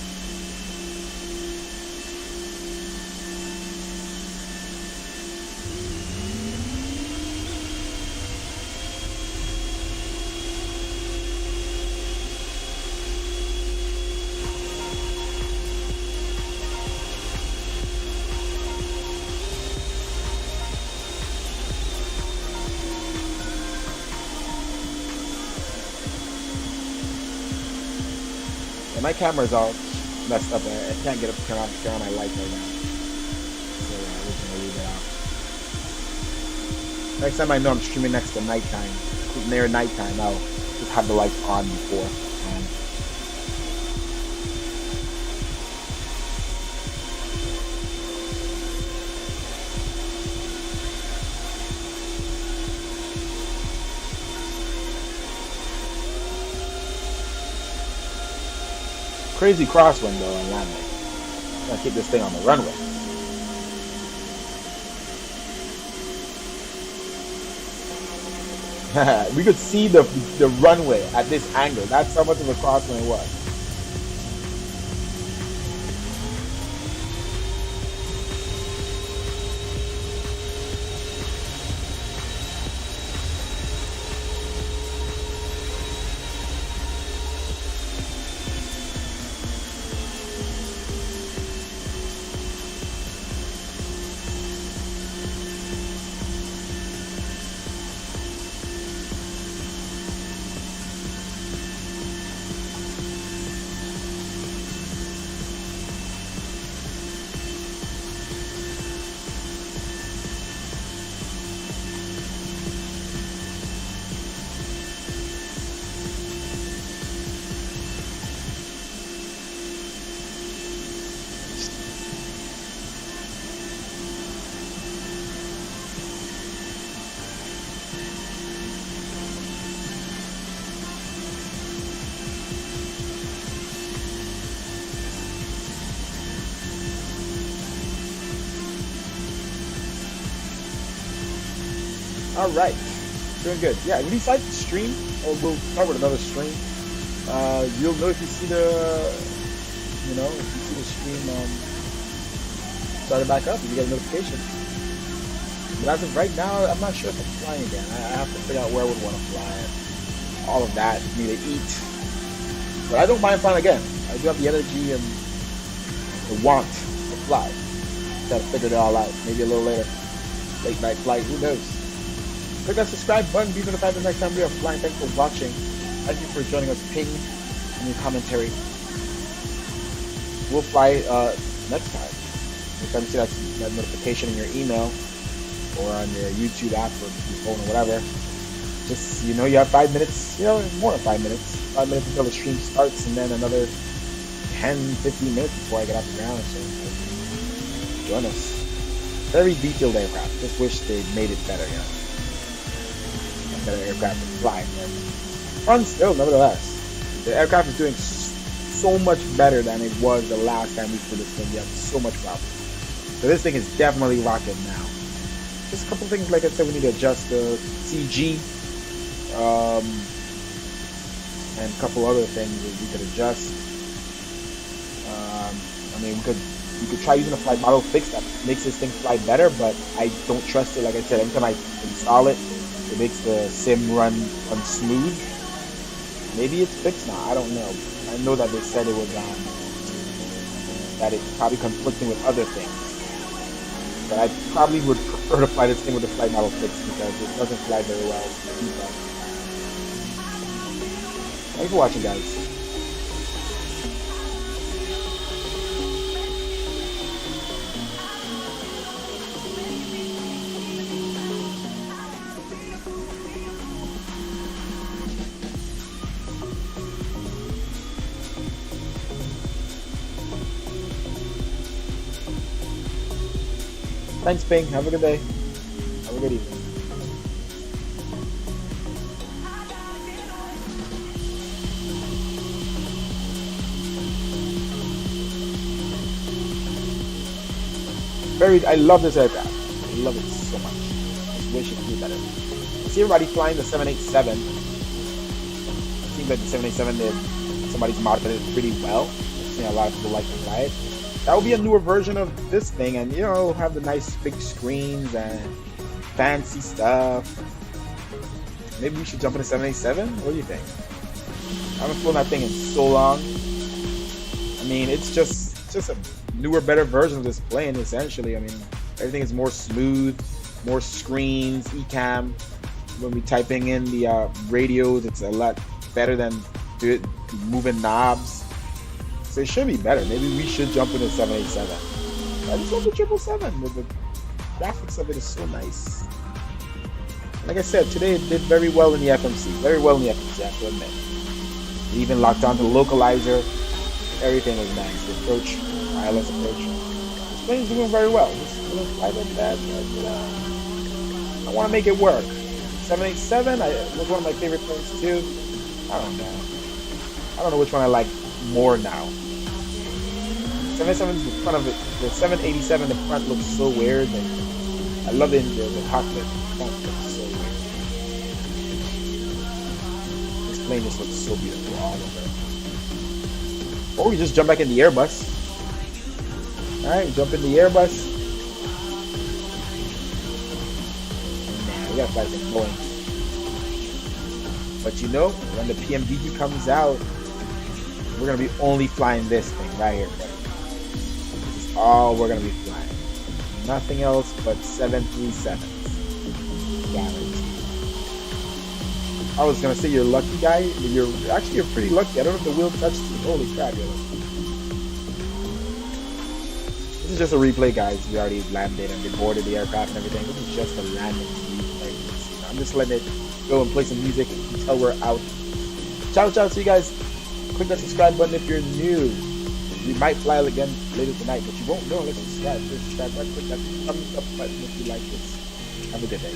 My camera's all messed up. I can't get up to turn on my light right now. So yeah, we're gonna leave it out. Next time I know I'm streaming next to nighttime, near nighttime, I'll just have the lights on before. Crazy crosswind though on landing. Gotta keep this thing on the runway. We could see the runway at this angle. That's how much of a crosswind it was. All right, doing good. Yeah, we decided to stream, or we'll start with another stream. You'll know if you see the, if you see the stream started back up, if you get a notification. But as of right now, I'm not sure if I'm flying again. I have to figure out where I would want to fly. All of that, for me to eat, But I don't mind flying again. I do have the energy and the want to fly. Gotta figure it all out. Maybe a little later. Late night flight, who knows? Click that subscribe button, be notified the next time we are flying. Thanks for watching. Thank you for joining us. Ping in your commentary. We'll fly next time. Next time you see that notification in your email or on your YouTube app or your phone or whatever, just, you know, you have 5 minutes, you know, more than 5 minutes. 5 minutes until the stream starts, and then another 10, 15 minutes before I get off the ground. So join us. Very detailed aircraft. Just wish they made it better, you know. A better aircraft to fly. But fun still, nevertheless. The aircraft is doing so much better than it was the last time we flew this thing. We have so much problems. So this thing is definitely rocking now. Just a couple things, like I said, we need to adjust the CG. And a couple other things that we could adjust. I mean, we could try using a flight model fix that makes this thing fly better, but I don't trust it. Like I said, every time I install it, it makes the sim run smooth. Maybe it's fixed now. I don't know. I know that they said it was that it's probably conflicting with other things. But I probably would prefer to fly this thing with the flight model fixed because it doesn't fly very well. Thanks for watching, guys. Thanks, Ping. Have a good day. Have a good evening. I love this aircraft. I love it so much. I just wish it could be better. I see everybody flying the 787. It seems like the 787, somebody's modded it pretty well. I've seen a lot of people like to fly it. That will be a newer version of this thing, and you know, have the nice big screens and fancy stuff. Maybe we should jump into 787? What do you think? I haven't flown that thing in so long. I mean, it's just a newer, better version of this plane, essentially. I mean, everything is more smooth, more screens, eCam. When we typing in the radios, it's a lot better than moving knobs. So it should be better. Maybe we should jump into 787. I just love the 777. The graphics of it is so nice. Like I said, today it did very well in the FMC. Very well in the FMC, I have to admit. It even locked onto the localizer. Everything was nice. The approach, wireless approach. This plane is doing very well. Just a little flight like that. But I want to make it work. 787 was one of my favorite planes too. I don't know. I don't know which one I like more now. 787 is the front of it. The 787, the front looks so weird. And I love the cockpit. The front looks so weird. This plane just looks so beautiful all over. Or we just jump back in the Airbus. Alright, jump in the Airbus. Man, we gotta fly some Boeing. But you know, when the PMDG comes out, we're gonna be only flying this thing right here. This is all we're gonna be flying. Nothing else but 737s. Guaranteed. I was gonna say you're lucky, guy. You're pretty lucky. I don't know if the wheel touched you. Holy crap, you're lucky. This is just a replay, guys. We already landed and we boarded the aircraft and everything. This is just a landing replay. I'm just letting it go and play some music until we're out. Ciao, ciao. See you guys. Click that subscribe button if you're new. We might fly again later tonight, but you won't know unless you subscribe. Please subscribe button. Click that thumbs up button if you like this. Have a good day.